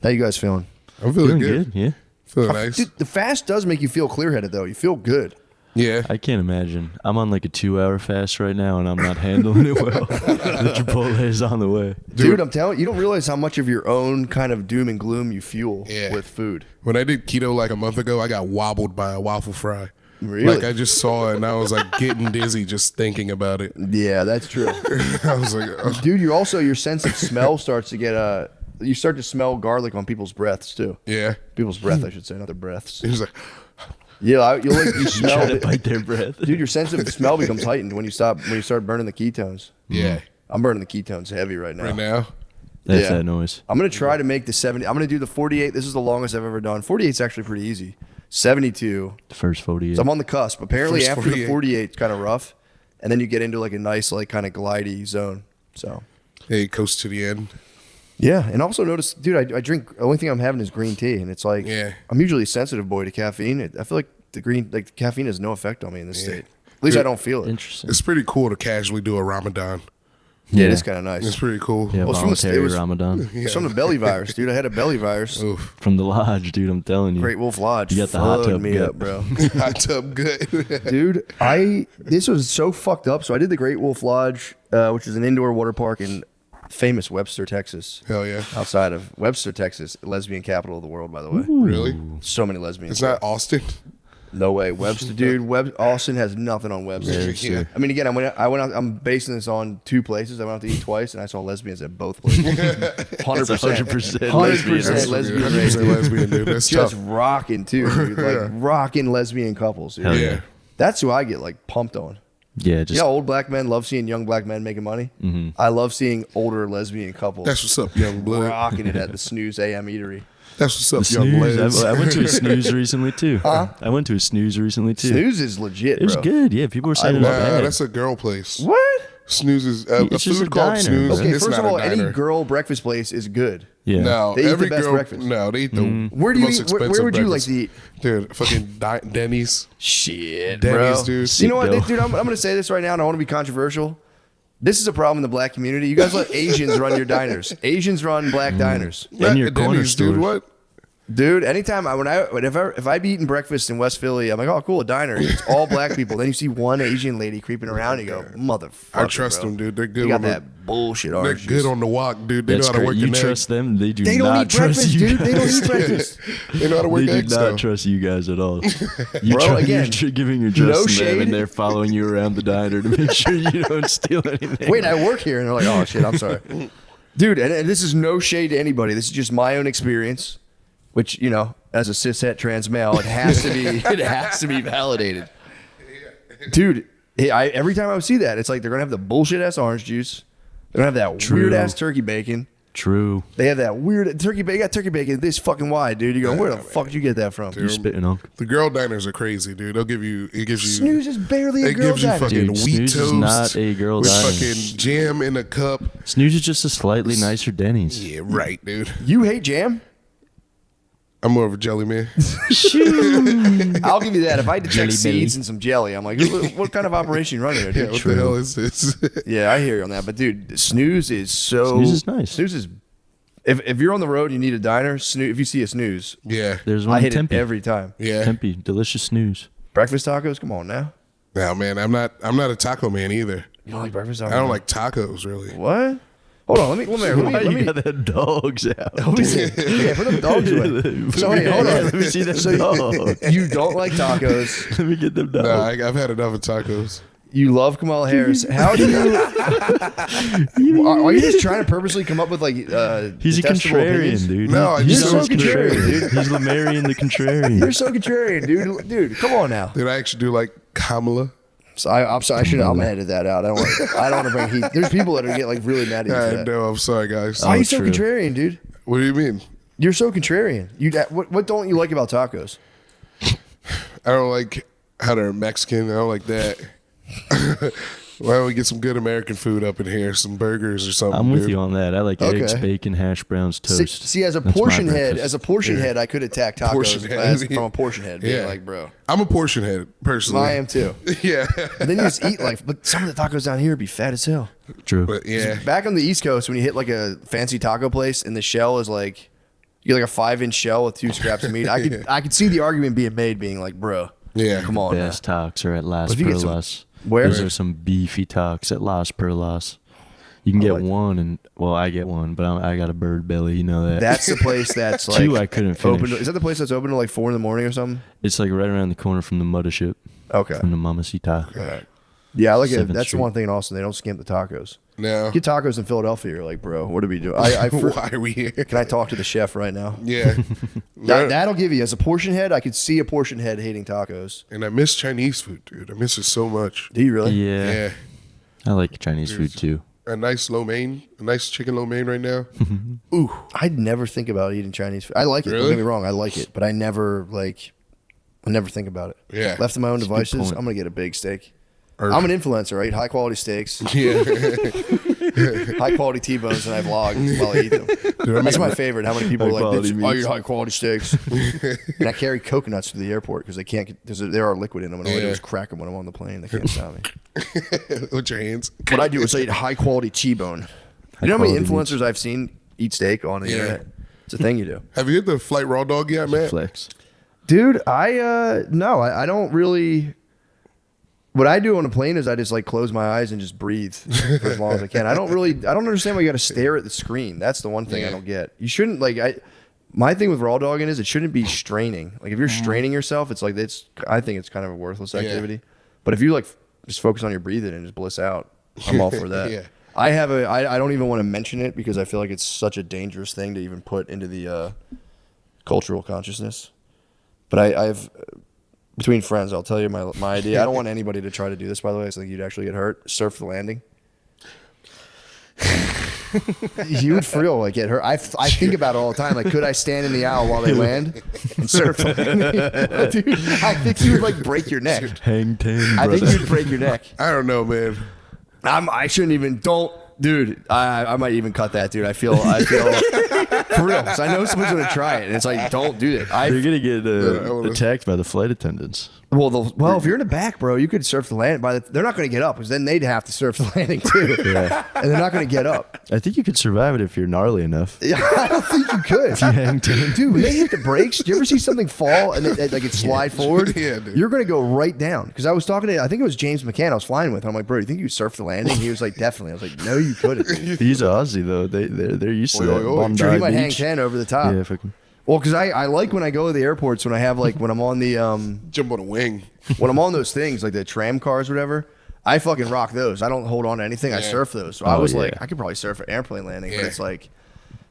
How you guys feeling? I'm feeling good. Yeah. Feeling nice. Dude, the fast does make you feel clear-headed, though. You feel good. Yeah. I can't imagine. I'm on like a 2-hour fast right now, and I'm not handling it well. The Chipotle is on the way. Dude, I'm telling you, you don't realize how much of your own kind of doom and gloom you fuel with food. When I did keto like a month ago, I got wobbled by a waffle fry. Really? Like I just saw it, and I was like getting dizzy just thinking about it. Yeah, that's true. I was like, oh. Dude, you're also, your sense of smell starts to get, you start to smell garlic on people's breaths, too. Yeah. People's breath, I should say, not their breaths. He was like, Yeah, you smell Try to it. bite their breath. Dude, your sense of smell becomes heightened when you start burning the ketones. yeah. I'm burning the ketones heavy right now. Right now. That's Yeah. that noise. I'm going to try to make the 70. I'm going to do the 48. This is the longest I've ever done. 48 is actually pretty easy. 72. The first 48. So I'm on the cusp. Apparently First after 48. the 48, it's kind of rough. And then you get into like a nice, like kind of glidey zone. So, Hey, coast to the end. yeah. And also notice, dude, I drink, the only thing I'm having is green tea. And it's like, Yeah. I'm usually a sensitive boy to caffeine. I feel like the caffeine has no effect on me in this state. At least I don't feel it. Interesting. It's pretty cool to casually do a Ramadan. Yeah, it is kind of nice. It's pretty cool. Yeah, Well, it's from the- voluntary it was- Ramadan. It's from the belly virus, dude. I had a belly virus. Oof. From the lodge, dude, I'm telling you. Great Wolf Lodge. You got the hot fucked tub me gut. up, bro. Hot tub good. Dude, this was so fucked up. So I did the Great Wolf Lodge, which is an indoor water park in famous Webster, Texas. Hell yeah. Outside of Webster, Texas, lesbian capital of the world, by the way. Really? So many lesbians. It's not Austin. No way, Webster, dude. Austin has nothing on Webster. Yeah. I mean, again, I went out. I'm basing this on two places. I went out to eat twice, and I saw lesbians at both places. 100%, 100% 100% lesbian race, 100% dude. lesbian, dude. That's Just tough. rocking too, dude. Like rocking lesbian couples. Dude. Hell Yeah. That's who I get like pumped on. Yeah, just You know, old black men love seeing young black men making money. I love seeing older lesbian couples That's what's up, young blood. rocking it at the Snooze AM Eatery. That's what's the up, young snooze. blades. I went to a snooze recently too. I went to a snooze recently too. Snooze is legit, It was bro. good. Yeah, people were saying it was Nah, bad. that's a girl place. What? Snooze is a It's just food a called diner, Snooze. bro. Okay, It's first of not all, a any diner. girl breakfast place is good. Yeah. No, They eat the every best girl. breakfast. No, they eat the Where do you most eat? Where expensive would you like breakfast. to eat? Dude, fucking Denny's. Shit, Denny's, bro. dude. You know what, Go. dude? I'm going to say this right now, and I want to be controversial. This is a problem in the black community. You guys let Asians run your diners. Asians run black diners. And your corner Denny's, dude. stores. What? Dude, anytime if I be eating breakfast in West Philly, I'm like, oh, cool, a diner. It's all black people. Then you see one Asian lady creeping around, and you go, motherfucker. I trust bro. them, dude. They're good. You got on the, that bullshit They're orange good juice. on the walk, dude. They That's know how to work great. You the trust them? They do They don't not eat trust breakfast, you dude. They don't guys. eat breakfast. They know how to work They do eggs, not though. trust you guys at all. You Bro, again, you're giving your no trust to them, shade. and they're following you around the diner to make sure you don't steal anything. Wait, I work here, and they're like, oh shit, I'm sorry, dude. And this is no shade to anybody. This is just my own experience, which as a cishet trans male, it has to be validated, dude. Every time I see that, it's like they're gonna have the bullshit ass orange juice. They're gonna have that True. weird ass turkey bacon. True. They have that weird turkey bacon. They got turkey bacon this fucking wide, dude. You go, where the fuck did you get that from? You spitting on. The girl diners are crazy, dude. It gives you. Snooze is barely a It girl gives you diner. fucking Dude, wheat Snooze is toast not a girl with diner. fucking jam in a cup. Snooze is just a slightly nicer Denny's. Yeah, right, dude. You hate jam? I'm more of a jelly man. I'll give you that. If I detect Jelly seeds belly. and some jelly, I'm like, what kind of operation you running here, Yeah, dude? what the hell is this? Yeah, I hear you on that. But dude, Snooze is so. Snooze is nice. Snooze is. If you're on the road and you need a diner, Snooze. If you see a Snooze, yeah, There's one I in hit Tempe. it every time. yeah. Tempe, delicious snooze. Breakfast tacos, come on now. Now, man, I'm not a taco man either. You don't like breakfast tacos? I don't like tacos really. What? Hold on, let me got that dogs out? let me see. Yeah, put them dogs away. So hey, hold on. Let me see that So dog. you don't like tacos. Let me get them dogs. Nah, I've had enough of tacos. You love Kamala Harris. How do you? Are you just trying to purposely come up with like? He's a detestable contrarian, opinions? dude. No, I he's just- You're so contrarian, dude. He's Lemarian the contrarian. You're so contrarian, dude. Dude, come on now. Did I actually do like Kamala? So I'm sorry. I'm gonna edit that out. I don't want to bring heat. There's people that are get like really mad at you for I that. know. I'm sorry, guys. Why are you so true. contrarian, dude? What do you mean? You're so contrarian. What don't you like about tacos? I don't like how they're Mexican. I don't like that. Why don't we get some good American food up in here? Some burgers or something. I'm with dude. you on that. I like Okay. eggs, bacon, hash browns, toast. See, as a That's my portion head, breakfast. I could attack tacos Portion head. as, from a portion head. Being Yeah. like, bro, I'm a portion head personally. I am too. Yeah, And then you just eat like, but some of the tacos down here would be fat as hell. True. but yeah, Back on the East Coast, when you hit like a fancy taco place and the shell is like You get like a 5-inch shell with 2 scraps of meat. I could see the argument being made, being like, bro, Yeah. come on. Best tacos are at Las if you get some- Perlas. Where? Those are some beefy tacos at Las Perlas. You can get like one, and well, I get one, but I got a bird belly. You know that. That's the place that's like 2 I couldn't finish. open. Is that the place that's open till like 4 in the morning or something? It's like right around the corner from the Mothership, Okay. from the Mamacita. Yeah, I like it. 7th That's Street. the one thing in Austin. They don't skimp the tacos. No. Get tacos in Philadelphia. You're like, bro, what are we doing? Why are we here? Can I talk to the chef right now? Yeah. That'll give you as a portion head. I could see a portion head hating tacos. And I miss Chinese food, dude. I miss it so much. Do you really? Yeah, Yeah. I like Chinese food too. A nice lo mein, a nice chicken lo mein right now. Ooh, I'd never think about eating Chinese food. I like it. Don't Really? get me wrong. I like it, but I never think about it. Yeah. Left to my own a good devices, point. I'm gonna get a big steak. Or- I'm an influencer, right? High quality steaks, Yeah. high quality T-bones, and I vlog while I eat them. That's my favorite. How many people are like, High-quality "Bitch, I eat meats." high quality steaks, and I carry coconuts to the airport because they can't get. There are liquid in them, and all I do Yeah. is crack them when I'm on the plane. They can't stop me. With your hands. What I do is I eat high quality T-bone. You know how many High-quality influencers I've seen eat steak on the Yeah. internet? It's a thing you do. Have you hit the flight raw dog yet, man? Flex. Dude, no, I don't really. What I do on a plane is I just like close my eyes and just breathe for as long as I can. I don't understand why you got to stare at the screen. That's the one thing I Yeah. don't get. You shouldn't my thing with raw dogging is it shouldn't be straining. Like if you're straining yourself, it's like I think it's kind of a worthless activity. But if you like just focus on your breathing and just bliss out, I'm all for that. Yeah. I don't even want to mention it because I feel like it's such a dangerous thing to even put into the cultural consciousness. But I've between friends, I'll tell you my idea. I don't want anybody to try to do this, by the way. I think you'd actually get hurt. Surf the landing. You would feel like get hurt. I think about it all the time. Like, could I stand in the aisle while they land and surf the landing? Dude, I think you would like break your neck. Hang ten, I think brother. you'd break your neck. I don't know, man. I shouldn't even. Dude. I might even cut that, dude. I feel for real. 'Cause I know someone's gonna try it, and it's like, don't do that. You're gonna get wanna- attacked by the flight attendants. Well, if you're in the back, bro, you could surf the landing. They're not going to get up because then they'd have to surf the landing too, Yeah. and they're not going to get up. I think you could survive it if you're gnarly enough. Yeah, I don't think you could. Hang ten. Dude, when they hit the brakes, do you ever see something fall and it slide forward? Yeah, dude. You're going to go right down. Because I was talking to, I think it was James McCann I was flying with. I'm like, bro, you think you could surf the landing? He was like, definitely. I was like, no, you couldn't. He's an Aussie though. They're used to Oi, that. oi, oi. Bondi Sure, he might hang Beach. 10 over the top. Yeah, fucking. Well, because I like when I go to the airports when I have like, when I'm on the, Jump on a wing. when I'm on those things, like the tram cars or whatever, I fucking rock those. I don't hold on to anything. I Yeah. surf those. So I was like, yeah. I could probably surf an airplane landing, but Yeah. it's like,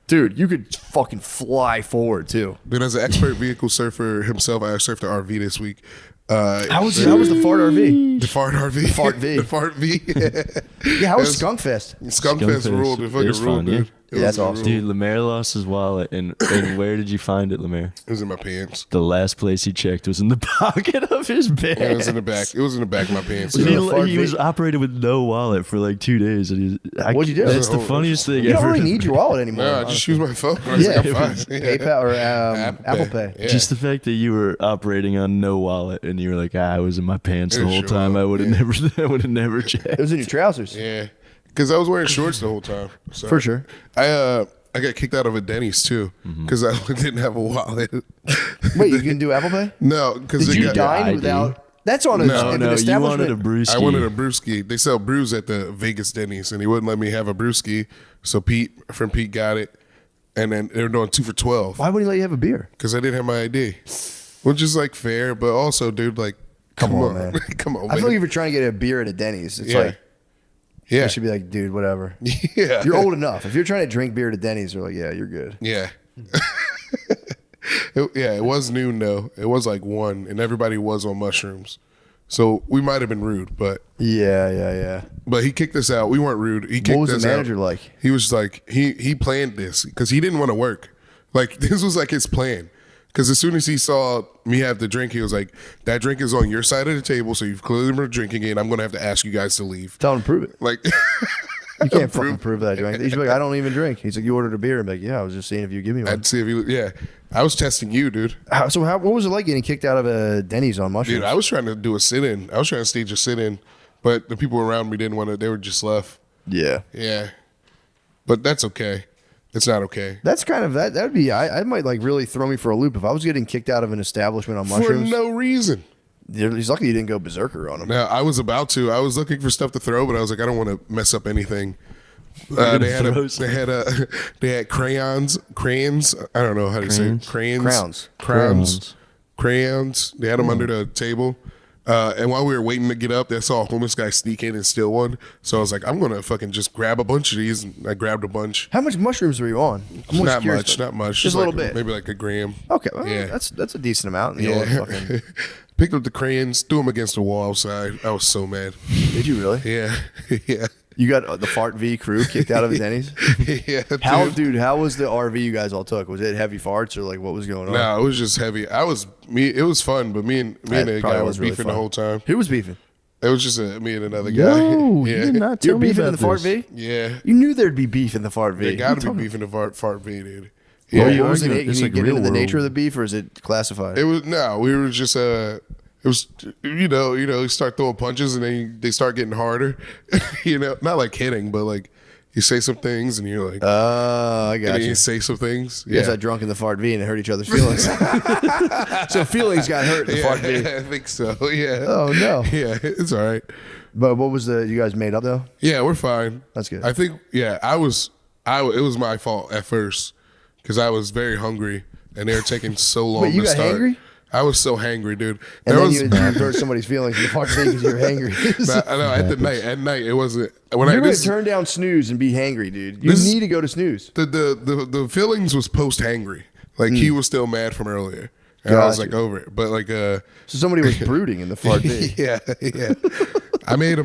dude, you could fucking fly forward too. Dude, as an expert vehicle surfer himself, I surfed the RV this week. How was the fart RV? The fart RV? Fart V. The fart V. Yeah, how was It was- Skunk Fest? Skunk Fest Fest. ruled. It It fucking was ruled, fun, dude. yeah. It Yeah, was that's awesome. Dude, Lemaire lost his wallet, and where did you find it, Lemaire? It was in my pants. The last place he checked was in the pocket of his bag. Yeah, it was in the back. It was in the back of my pants. Was it a fart He was V? operated with no wallet for like 2 days. And What'd you do? That's the funniest thing You ever. don't really need your wallet anymore. No, I just use my phone. I was Yeah, like, I'm fine. Yeah. PayPal or Apple Pay. Yeah. Just the fact that you were operating on no wallet and you were like, I was in my pants the Yeah, whole sure time. I would have was. never, I would have never It checked. was in your trousers. Yeah, because I was wearing shorts the whole time. So For sure. I got kicked out of a Denny's too because I didn't have a wallet. Wait, you can do Apple Pay? No, because Did you dine ID. without? That's on a, No, an No, you establishment. wanted a brewski. I wanted a brewski. They sell brews at the Vegas Denny's, and he wouldn't let me have a brewski. So friend Pete got it, and then they were doing 2 for $12 Why wouldn't he let you have a beer? because I didn't have my ID, which is like fair, but also, dude, like, Come on, man. come on, I feel man. like if you're trying to get a beer at a Denny's, it's Yeah. like yeah, I should be like, dude, whatever. yeah, You're old enough. If you're trying to drink beer at a Denny's, they're like, yeah, you're good. yeah. It was noon though. It was like 1, and everybody was on mushrooms. So we might have been rude, but Yeah. he kicked us out. We weren't rude. He kicked What was us the manager out. like? He was like he planned this because he didn't want to work. Like this was like his plan. Because as soon as he saw me have the drink, he was like, "That drink is on your side of the table, so you've clearly been drinking it. And I'm going to have to ask you guys to leave." Tell him to prove it. Like, You can't fucking prove that I drank. You should be like, I don't even drink. He's like, you ordered a beer. I'm like, yeah, I was just seeing if you give me one. I'd see if you. Yeah, I was testing you, dude. What was it like getting kicked out of a Denny's on mushrooms? Dude, I was trying to do a sit-in. I was trying to stage a sit-in, but the people around me didn't want to. They were just left. yeah. Yeah, but that's okay. It's not okay. That's kind of that would be I might like really throw me for a loop if I was getting kicked out of an establishment on mushrooms. For no reason. He's lucky you didn't go berserker on him. Now, I was about to. I was looking for stuff to throw, but I was like, I don't want to mess up anything. They had crayons. I don't know how to say it. Crayons. They had them under the table. And while we were waiting to get up, they saw a homeless guy sneak in and steal one. So I was like, I'm going to fucking just grab a bunch of these. And I grabbed a bunch. How much mushrooms were you on? Not much. Just a little bit. Maybe like a gram. Okay. Well, yeah. That's a decent amount. Yeah. Picked up the crayons, threw them against the wall outside. I was so mad. Did you really? Yeah. Yeah. You got the Fart V crew kicked out of Denny's? Yeah. How was the RV you guys all took? Was it heavy farts or like what was going on? No, it was just heavy. It was fun, but me and the guy was beefing the whole time. Who was beefing? It was just me and another guy. No, yeah. you did not tell You're me beefing in about the Fart this. V? Yeah. You knew there'd be beef in the Fart V. They got to be beefing the fart V, dude. Yeah. Yeah. What was it? It's Can you like get into real the nature world. of the beef or is it classified? We were just it was you start throwing punches and then they start getting harder. Not like hitting, but like you say some things and you're like, I and got then you. you say some things. You guys got drunk in the Fart V and it hurt each other's feelings. So feelings got hurt in the Fart V. I think so. Yeah. Oh no. Yeah, it's all right. But what was you guys made up though? Yeah, we're fine. That's good. I think. Yeah, it was my fault at first because I was very hungry and they were taking so long Wait, you to got start. hangry? I was so hangry, dude. And then you hurt somebody's feelings in the Fart V because you were hangry. I know at night it wasn't. You're gonna turn down snooze and be hangry, dude. You need to go to snooze. The feelings was post hangry. Like he was still mad from earlier, and I was like over it. But like So somebody was brooding in the Fart V. yeah. I made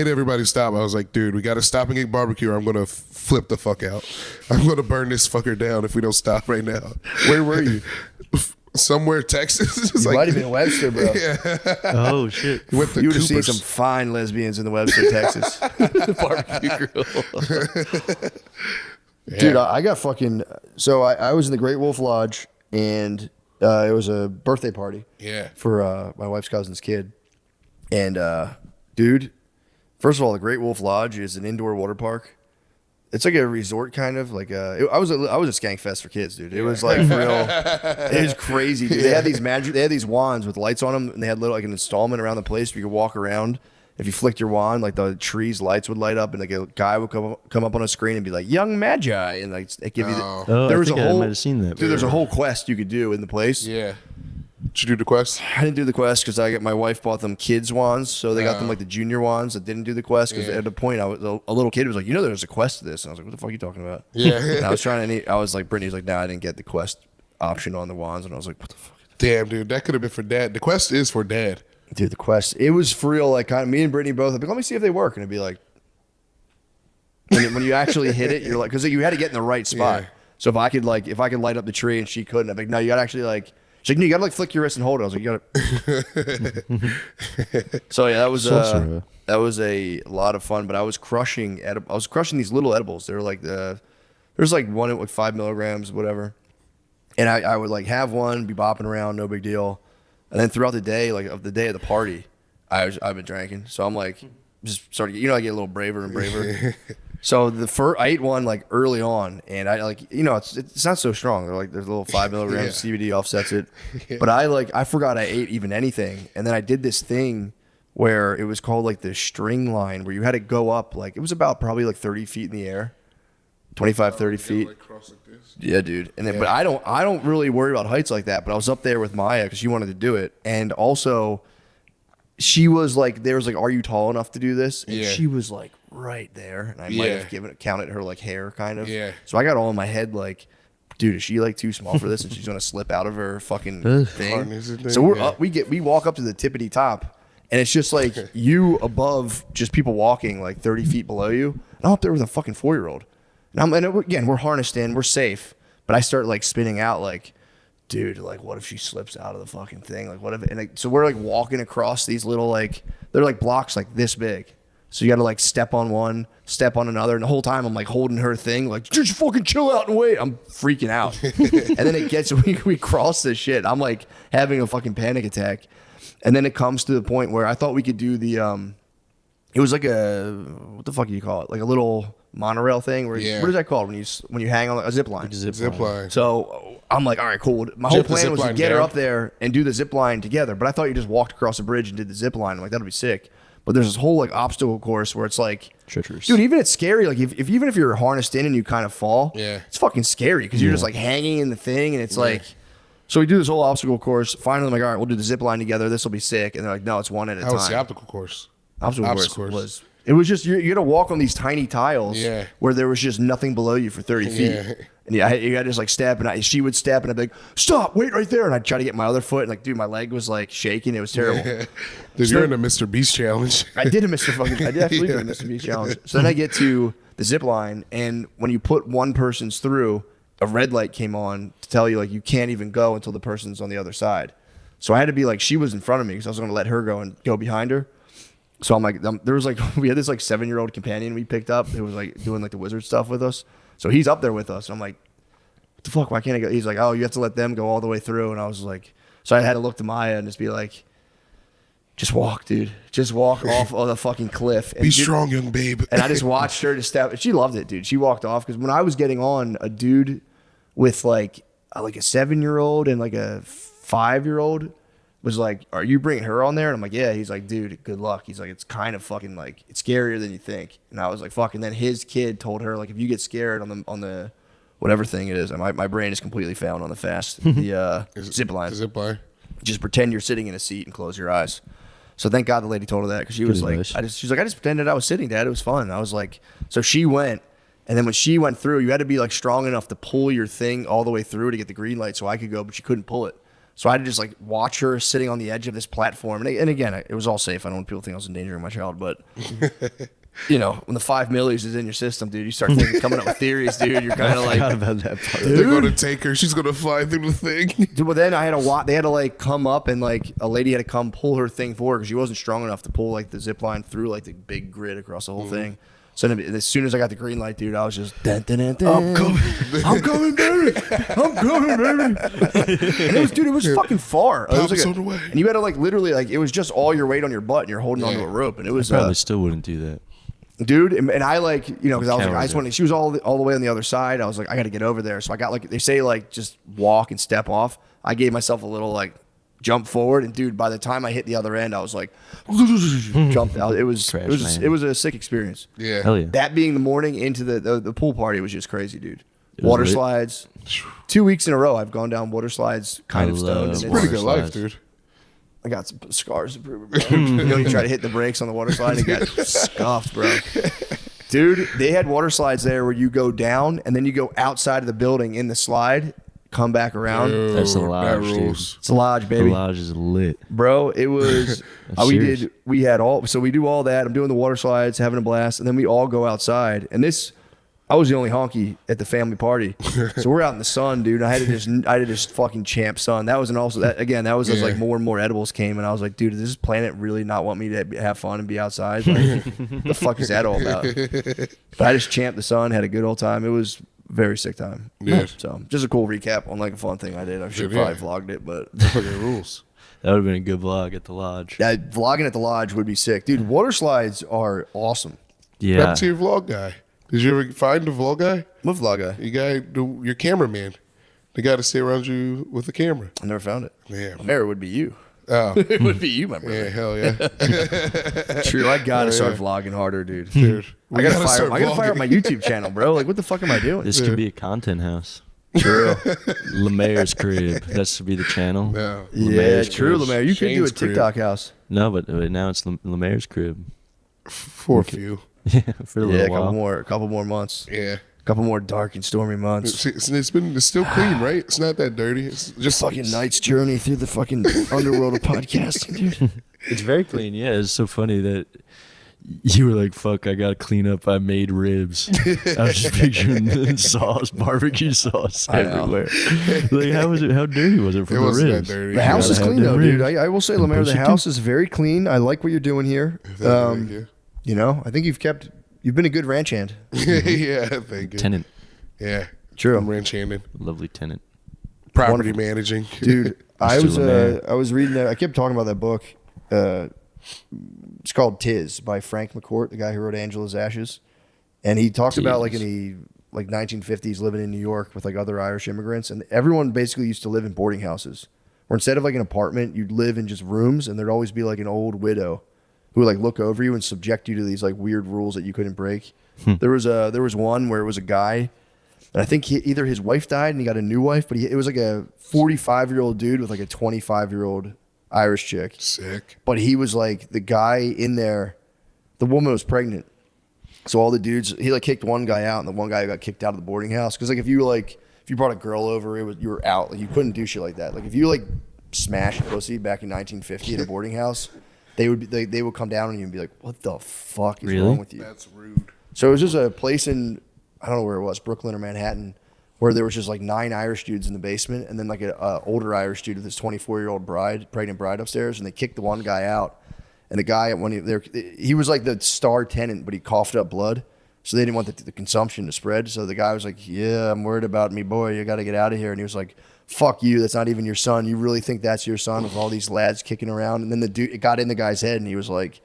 everybody stop. I was like, dude, we got to stop and get barbecue or I'm gonna flip the fuck out. I'm gonna burn this fucker down if we don't stop right now. Where were you? Somewhere Texas. You might have been in Webster, bro. Oh shit! You would have seen some fine lesbians in the Webster, Texas. The barbecue grill. Dude, I got fucking. So I was in the Great Wolf Lodge, and it was a birthday party. Yeah. For my wife's cousin's kid, and dude, first of all, the Great Wolf Lodge is an indoor water park. It's like a resort kind of like I was a skank fest for kids, dude. It was like real. It was crazy, dude. They had these wands with lights on them, and they had little like an installment around the place where you could walk around. If you flicked your wand, like the trees' lights would light up, and like a guy would come up on a screen and be like "Young Magi," and like they give you the. Oh, I might have seen that. Dude, there's a whole quest you could do in the place. Yeah. Did you do the quest? I didn't do the quest because my wife bought them kids wands, so they got them like the junior wands that didn't do the quest. Because at the point, a little kid was like, there's a quest to this, and I was like, what the fuck are you talking about? Yeah. And I was I was like, Brittany was like, I didn't get the quest option on the wands, and I was like, what the fuck? Damn, dude, that could have been for dad. The quest is for dad. Dude, the quest, it was for real. Like kind of me and Brittany both. I'd be like, let me see if they work, and it'd be like, when you actually hit it, you're like, because you had to get in the right spot. Yeah. So if I could light up the tree and she couldn't, I'd be like, no, you gotta actually like. She's like, no, you gotta like flick your wrist and hold it. I was like, you gotta. So yeah, that was a lot of fun. But I was crushing these little edibles. They were like there's like one at like 5 milligrams, whatever. And I would like have one, be bopping around, no big deal. And then throughout the day, like of the day of the party, I've been drinking. So I'm like, just started. I get a little braver and braver. So I ate one like early on, and I like it's not so strong. They're like there's a little 5 milligrams CBD offsets it, but I forgot I ate even anything, and then I did this thing where it was called like the string line, where you had to go up like it was about probably like 30 feet in the air, 25, 30 feet. Like cross like this. Yeah, dude. And then, but I don't really worry about heights like that. But I was up there with Maya because she wanted to do it, and also she was like, there was like, are you tall enough to do this? And she was like right there, and I might have counted her like hair kind of. Yeah. So I got all in my head like, dude, is she like too small for this, and she's gonna slip out of her fucking thing? So we're up. We walk up to the tippity top, and it's just like you above, just people walking like 30 feet below you. And I'm up there with a fucking 4-year-old, and again we're harnessed in, we're safe, but I start like spinning out like, dude, like what if she slips out of the fucking thing? Like what if? And like, so we're like walking across these little like they're like blocks like this big. So you got to like step on one, step on another, and the whole time I'm like holding her thing, like just fucking chill out and wait. I'm freaking out, and then it gets we cross this shit. I'm like having a fucking panic attack, and then it comes to the point where I thought we could do the it was like a what the fuck do you call it? Like a little monorail thing. Where Yeah. what is that called when you hang on a zip line? Zip line. So I'm like, all right, cool. My whole you have the plan zip was to line get her down? up there and do the zip line together. But I thought you just walked across a bridge and did the zip line. I'm like, that'll be sick. But there's this whole like obstacle course where it's like, Treacherous. dude, even it's scary. Like if even if you're harnessed in and you kind of fall, Yeah. it's fucking scary because you're just like hanging in the thing and it's like. So we do this whole obstacle course. Finally, I'm like, all right, we'll do the zip line together. This will be sick. And they're like, no, it's one at a How was time. the obstacle course? Obstacle Obstacle course course. was. It was just you had to walk on these tiny tiles Yeah. where there was just nothing below you for 30 feet. Yeah. And you had to just like step and she would step and I'd be like, stop, wait right there. And I'd try to get my other foot and like, dude, my leg was like shaking. It was terrible. Dude, So- you're in the Mr. Beast challenge. I did I definitely did a Mr. Beast challenge. So then I get to the zip line and when you put one person's through, a red light came on to tell you like you can't even go until the person's on the other side. So I had to be like, she was in front of me because I was going to let her go and go behind her. So I'm like, there was like, we had this like 7-year-old companion we picked up who was like doing like the wizard stuff with us. So he's up there with us. And I'm like, what the fuck? Why can't I go? He's like, oh, you have to let them go all the way through. And I was like, so I had to look to Maya and just be like, just walk, dude. Just walk off of the fucking cliff. And Be dude- strong, young babe. And I just watched her to step. She loved it, dude. She walked off because when I was getting on, a dude with like a 7-year-old and like a 5-year-old was like, are you bringing her on there? And I'm like, yeah. He's like, dude, good luck. He's like, it's kind of fucking like, it's scarier than you think. And I was like, fuck. And then his kid told her, like, if you get scared on the whatever thing it is, my brain is completely found on the fast, the zip line. Zip line. Just pretend you're sitting in a seat and close your eyes. So thank God the lady told her that because she was like, advice. she's like, I just pretended I was sitting, Dad. It was fun. And I was like, so she went. And then when she went through, you had to be like strong enough to pull your thing all the way through to get the green light so I could go, but she couldn't pull it. So I had to just like watch her sitting on the edge of this platform. And again, it was all safe. I don't want people to think I was endangering my child, but you know, when the 5 millis is in your system, dude, you start coming up with theories, dude. You're kind of like, Forgot about that part. They're going to take her. She's going to fly through the thing. dude, well, then I had they had to like come up and like a lady had to come pull her thing forward because she wasn't strong enough to pull like the zip line through like the big grid across the whole thing. So then, as soon as I got the green light, dude, I was just dun, dun, dun, dun. I'm coming, baby, I'm coming, baby. And it was fucking far. It was Pops like on the way. and you had to like literally like it was just all your weight on your butt and you're holding onto a rope and it was Probably still wouldn't do that. dude, and I like, you know, because I was like, Coward, I just wanted, she was all the way on the other side. I was like, I got to get over there. So I got like, they say like just walk and step off. I gave myself a little like jump forward, and dude, by the time I hit the other end, I was like, jumped out. It was a sick experience. Yeah. Hell yeah. That being the morning into the pool party was just crazy, dude. It was Water lit. slides. 2 weeks in a row, I've gone down water slides kind I of stoned. love and it's- Pretty good Water life, slides. dude. I got some scars to prove it, bro. You know, you try to hit the brakes on the water slide and got scuffed, bro. Dude, they had water slides there where you go down and then you go outside of the building in the slide, come back around. Dude, That's the that lodge, dude. rules. It's a lodge, The baby. lodge is lit. Bro, it was serious. we had all, so we do all that. I'm doing the water slides, having a blast, and then we all go outside. And this, I was the only honky at the family party. So we're out in the sun, dude. I had to just fucking champ sun. That was that was as like more and more edibles came, and I was like, dude, does this planet really not want me to have fun and be outside? Like, the fuck is that all about? But I just champed the sun, had a good old time. It was a very sick time. Yeah. So just a cool recap on like a fun thing I did. I should Yeah. have probably vlogged it, but Fucking rules. That would have been a good vlog at the lodge. yeah, vlogging at the lodge would be sick, dude. Water slides are awesome. Yeah. Back to your vlog guy. Did you ever find the vlog guy? What vlog guy? Your cameraman. The guy to stay around you with the camera. I never found it. Yeah. There would be you. Oh, It would be you, my yeah, brother. hell yeah. True, I gotta Oh, start yeah. vlogging harder, dude. Dude. I gotta start fire up vlogging. my YouTube channel, bro. Like, what the fuck am I doing? This could be a content house. True. Lemaire's crib. That should be the channel. No. Yeah, Lemaire's true, crib. Lemaire. You could do a Shane's crib. TikTok house. No, but now it's Lemaire's crib. For a few. Yeah, for a Yeah, little a while. couple more months. Yeah. A couple more dark and stormy months. It's still clean, right? It's not that dirty. It's just Fucking night's journey through the fucking underworld of podcasting, dude. It's very clean. Yeah, it's so funny that you were like, "Fuck, I gotta clean up. I made ribs." I was just picturing sauce, barbecue sauce I know. everywhere. Like, how was it? How dirty was it for It the wasn't that ribs? dirty. The house is gotta have clean them though, dude. ribs. I will say, And Lemaire, the pussy house is very clean. I like what you're doing here. Thank you. You know, I think you've been a good ranch hand. Yeah, thank you. Tenant, Yeah. True. I'm ranch handing. lovely tenant. Property managing. Dude, Mr. Lemaire. I was reading that. I kept talking about that book. It's called Tiz by Frank McCourt, the guy who wrote Angela's Ashes. And he talked about like Jeez. in the like 1950s living in New York with like other Irish immigrants, and everyone basically used to live in boarding houses, where instead of like an apartment, you'd live in just rooms, and there'd always be like an old widow who would like look over you and subject you to these like weird rules that you couldn't break. There was one where it was a guy, and I think either his wife died and he got a new wife, but it was like a 45-year-old dude with like a 25-year-old Irish chick. Sick. But he was like the guy in there. The woman was pregnant, so all the dudes, he like kicked one guy out, and the one guy got kicked out of the boarding house because like if you brought a girl over, you were out. Like you couldn't do shit like that. Like if you like smashed pussy back in 1950 at a boarding house, they would come down on you and be like, "What the fuck is Really? wrong with you?" That's rude. So it was just a place in, I don't know where it was, Brooklyn or Manhattan, where there was just like 9 Irish dudes in the basement, and then like a older Irish dude with his 24-year-old pregnant bride upstairs, and they kicked the one guy out. And the guy, he was like the star tenant, but he coughed up blood, so they didn't want the consumption to spread. So the guy was like, "Yeah, I'm worried about me, boy. You got to get out of here." And he was like, "Fuck you. That's not even your son. You really think that's your son with all these lads kicking around?" And then it got in the guy's head, and he was like,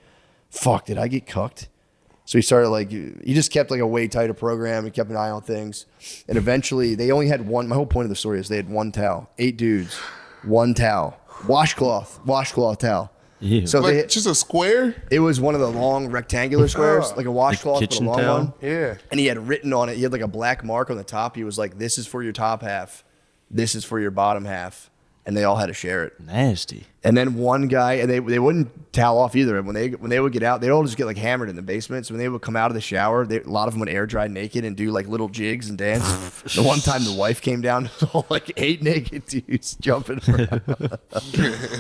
"Fuck, did I get cucked?" So he started like, he just kept like a way tighter program. He kept an eye on things. And eventually they only had one, my whole point of the story is they had one towel, 8 dudes, one towel, washcloth towel. Ew. So Like just a square? it was one of the long rectangular squares, like a washcloth, but a kitchen long towel? one. Yeah. And he had written on it, he had like a black mark on the top. He was like, "This is for your top half. This is for your bottom half." And they all had to share it. Nasty. And then one guy, and they wouldn't towel off either. When they would get out, they'd all just get like hammered in the basement. So when they would come out of the shower, a lot of them would air dry naked and do like little jigs and dance. The one time the wife came down, it was all like 8 naked dudes jumping around. But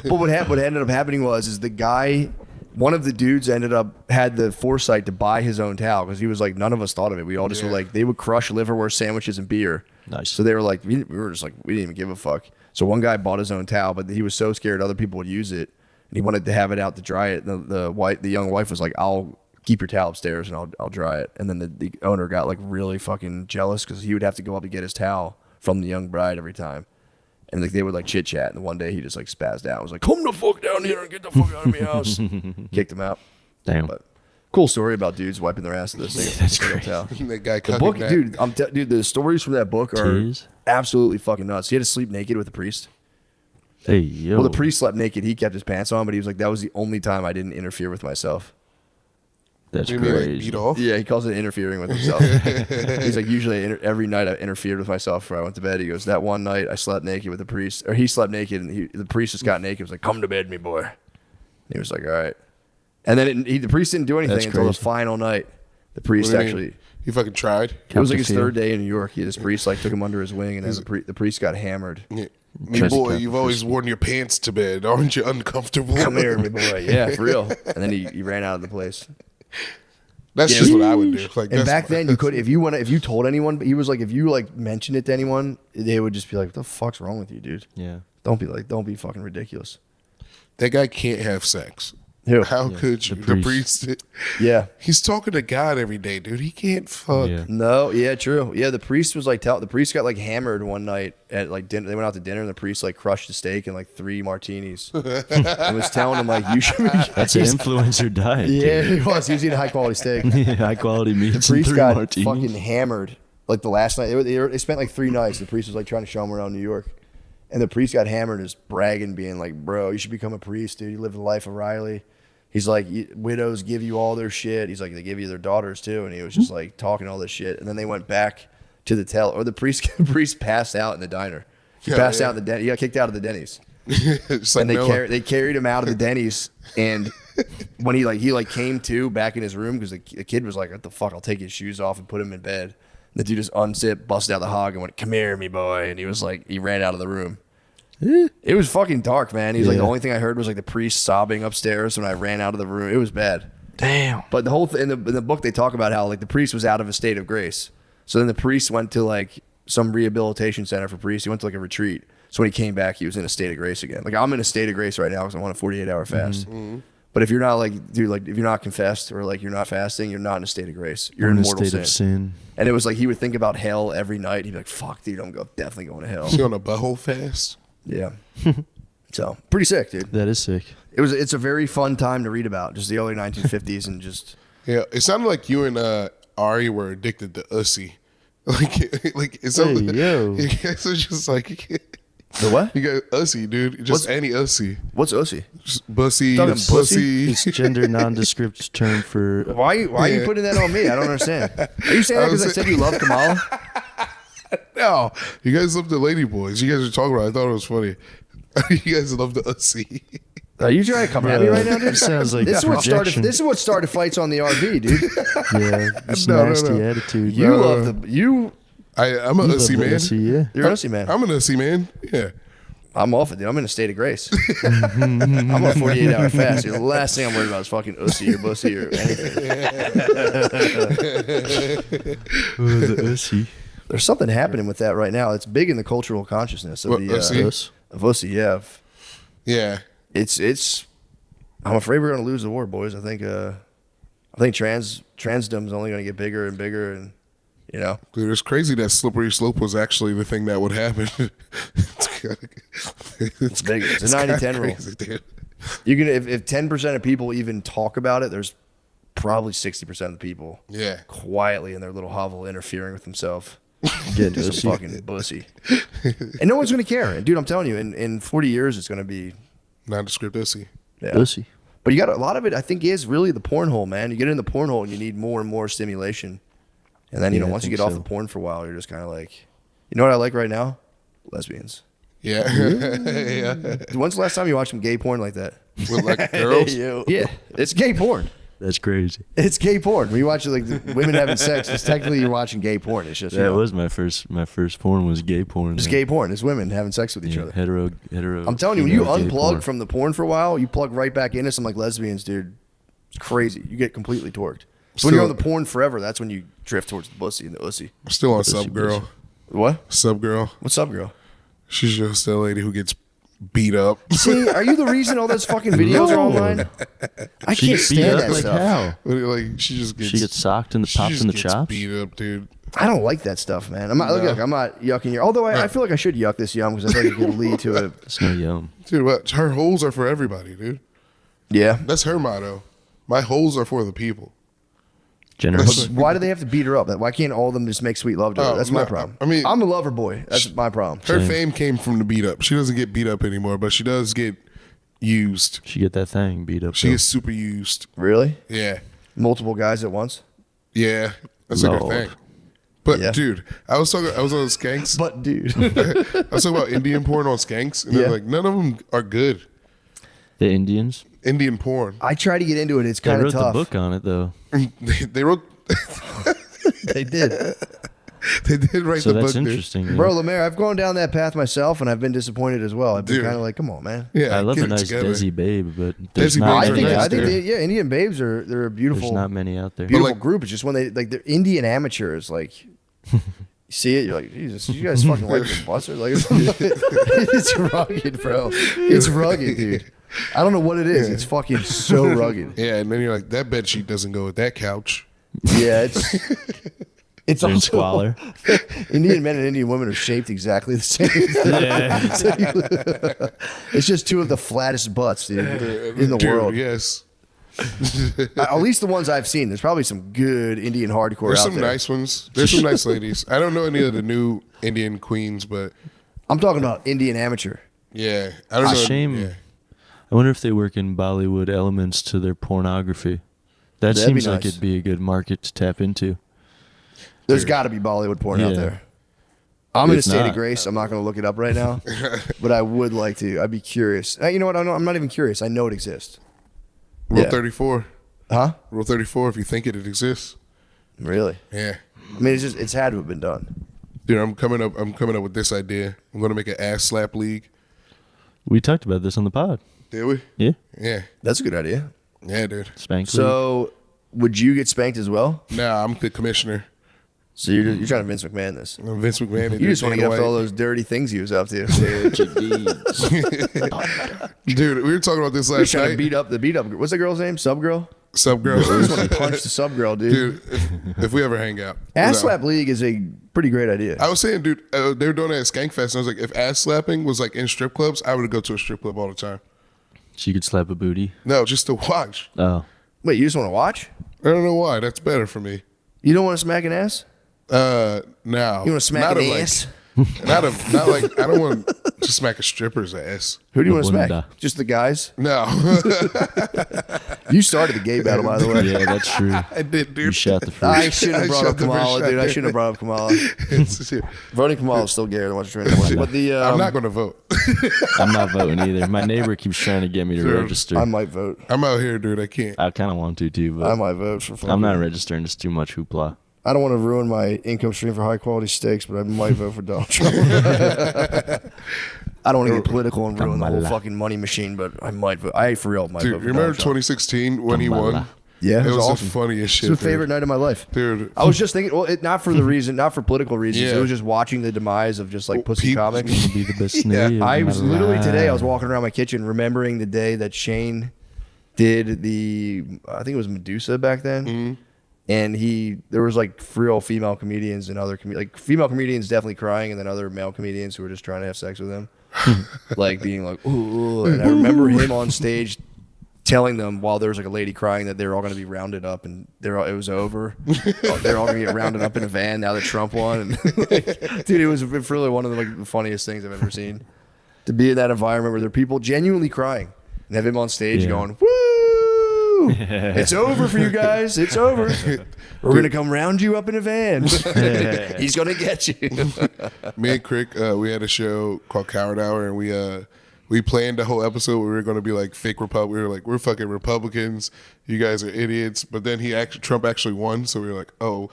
what ended up happening is the guy, one of the dudes had the foresight to buy his own towel because he was like, none of us thought of it. We all just were like, they would crush liverwurst sandwiches and beer. Nice. So they were like, we were just like, we didn't even give a fuck. So one guy bought his own towel, but he was so scared other people would use it, and he wanted to have it out to dry it. And the young wife was like, "I'll keep your towel upstairs and I'll dry it." And then the owner got like really fucking jealous because he would have to go up to get his towel from the young bride every time, and like they would like chit chat. And one day he just like spazzed out. Was like, "Come the fuck down here and get the fuck out of my house." Kicked him out. Damn. But cool story about dudes wiping their ass with this. That's great. That guy The book, that. dude. Dude, the stories from that book are Tears? absolutely fucking nuts. He had to sleep naked with the priest. Hey, yo. Well, the priest slept naked. He kept his pants on, but he was like, that was the only time I didn't interfere with myself. That's You mean like crazy. beat off? Yeah, he calls it interfering with himself. He's like, usually every night I interfered with myself before I went to bed. He goes, that one night I slept naked with the priest, or he slept naked, and the priest just got naked. He was like, "Come to bed, me boy." And he was like, "All right." And then the priest didn't do anything That's until the crazy. final night. The priest What do you actually, mean? He fucking tried. it was like his Kept the third day in New York. This priest like took him under his wing, and then the priest got hammered. Yeah. Me Tries to boy, keep you've it always crispy. worn your pants to bed. Aren't you uncomfortable? Come here, me boy. Yeah, for real. And then he ran out of the place. That's Yeah, just what I would do. Like, And that's back then, you could if you told anyone. But he was like, if you like mentioned it to anyone, they would just be like, "What the fuck's wrong with you, dude? Yeah. Don't be fucking ridiculous." that guy can't have sex. Who? How could you? the The priest. priest. Yeah. He's talking to God every day, dude. He can't fuck. Yeah. No. Yeah. True. Yeah. The priest was like, the priest got like hammered one night at like dinner. They went out to dinner, and the priest like crushed a steak and like 3 martinis, and was telling him like, "You should." That's an influencer diet. Yeah, dude. he was. He was eating high quality steak. Yeah, high quality meats The and priest 3 got martinis. fucking hammered. Like the last night, they spent like 3 nights. The priest was like trying to show him around New York, and the priest got hammered, and just bragging, being like, "Bro, you should become a priest, dude. You live the life of Riley." He's like, "Widows give you all their shit." He's like, "They give you their daughters too," and he was just like talking all this shit. And then they went back to the the priest passed out in the diner. He Yeah, passed yeah. out in the Denny's. He got kicked out of the Denny's. It's like And Noah. they carried him out of the Denny's, and when he came to back in his room because the kid was like, "What the fuck? I'll take his shoes off and put him in bed." And the dude just unzipped, busted out the hog, and went, "Come here, me boy." And he was like, he ran out of the room. It was fucking dark, man. He's like, Yeah. the only thing I heard was like the priest sobbing upstairs when I ran out of the room. It was bad. Damn. But the whole in the book they talk about how like the priest was out of a state of grace. So then the priest went to like some rehabilitation center for priests. He went to like a retreat. So when he came back, he was in a state of grace again. Like I'm in a state of grace right now because I'm on a 48-hour fast. But if you're not like, dude, like if you're not confessed or like you're not fasting, you're not in a state of grace. You're in a mortal state of sin. And it was like he would think about hell every night. He'd be like, "Fuck, dude, I'm definitely going to hell." Is he on a butthole fast? Yeah. So pretty sick, dude. That is sick. It's a very fun time to read about, just the early 1950s and just Yeah. It sounded like you and Ari were addicted to Ussy. Like it's something. Hey, yo. You guys are just like The what? you got Ussy, dude. Just any Ussy. What's Ussy? Just bussy, Talking pussy. It's gender nondescript term for. Why are you putting that on me? I don't understand. Are you saying that because I said you love Kamala? No, you guys love the lady boys. You guys are talking about. I thought it was funny. You guys love the Ussy. Are you trying to come at me right now, dude? It sounds like This is what started. projection. This is what started fights on the RV, dude. Yeah, it's No, nasty no. attitude. You love the you. I'm an You love Ussy the man. Ussy, yeah. You're an Ussy man. I'm an Ussy man. Yeah. I'm off it, dude. I'm in a state of grace. I'm on a 48-hour fast. Dude. The last thing I'm worried about is fucking Ussy or Bussy or anything. The Ussy. There's something happening with that right now. It's big in the cultural consciousness of What, the Ussy? of Ussy. Yeah, Yeah. it's. I'm afraid we're gonna lose the war, boys. I think transdom's only gonna get bigger and bigger, and you know. Dude, it's crazy that slippery slope was actually the thing that would happen. It's big. It's a 90-10 rule. crazy, dude. You can if 10% of people even talk about it, there's probably 60% of the people Yeah. quietly in their little hovel interfering with themselves. Getting Just a Ussy. fucking bussy. And no one's gonna care. And dude, I'm telling you, in 40 years it's gonna be Nondescript Ussy. yeah. Ussy. But you got a lot of it, I think, is really the porn hole, man. You get in the porn hole and you need more and more stimulation. And then, you Yeah, know, I once you think get off so. the porn for a while, you're just kind of like, you know what I like right now? Lesbians. Yeah. Yeah. When's the last time you watched some gay porn like that? With like girls. Yeah, it's gay porn. That's crazy. It's gay porn. When you watch like the women having sex, it's technically you're watching gay porn. It's just you That know, was my first porn was gay porn. it's gay porn. It's women having sex with each Yeah, other. hetero. I'm telling you, when you female gay unplug porn. from the porn for a while, you plug right back into some like lesbians, dude. It's crazy. You get completely torqued. So when you're on the porn forever, that's when you drift towards the pussy and the ussy. I'm still on Ussy, Sub Girl. What? Sub Girl. What's up, girl? She's just the lady who gets beat up. See, are you the reason all those fucking videos are No. online? I She can't gets beat stand up that like stuff. how? Like she just gets She gets socked and she popped just in the gets chops. beat up, dude. I don't like that stuff, man. I'm not, look, I'm not yucking your. Although I feel like I should yuck this yum because I feel like it could lead to a. It's no yum. Dude, what? Her holes are for everybody, dude. Yeah. That's her motto. My holes are for the people. Generous. Why do they have to beat her up? Why can't all of them just make sweet love to her? Oh, That's my no, problem. I mean- I'm a lover boy. That's my problem. Her Same. fame came from the beat up. She doesn't get beat up anymore, but she does get used. She get that thing beat up. She though. gets super used. Really? Yeah. Multiple guys at once? Yeah. That's like her Lord. thing. But Yeah. dude, I was on Skanks. But dude. I was talking about Indian porn on Skanks, and Yeah. they're like, none of them are good. The Indians. Indian porn. I try to get into it. It's They kind of wrote tough. the book on it though. They wrote. They did. They did write So the that's book, dude. interesting. yeah. Bro, Lemaire, I've gone down that path myself and I've been disappointed as well. I've been Dude. kind of like, come on, man. Yeah, I love get a it nice together. Desi babe, but there's Desi not babes I are many think, nice, out there. yeah, Indian babes they're a beautiful, There's not many out there. beautiful like- group. It's just when they like they're Indian amateurs. Like, you see it, you're like, Jesus, you guys fucking like the buster. Like, it's rugged, bro. It's rugged, dude. I don't know what it is. It's fucking so rugged. Yeah, and then you're like, that bed sheet doesn't go with that couch. Yeah, it's They're in also squalor. Indian men and Indian women are shaped exactly the same. It's just two of the flattest butts, dude, in the Dude, world. Yes. At least the ones I've seen. There's probably some good Indian hardcore There's out some there. nice ones. There's some nice ladies. I don't know any of the new Indian queens, but I'm talking about Indian amateur. yeah. I don't know. Shame. Yeah. I wonder if they work in Bollywood elements to their pornography. That That'd be seems like nice. it'd be a good market to tap into. There's got to be Bollywood porn out Yeah. there. I'm in a If state of not- grace. I'm not going to look it up right now, but I would like to. I'd be curious. You know what? I'm not even curious. I know it exists. Rule Yeah. 34. Huh? Rule 34. If you think it exists. Really? Yeah. I mean, it's had to have been done. Dude, I'm coming up with this idea. I'm gonna make an ass slap league. We talked about this on the pod. Did we? Yeah. Yeah. That's a good idea. Yeah, dude. Spank. So, would you get spanked as well? Nah, I'm the commissioner. So you're trying to Vince McMahon this? I'm Vince McMahon. You just want to get up to all White. those dirty things he was up to. Dude, we were talking about this You're last trying to night. beat up the beat up. What's the girl's name? Sub girl. Sub girl. I just want to punch the sub girl, dude. Dude, if we ever hang out. Ass No. slap league is a pretty great idea. I was saying, dude, they were doing it at Skankfest, and I was like, if ass slapping was like in strip clubs, I would go to a strip club all the time. She could slap a booty. No, just to watch. Oh. Wait, you just want to watch? I don't know why. That's better for me. You don't want to smack an ass? No. You want to smack Not an of, like- ass? Not like I don't want to smack a stripper's ass. Who do you La want to smack? bunda. Just the guys? No. You started the gay battle, by the way. Yeah, that's true. I did, You dude. shot the first. I shouldn't have I brought shot up the first Kamala, shot. dude. I shouldn't have brought up Kamala. Voting Kamala is still gayer than watching Trent. But the I'm not going to vote. I'm not voting either. My neighbor keeps trying to get me to Sure. register. I might vote. I'm out here, dude. I can't. I kind of want to too, I but might vote for fun. I'm not registering. It's too much hoopla. I don't want to ruin my income stream for high quality steaks, but I might vote for Donald Trump. I don't want to get political and ruin the whole Kamala. fucking money machine, but I might vote. I for real might Dude, vote for remember Donald Trump. 2016 when he Kamala. won? Yeah, It was awesome. the funniest shit. It's my dude. favorite night of my life. Dude. I was just thinking, well, not for the reason, not for political reasons. Yeah. It was just watching the demise of just like pussy people- comics. Gonna be the best Yeah, day of I my was literally today. I was life. walking around my kitchen, remembering the day that Shane did I think it was Medusa back then, Mm-hmm. and there was like real female comedians and other like female comedians definitely crying, and then other male comedians who were just trying to have sex with him, like being like, ooh. And I remember him on stage telling them while there was like a lady crying that they were all going to be rounded up and it was over. They're all going to get rounded up in a van now that Trump won. And dude, it was really one of the funniest things I've ever seen. To be in that environment where there are people genuinely crying and have him on stage Yeah. going, woo! It's over for you guys. It's over. We're going to come round you up in a van. He's going to get you. Me and Crick, we had a show called Coward Hour, and we planned the whole episode where we were going to be like fake Republic. We were like, we're fucking Republicans. You guys are idiots. But then Trump actually won, so we were like, oh,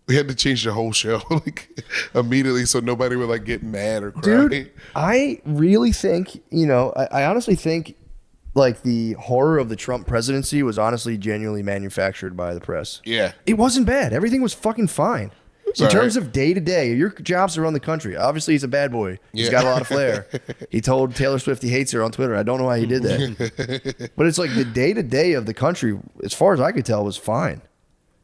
we had to change the whole show like immediately so nobody would like get mad or cry. Dude, I really think, I honestly think like the horror of the Trump presidency was honestly genuinely manufactured by the press. Yeah. It wasn't bad. Everything was fucking fine. In all terms right. of day to day, your job's to run the country. Obviously, he's a bad boy. He's Yeah. got a lot of flair. He told Taylor Swift he hates her on Twitter. I don't know why he did that. But it's like the day to day of the country, as far as I could tell, was fine.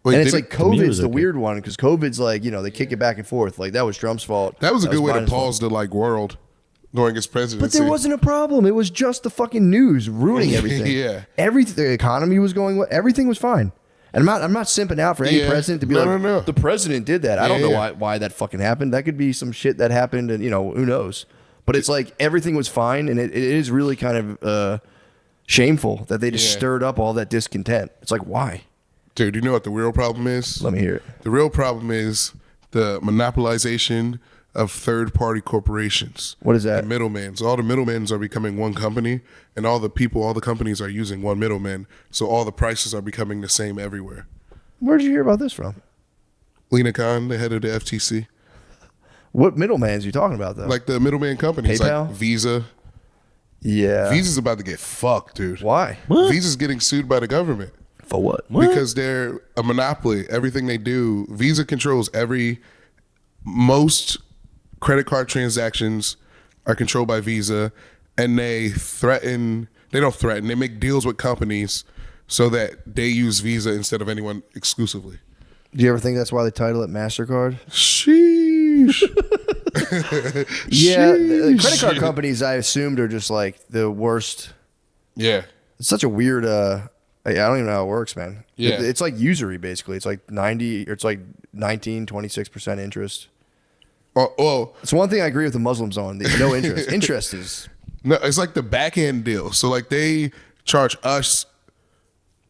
Wait, And it's did like it- me, it COVID's was the okay. weird one because COVID's like, they kick it back and forth. Like that was Trump's fault. That was a good way to Biden's fault. pause the like world during his presidency. But there wasn't a problem. It was just the fucking news ruining everything. Yeah. The economy was going. Everything was fine. And I'm not simping out for any Yeah. president to be No, like, no. the president did that. I don't know Yeah. why that fucking happened. That could be some shit that happened, and who knows. But it's like everything was fine, and it is really kind of shameful that they just Yeah. stirred up all that discontent. It's like, why? Dude, you know what the real problem is? Let me hear it. The real problem is the monopolization of third-party corporations. What is that? The middlemen. So all the middlemen are becoming one company, and all the companies are using one middleman. So all the prices are becoming the same everywhere. Where'd you hear about this from? Lena Khan, the head of the FTC, What middlemans are you talking about, though? like the middleman companies, PayPal? like Visa. yeah. Visa's about to get fucked, dude. Why? Visa's getting sued by the government. For what? Because they're a monopoly. Everything they do, Visa controls most credit card transactions are controlled by Visa, and they don't threaten, they make deals with companies so that they use Visa instead of anyone exclusively. Do you ever think that's why they title it MasterCard? Sheesh. Yeah, the credit Sheesh. card companies, I assumed, are just like the worst. Yeah. It's such a weird. I don't even know how it works, man. Yeah. It's like usury, basically. It's like 90, or it's like 19, 26% interest. Well, It's one thing I agree with the Muslims on. No interest. Interest is. no, it's like the back end deal. So like they charge us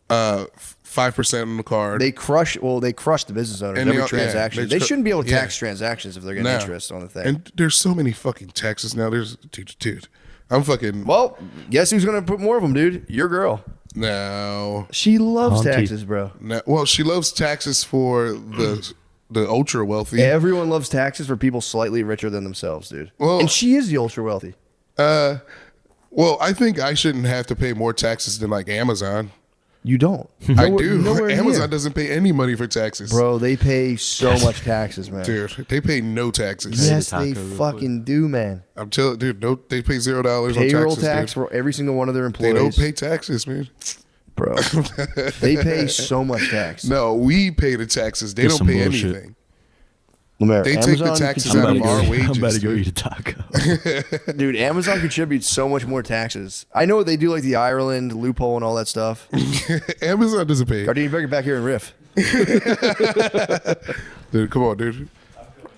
5% on the card. They crush the business owners And every they- yeah, transaction. they They shouldn't be able to yeah. tax transactions if they're getting No. interest on the thing. And there's so many fucking taxes now. There's dude. I'm fucking Well, guess who's gonna put more of them, dude? Your girl. no. She loves Auntie. taxes, bro. Well, she loves taxes for the ultra wealthy. Everyone loves taxes for people slightly richer than themselves, dude. Well- And she is the ultra wealthy. Well, I think I shouldn't have to pay more taxes than like Amazon. You don't. I Nowhere- do. nowhere Amazon near. doesn't pay any money for taxes. Bro, they pay so much taxes, man. Dude, they pay no taxes. Yes, Taco they real fucking do, man. I'm telling dude, no, they pay $0 on Payroll taxes. tax dude. for every single one of their They employees. don't pay taxes, man. Bro, they pay so much tax. No, we pay the taxes. They That's don't some pay bullshit. anything. Lemaire, They take the Amazon taxes I'm out about, of to our go, wages. I'm about to go dude. eat a taco. Dude, Amazon contributes so much more taxes. I know they do like the Ireland loophole and all that stuff. Amazon doesn't pay. Gardini, you better get back here and riff. Dude, come on, dude.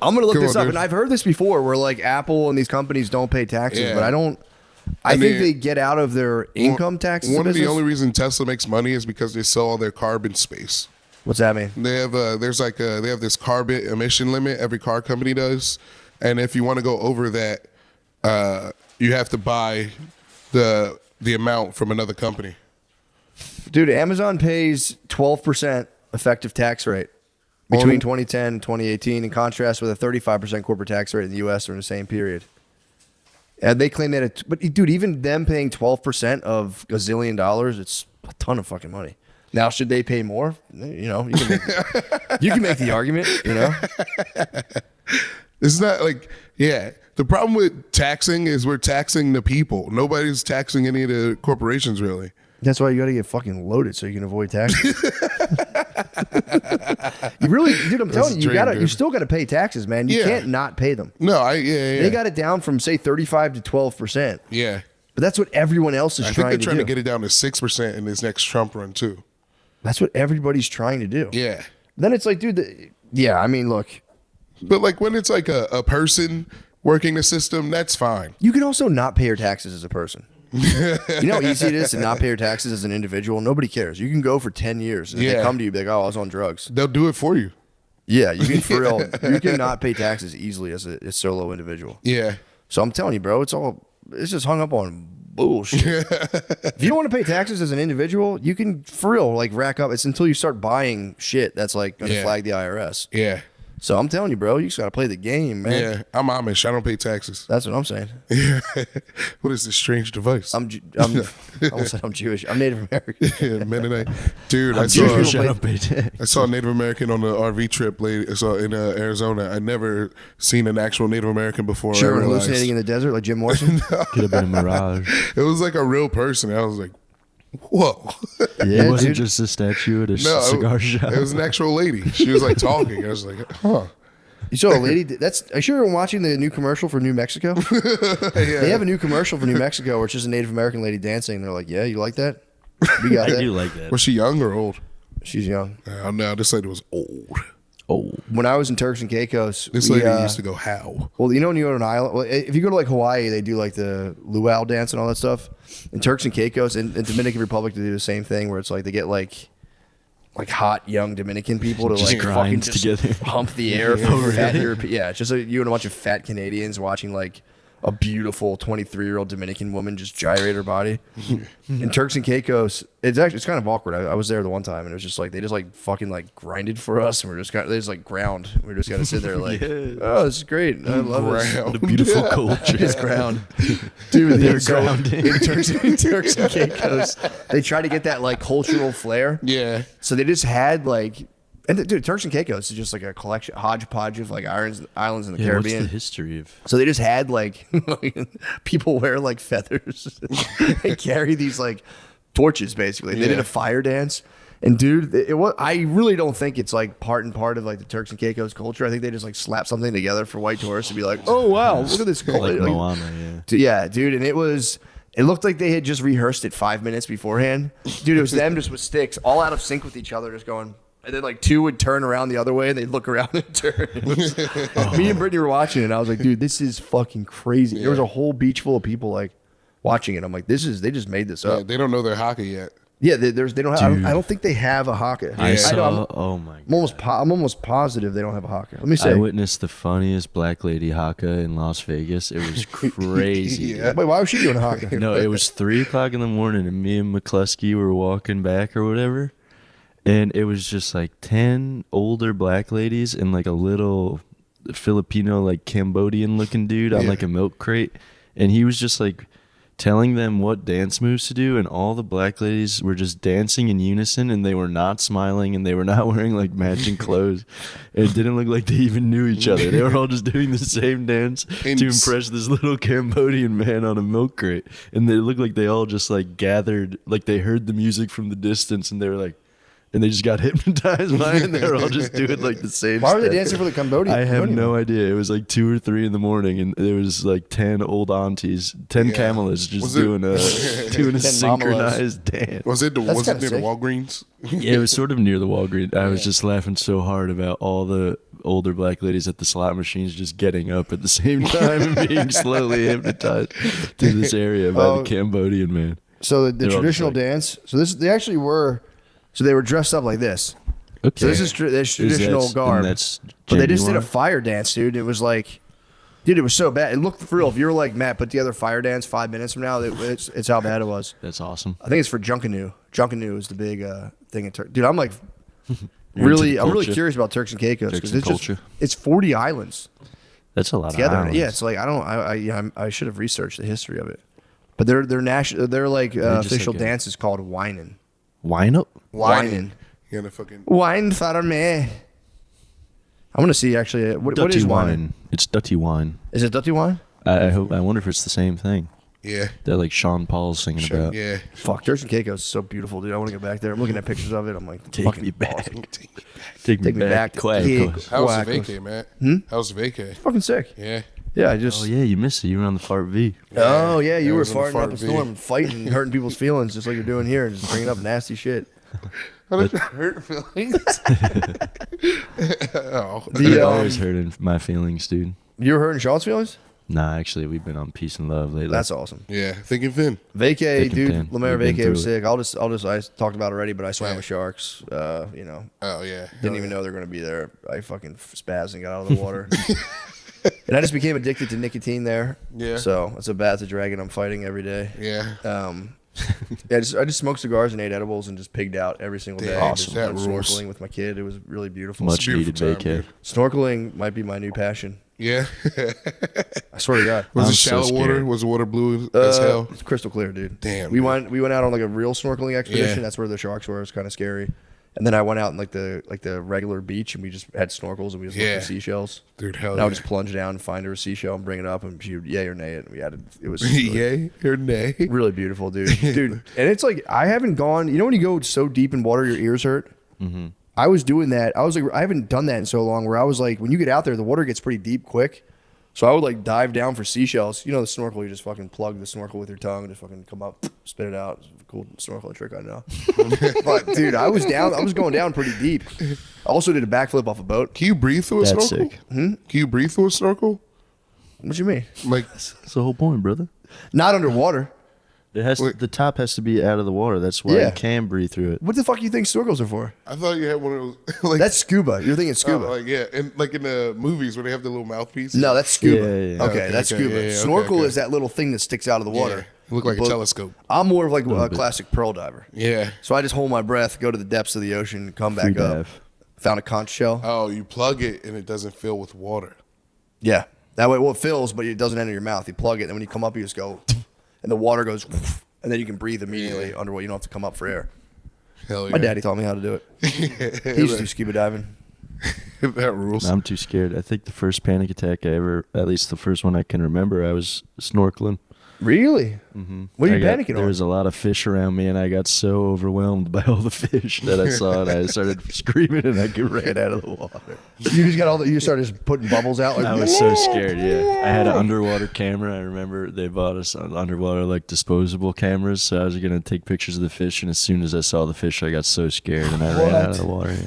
I'm gonna look Come this on, up, dude. and I've heard this before, where like Apple and these companies don't pay taxes, Yeah. but I don't. I think mean, they get out of their income taxes. One of the business. only reason Tesla makes money is because they sell all their carbon space. What's that mean? They have they have this carbon emission limit every car company does, and if you want to go over that, you have to buy the amount from another company. Dude, Amazon pays 12% effective tax rate between 2010 and 2018, in contrast with a 35% corporate tax rate in the U.S. during the same period. And they claim that, but dude, even them paying 12% of $1 zillion, it's a ton of fucking money. Now, should they pay more? You know, you can make the argument, you know? It's not like, yeah. The problem with taxing is we're taxing the people. Nobody's taxing any of the corporations, really. That's why you got to get fucking loaded so you can avoid taxes. You really, dude, I'm telling you, you still got to pay taxes, man. You can't not pay them. No, They got it down from say 35 to 12%. Yeah. But that's what everyone else is I think trying they're to trying do. to get it down to 6% in this next Trump run, too. That's what everybody's trying to do. Yeah. Then it's like, dude, I mean, look, But like when it's like a person working the system, that's fine. you can also not pay your taxes as a person. You know how easy it is to not pay your taxes as an individual? Nobody cares. You can go for 10 years and if they come to you, be like, oh, I was on drugs. They'll do it for you. Yeah, you can for real. You can not pay taxes easily as a solo individual. Yeah. So I'm telling you, bro, it's just hung up on bullshit. If you don't want to pay taxes as an individual, you can for real like rack up. It's until you start buying shit that's like going to flag the IRS. Yeah. So I'm telling you, bro, you just got to play the game, man. Yeah. I'm Amish. I don't pay taxes. That's what I'm saying. What is this strange device? I almost said I'm Jewish. I'm Native American. Yeah, Mennonite. Dude, I Jewish, saw I don't pay tax. I saw a Native American on the RV trip in Arizona. I'd never seen an actual Native American before. Sure, I realized. hallucinating in the desert like Jim Morrison. Could have been a mirage. It was like a real person. I was like, whoa. Yeah, It wasn't dude. just a statue at a No, cigar shop. it was an actual lady. She was like talking. I was like, huh. You saw a lady. Are you sure you're watching the new commercial for New Mexico? They have a new commercial for New Mexico where it's just a Native American lady dancing. They're like, "Yeah, you like that? We got I that." do like that. Was she young or old? She's young. No, this lady was old. Oh, When I was in Turks and Caicos, This lady used to go how? Well, you know when you go to an island, well, if you go to like Hawaii, they do like the luau dance and all that stuff. In Turks and Caicos and Dominican Republic, they do the same thing where it's like they get like hot young Dominican people to Just like fucking grind just together. hump the air for fat European. Yeah, it's just you and a bunch of fat Canadians watching like a beautiful 23-year-old Dominican woman just gyrate her body. In Turks and Caicos, it's kind of awkward. I was there the one time and it was just like they just like fucking like grinded for us and they just like ground. We just got to sit there like, oh, this is great. I love this. Ground. what a beautiful culture. Just ground. Dude, They're so grounded. in Turks and Caicos, they try to get that like cultural flair. Yeah. So they just had like, and dude, Turks and Caicos is just like a collection, hodgepodge of like islands in the Yeah, what's Caribbean. the history of? So they just had like people wear like feathers and carry these like torches basically. They did a fire dance. And dude, I really don't think it's like part and part of like the Turks and Caicos culture. I think they just like slap something together for white tourists to be like, oh wow, look at this culture. Like Moana, Yeah, dude, and it looked like they had just rehearsed it 5 minutes beforehand. Dude, it was them just with sticks, all out of sync with each other, just going. And then like two would turn around the other way and they'd look around and turn. Me and Brittany were watching it and I was like, dude, this is fucking crazy. There was a whole beach full of people like watching it. I'm like, they just made this Yeah, up. they don't know their hockey yet. Yeah, they don't have. Dude. I don't think they have a haka. I know, saw. Oh my god! I'm almost positive they don't have a haka. Let me I say. witnessed the funniest black lady haka in Las Vegas. It was crazy. Yeah. Wait, why was she doing a haka? No, it was 3:00 in the morning, and me and McCluskey were walking back or whatever, and it was just like 10 older black ladies and like a little Filipino, like Cambodian looking dude on like a milk crate, and he was just like telling them what dance moves to do, and all the black ladies were just dancing in unison, and they were not smiling, and they were not wearing like matching clothes. It didn't look like they even knew each other. They were all just doing the same dance to impress this little Cambodian man on a milk crate, and they looked like they all just like gathered, like they heard the music from the distance, and they were like, and they just got hypnotized by it. And they were all just doing like the same. Why were they step. dancing for the Cambodian? I have Cambodian no man? idea. It was like 2 or 3 in the morning, and there was like 10 old aunties, 10 Yeah. camelists just Was it- doing a 10 synchronized dance. Was it That's near kinda the sick. Walgreens? Yeah, it was sort of near the Walgreens. I was just laughing so hard about all the older black ladies at the slot machines just getting up at the same time and being slowly hypnotized to this area by the Cambodian man. So the They're all just traditional like- dance. So they actually were. So they were dressed up like this. Okay. So this is traditional That's- garb. and that's But they just did a genuine? fire dance, dude. It was like, dude, it was so bad. It looked for real. If you were like, Matt, put together a fire dance 5 minutes from now, it's how bad it was. That's awesome. I think it's for Junkanoo. Junkanoo is the big thing in Turkey. Dude, I'm like, You're into really, the I'm really culture. curious about Turks and Caicos Turks because and it's just, culture. it's 40 islands That's a lot together. of islands. Yeah, it's like I should have researched the history of it. But their national, their like just official like a- dance is called whining. Wine up? Whining. You gotta fucking. Wine for me. I want to see actually what Dirty is wine. whining? It's dirty wine. Is it dirty wine? I hope. I wonder if it's the same thing Yeah. that like Sean Paul's singing about. Yeah. Fuck, Turks and Caicos is so beautiful, dude. I want to get back there. I'm looking at pictures of it. I'm like, Take fucking me back. awesome. Take me back to Quack. Caicos. How was Quack. the vacay, Matt? How was the vacay? Fucking sick. Yeah. Yeah, I just. Oh yeah, you missed it. You were on the Fart V. Oh yeah, you I were was on the farting up fart a V. storm, fighting, and hurting people's feelings, just like you're doing here, and just bringing up nasty shit. How did it hurt feelings? Oh. The, You're always hurting my feelings, dude. You were hurting Sean's feelings? Nah, actually, we've been on peace and love lately. That's awesome. Yeah. Thinking thin. Vacay, Thick and dude. thin. Lemaire We've been Vacay was through sick. I talked about it already, but I swam with sharks. You know, Oh yeah. didn't even know they're going to be there. I fucking spazzed and got out of the water. And I just became addicted to nicotine there. Yeah. So it's a bat's a dragon I'm fighting every day. Yeah. Yeah, I just smoked cigars and ate edibles and just pigged out every single day. Damn, Just that went rules. snorkeling with my kid. It was really beautiful. Much beautiful needed time, vacay. dude. Snorkeling might be my new passion. Yeah. I swear to God. Was I'm it so shallow water? scared. Was the water blue as hell? It's crystal clear, dude. Damn, We dude. went out on like a real snorkeling expedition. Yeah. That's where the sharks were. It was kind of scary. And then I went out in like the regular beach and we just had snorkels and we just looked Yeah. at seashells. Dude, hell And I would yeah. just plunge down and find her a seashell and bring it up and she would yay or nay it. And we had it was really, Yay or nay? really beautiful, dude. Dude, and it's like I haven't gone. You know when you go so deep in water, your ears hurt. Mm-hmm. I was doing that. I was like, I haven't done that in so long. Where I was like, when you get out there, the water gets pretty deep quick. So I would like dive down for seashells. You know the snorkel, you just fucking plug the snorkel with your tongue and just fucking come up, spit it out. It's a cool snorkel trick, I know. But dude, I was going down pretty deep. I also did a backflip off a boat. Can you breathe through a That's snorkel? sick. Can you breathe through a snorkel? What you mean? Like, That's the whole point, brother. Not underwater. It has Wait. the top has to be out of the water. That's why Yeah. you can breathe through it. What the fuck do you think snorkels are for? I thought you had one of those. Like, That's scuba. You're thinking scuba. like yeah, and like in the movies where they have the little mouthpiece. No, that's scuba. Yeah. Okay, that's okay, scuba. yeah, okay, Snorkel okay. is that little thing that sticks out of the Yeah. water. It looked like a But telescope. I'm more of like a classic pearl diver. Yeah. So I just hold my breath, go to the depths of the ocean, come back Free up. dive. Found a conch shell. Oh, you plug it and it doesn't fill with water. Yeah. That way, well, it fills, but it doesn't enter your mouth. You plug it, and when you come up, you just go, and the water goes, and then you can breathe immediately underwater. You don't have to come up for air. Hell yeah. My daddy taught me how to do it. He used to do scuba diving. That rules. I'm too scared. I think the first panic attack I ever, at least the first one I can remember, I was snorkeling. Really? Mm-hmm. What are you panicking There on? was a lot of fish around me, and I got so overwhelmed by all the fish that I saw, and I started screaming, and I ran out of the water. You just got all the. You started just putting bubbles out. Like, I was so scared. Yeah, I had an underwater camera. I remember they bought us underwater like disposable cameras, so I was gonna take pictures of the fish, and as soon as I saw the fish, I got so scared, and I ran out of the water. Yeah.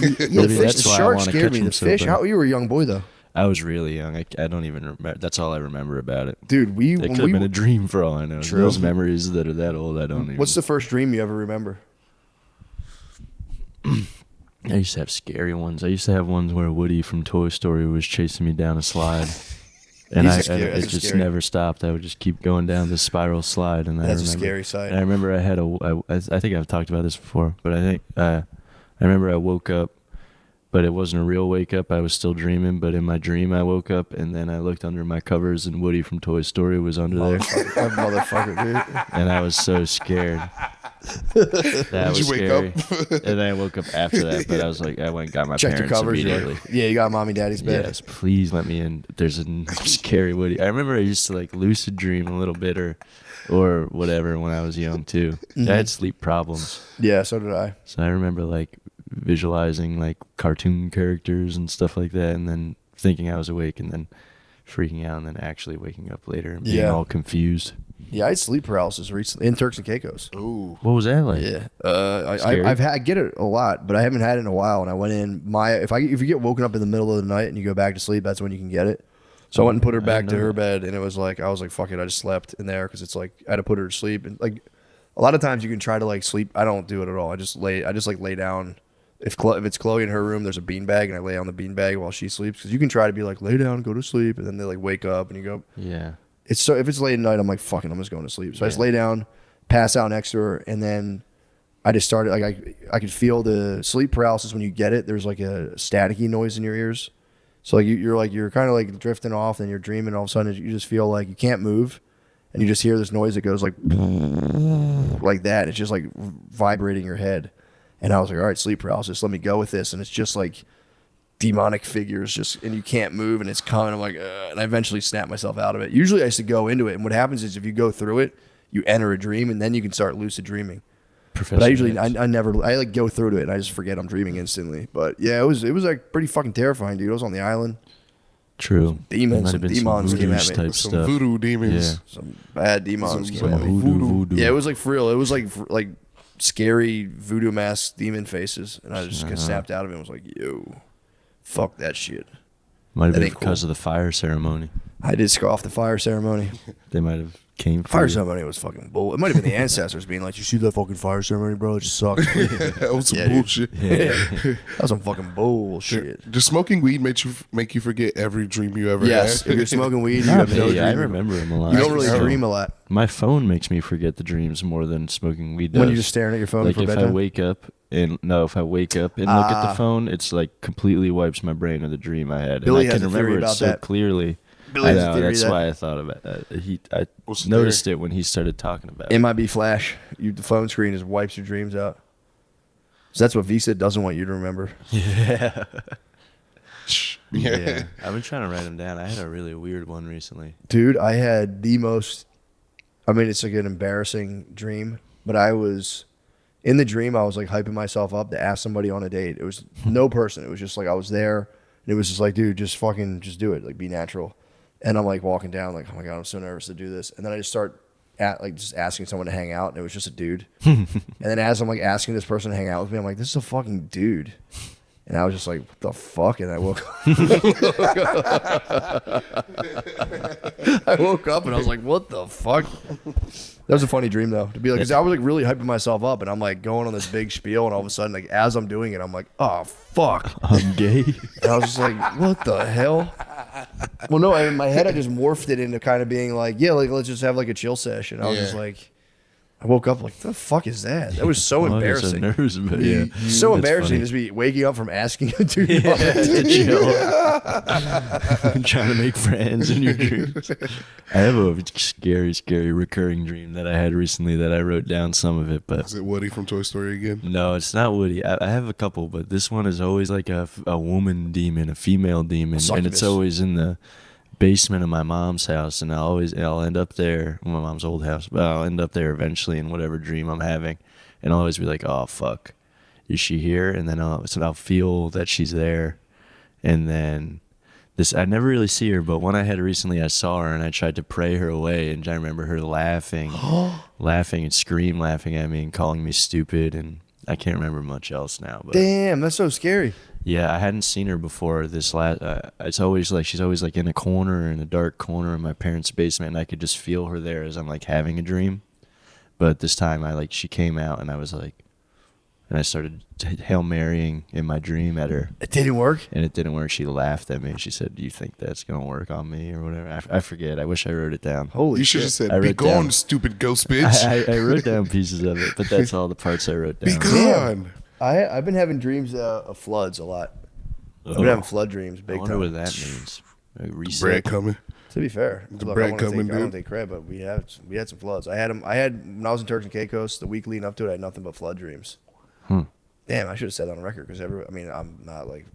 Yeah, the Maybe fish, that's the why I shark wanna scared catch me. them The so fish. bad. How you were a young boy though, I was really young. I don't even remember. That's all I remember about it. dude. It When could have we been a dream for all I know. True. Those memories that are that old, I don't even. What's the first dream you ever remember? I used to have scary ones. I used to have ones where Woody from Toy Story was chasing me down a slide. And He's scary. it That's just scary. never stopped. I would just keep going down this spiral slide, and That's a I remember, scary sight. And I remember I had I think I've talked about this before, but I think I remember I woke up, but it wasn't a real wake up. I was still dreaming, but in my dream I woke up, and then I looked under my covers, and Woody from Toy Story was under there, That motherfucker, dude. and I was so scared. That was you wake scary. up? And then I woke up after that, but I was like, I went and got my Check the parents covers. You're immediately. like, yeah, you got mommy, daddy's bed. Yes, please let me in. There's a scary Woody. I remember I used to like lucid dream a little bit or whatever when I was young too. I had sleep problems. Yeah, so did I. So I remember like visualizing like cartoon characters and stuff like that, and then thinking I was awake, and then freaking out, and then actually waking up later and being all confused. Yeah, I had sleep paralysis recently in Turks and Caicos. Ooh. What was that like? Yeah, Scary? I get it a lot, but I haven't had it in a while. And I went in if you get woken up in the middle of the night and you go back to sleep, that's when you can get it. So I went and put her back to her bed, and it was like I was like, fuck it, I just slept in there because it's like I had to put her to sleep, and like a lot of times you can try to like sleep. I don't do it at all. I just lay down. If it's Chloe in her room, there's a beanbag, and I lay on the beanbag while she sleeps, because you can try to be like lay down, go to sleep, and then they like wake up and you go. Yeah. It's so if it's late at night, I'm like fucking, I'm just going to sleep. So I just lay down, pass out next to her, and then I just started like I could feel the sleep paralysis when you get it. There's like a staticky noise in your ears, so like you're kind of like drifting off, and you're dreaming. All of a sudden, you just feel like you can't move, and you just hear this noise that goes like that. It's just like vibrating your head, and I was like, all right, sleep paralysis. Let me go with this, and it's just like demonic figures just, and you can't move, and it's coming. I'm like, and I eventually snap myself out of it. Usually I used to go into it, and what happens is if you go through it, you enter a dream, and then you can start lucid dreaming. But I usually, I like go through to it, and I just forget I'm dreaming instantly. But yeah, it was like pretty fucking terrifying, dude. I was on the island. True. Demons, There might have been demons some came at voodoo me. type Some stuff. voodoo demons. Yeah. Some bad demons Some came at me. Voodoo. Yeah, it was like for real. It was like scary voodoo mask demon faces, and I just got snapped out of it and was like, yo, fuck that shit. Might have That been ain't because cool. of the fire ceremony. I did scoff the fire ceremony. They might have came for Fire you. ceremony was fucking bull. It might have been the ancestors being like, "You see that fucking fire ceremony, bro? It just sucks." That was some Yeah, dude. bullshit. That was some fucking bullshit. Does smoking weed make you forget every dream you ever Yes, had? if you're smoking weed, you Not have no me. dream. I remember them a lot. You don't really So, dream a lot My phone makes me forget the dreams more than smoking weed does. when you're just staring at your phone like for if bedtime. I wake up and look at the phone, it's like completely wipes my brain of the dream I had, Billy and I has can a theory remember it about so that. clearly. Billy I has a know, theory that's that- why I thought about it. I What's the noticed theory? it when he started talking about It it. might be flash. The phone screen just wipes your dreams out. So that's what V-Sid doesn't want you to remember. Yeah. Yeah. I've been trying to write them down. I had a really weird one recently. Dude, I had the most, I mean, it's like an embarrassing dream, but I was, in the dream, I was like hyping myself up to ask somebody on a date. It was no person. It was just like I was there, and it was just like, dude, just fucking, just do it. Like, be natural. And I'm like walking down, like, oh my God, I'm so nervous to do this. And then I just start just asking someone to hang out, and it was just a dude. And then as I'm like asking this person to hang out with me, I'm like, this is a fucking dude. And I was just like, what the fuck? And I woke I woke up and I was like, what the fuck? That was a funny dream though. To be like, 'cause I was like really hyping myself up, and I'm like going on this big spiel, and all of a sudden, like as I'm doing it, I'm like, oh fuck. I'm gay. And I was just like, what the hell? Well, no, in my head, I just morphed it into kind of being like, yeah, like let's just have like a chill session. I was just Yeah. like, I woke up like, the fuck is that? That was so Oh, I get so embarrassing. nervous about it. So That's embarrassing funny. to just be waking up from asking a dude to chill. Trying to make friends in your dreams. I have a scary recurring dream that I had recently that I wrote down some of it, but Is it Woody from Toy Story again? no, it's not Woody. I have a couple, but this one is always like a woman demon, a female demon, and Succubus. it's always in the basement of my mom's house, and I'll end up there, my mom's old house, but I'll end up there eventually in whatever dream I'm having, and I'll always be like, oh fuck, is she here? And then I'll feel that she's there, and then I never really see her, but one I had recently, I saw her and I tried to pray her away, and I remember her laughing and scream laughing at me and calling me stupid, and I can't remember much else now. But Damn, that's so scary. yeah, I hadn't seen her before this last. It's always like she's always like in a corner, in a dark corner in my parents' basement, and I could just feel her there as I'm like having a dream. But this time, she came out, and I was like, and I started Hail Marying in my dream at her, It didn't work. and it didn't work. She laughed at me. She said, "Do you think that's gonna work on me or whatever?" I forget. I wish I wrote it down. Holy You should shit. have said, I "Be wrote gone, down- stupid ghost bitch. I wrote down pieces of it, but that's all the parts I wrote Be down. gone." I've been having dreams of floods a lot. I've been having flood dreams I big wonder time. what that means. Like reset. Bread coming. To be fair, The look, bread I don't coming, take dude. credit, but we had some floods. I had them. When I was in Turks and Caicos, the week leading up to it, I had nothing but flood dreams. Damn, I should have said that on record because I'm not like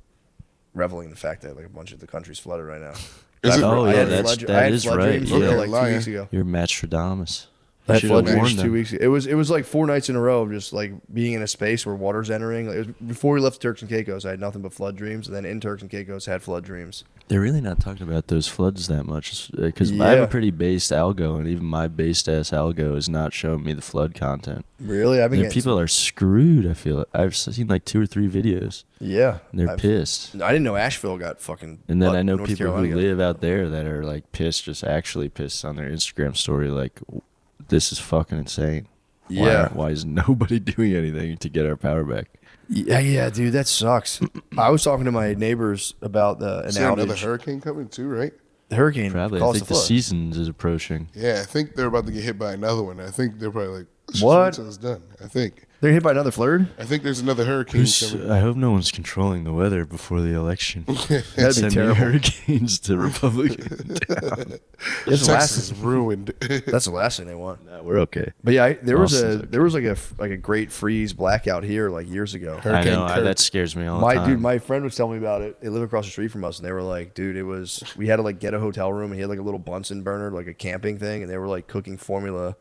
reveling in the fact that like a bunch of the country's flooded right now. Is it? Oh, I yeah, had that flood is dreams right. for, Yeah. like 2 Lying. weeks ago. You're Mastradamus. I had Should've flood dreams warned 2 them. weeks ago. It was like 4 nights in a row of just like being in a space where water's entering. Like, it was, before we left Turks and Caicos, I had nothing but flood dreams, and then in Turks and Caicos, I had flood dreams. They're really not talking about those floods that much because I Yeah. have a pretty based algo, and even my based ass algo is not showing me the flood content. Really, I've been And getting people are screwed. I feel I've seen like 2 or 3 videos, yeah. and they're I've- pissed. I didn't know Asheville got fucking. And then but I know North people Carolina who got- live out there that are like pissed, just actually pissed on their Instagram story, like, this is fucking insane. Yeah. Why is nobody doing anything to get our power back? Yeah, dude, that sucks. I was talking to my neighbors about an Is there another outage. hurricane coming too, right? The hurricane Probably. I caused think the flood. seasons is approaching. Yeah, I think they're about to get hit by another one. I think they're probably like, let's just What? wait till it's done. I think They're hit by another flood. I think there's another hurricane coming. I hope no one's controlling the weather before the election. That'd be Sending terrible. hurricanes to Republicans. That's the last. Texas is ruined. That's the last thing they want. Nah, we're okay. But yeah, there was Austin's like a great freeze blackout here like years ago. I Hurricane know. Kurt. That scares me all the My time. dude, my friend was telling me about it. They live across the street from us, and they were like, "Dude, we had to like get a hotel room, and he had like a little Bunsen burner, like a camping thing, and they were like cooking formula,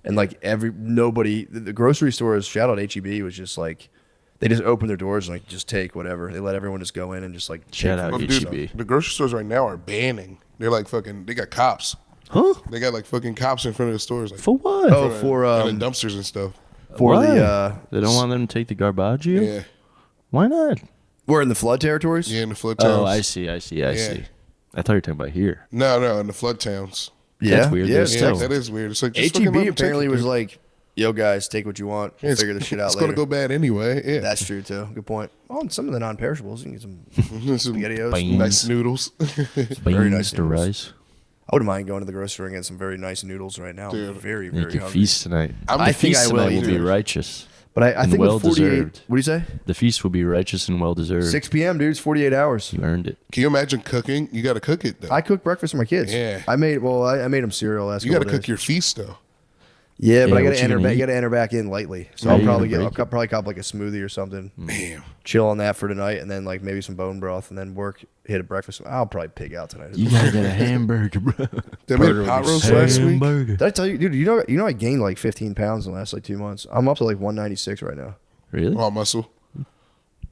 and like the grocery stores, shout out HEB, was just like, they just opened their doors and like just take whatever. They let everyone just go in and just like Shout take out Well, food. HEB. dude, the grocery stores right now are banning. They're like fucking. They got cops. Huh? They got like fucking cops in front of the stores, like For what? Oh, for and the dumpsters and stuff. for Why? the They don't want them to take the Garbaggio? Yeah, Why not? we're in the flood territories. yeah, in the flood towns. Oh, I see. I see. I see. I thought you were talking about here. No, in the flood towns. Yeah, That's weird. Yeah, There's it's Yeah, still- that is weird. It's like just HEB fucking let them apparently take it, was dude. like, "Yo, guys, take what you want. Yeah, it's- Figure this shit out It's later." gonna go bad anyway. Yeah, That's true too. Good point. Oh, and some of the non-perishables, you can get some some SpaghettiOs. Beans. nice noodles. Very nice Beans to noodles. rice. I wouldn't mind going to the grocery store and getting some very nice noodles right now. Dude. I'm very, Make very you hungry. feast tonight. I think I feast will tonight eat will be it. righteous. But I And think well with 48. deserved. What do you say? The feast will be righteous and well deserved. 6 p.m., dude. It's 48 hours. You earned it. Can you imagine cooking? You got to cook it though. I cook breakfast for my kids. Yeah. I made them cereal last You got to couple cook days. your feast though. Yeah, but Yeah, I got what to you enter gonna back. You eat? got to enter back in lightly. So Yeah, I'll you probably gonna I'll break it? probably cop like a smoothie or something. Damn. Chill on that for tonight, and then like maybe some bone broth, and then hit a breakfast. I'll probably pig out tonight. You gotta get a hamburger, bro. They Burger made would pot be roast sick. last week. Hamburger. Did I tell you, dude? You know I gained like 15 pounds in the last like 2 months. I'm up to like 196 right now. Really? All muscle.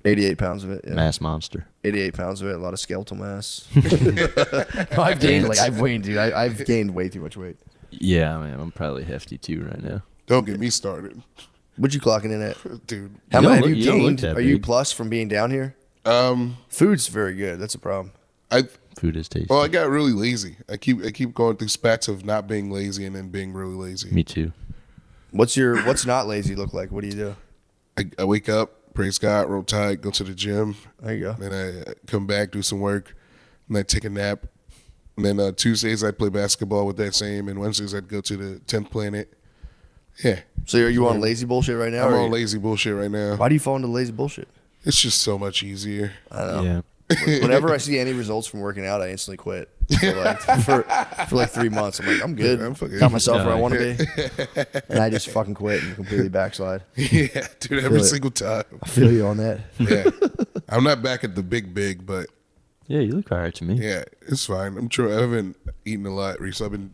88 pounds of it. Yeah. Mass monster. 88 pounds of it. A lot of skeletal mass. No, I've gained dude. I've gained way too much weight. Yeah, man. I'm probably hefty too right now. Don't get me started, What you clocking in at? dude. How You much don't have you look- you don't look gained? that Are you big. plus from being down here? Um, Food's very good. That's a problem. I Food is tasty. well, I got really lazy. I keep going through spats of not being lazy and then being really lazy. Me too. What's not lazy look like? What do you do? I wake up, praise God, roll tide, go to the gym, There you go. then I come back, do some work, and then take a nap. And then Tuesdays I play basketball with that same, and Wednesdays I'd go to the 10th planet. Yeah, So are you on lazy bullshit right now? I'm or on you- lazy bullshit right now. Why do you fall into lazy bullshit? It's just so much easier. I don't know. Yeah. Whenever I see any results from working out, I instantly quit. For like 3 months, I'm like, I'm good. I'm fucking- Got myself where I want to be, and I just fucking quit and completely backslide. Yeah, dude, every Feel it. single time. I feel you on that. Yeah, I'm not back at the big, but Yeah, you look alright to me. yeah, it's fine. I'm true. I haven't eaten a lot recently.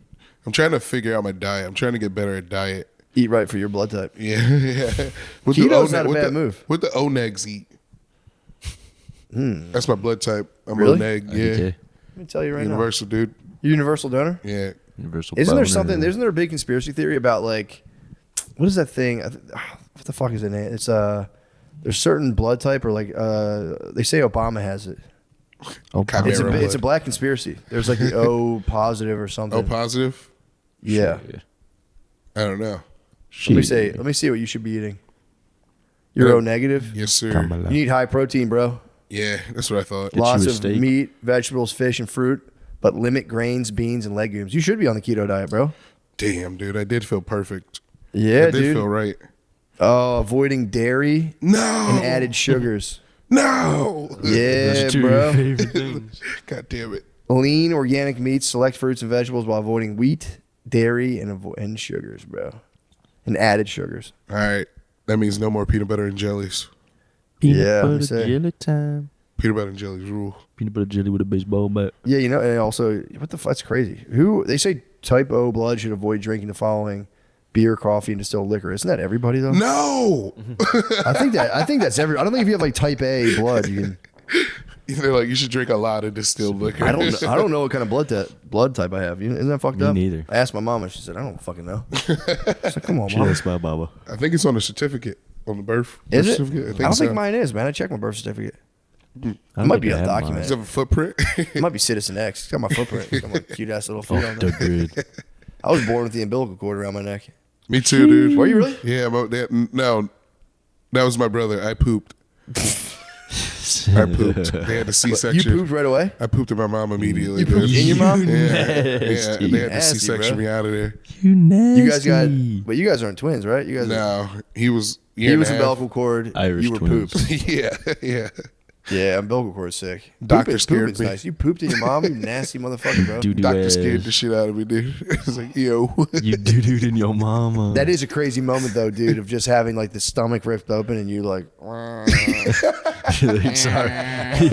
I'm trying to figure out my diet. I'm trying to get better at diet. Eat right for your blood type. Yeah, yeah. With Keto's not a with bad the, move. What the onegs eat? That's my blood type. I'm Really? oneg. Yeah, IDK. Let me tell you right universal dude. now. Universal donor. Yeah, Universal Isn't there boner. something? Isn't there a big conspiracy theory about like, what is that thing? What the fuck is it? It's there's certain blood type or like they say Obama has it. Oh, Chimera It's a blood. it's a black conspiracy. There's like the O positive or something. O positive. Yeah. I don't know. Let me see what you should be eating. You're Yeah. O negative. Yes, sir. You need high protein, bro. Yeah, that's what I thought. you Lots a of steak. meat, vegetables, fish, and fruit, but limit grains, beans, and legumes. You should be on the keto diet, bro. Damn, dude, I did feel perfect. Yeah, I did dude. feel right. Avoiding dairy No, and added sugars. no. Yeah, Those are two bro. of your favorite things. God damn it. Lean organic meats, select fruits and vegetables while avoiding wheat, dairy, and sugars, bro. And added sugars. All right. That means no more peanut butter and jellies. Peanut Yeah, butter say. jelly time. Peanut butter and jellies rule. Peanut butter jelly with a baseball bat. Yeah, you know, and also, what the fuck? That's crazy. They say type O blood should avoid drinking the following: beer, coffee, and distilled liquor. Isn't that everybody though? No. I think that's every. I don't think if you have like type A blood, you can. They're like, you should drink a lot of distilled liquor. I don't know what kind of blood type I have. Isn't that fucked Me up? neither. I asked my mom and she said, I don't fucking know. She's like, come on, mom. Cheers, my baba. I think it's on the certificate, on the birth. Is it? Certificate. I don't so. think mine is, man. I checked my birth certificate. I It don't might think be I have undocumented. Does it have a footprint? It might be Citizen X. It's got my footprint. It's got my cute ass little feet mine. on Oh, there. the grid. I was born with the umbilical cord around my neck. Me too, dude. Were you really? Yeah, no, that was my brother. I pooped. I pooped. They had the You C-section. pooped right away? I pooped in my mom immediately. You pooped dude. in your mom? Yeah, Nasty. they had to Nasty, C-section bro. me out of there. You nasty. You guys but you guys aren't twins, right? You guys. No, he was. He was umbilical cord. Irish you were twins. pooped. Yeah. Yeah, umbilical cord's sick. Doctor Pooping- scared pooping's me. nice. You pooped in your mom, you nasty motherfucker, bro. Doo-doo Doctor ass. scared the shit out of me, dude. It's like, yo. You doo-dooed in your mama. That is a crazy moment, though, dude, of just having like the stomach ripped open and you like. Like, sorry.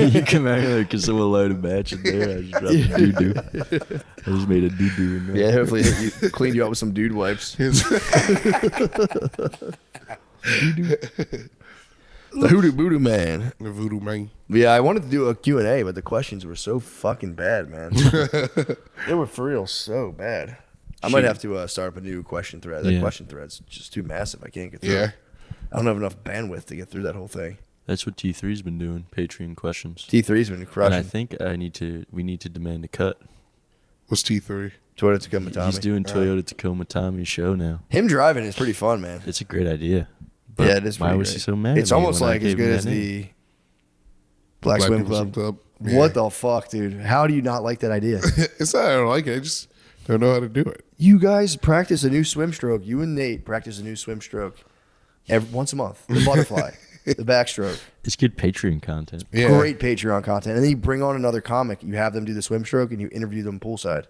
You come out here because someone loaded a match in there. I just dropped a doo-doo. I just made a doo-doo in there. Yeah, hopefully you cleaned you up with some dude wipes. The hoodoo voodoo man. The voodoo man. Yeah, I wanted to do a Q&A, but the questions were so fucking bad, man. They were for real so bad. I might have to start up a new question thread. That Yeah. question thread's just too massive. I can't get through Yeah. it. I don't have enough bandwidth to get through that whole thing. That's what T3's been doing, Patreon questions. T3's been And crushing. I think we need to demand a cut. What's T3? Toyota Tacoma Tommy. He's doing Toyota Tacoma Tommy's show now. Him driving is pretty fun, man. It's a great idea. But Yeah, it is. why pretty was great. he so mad? It's at me almost when I like as gave him good as that name? the Black Swim People Club. Swim Club. Yeah. What the fuck, dude? How do you not like that idea? It's not I don't like it. I just don't know how to do it. You guys practice a new swim stroke. You and Nate practice a new swim stroke once a month. The butterfly, the backstroke. It's good Patreon content. Yeah. Great Patreon content. And then you bring on another comic. You have them do the swim stroke and you interview them poolside.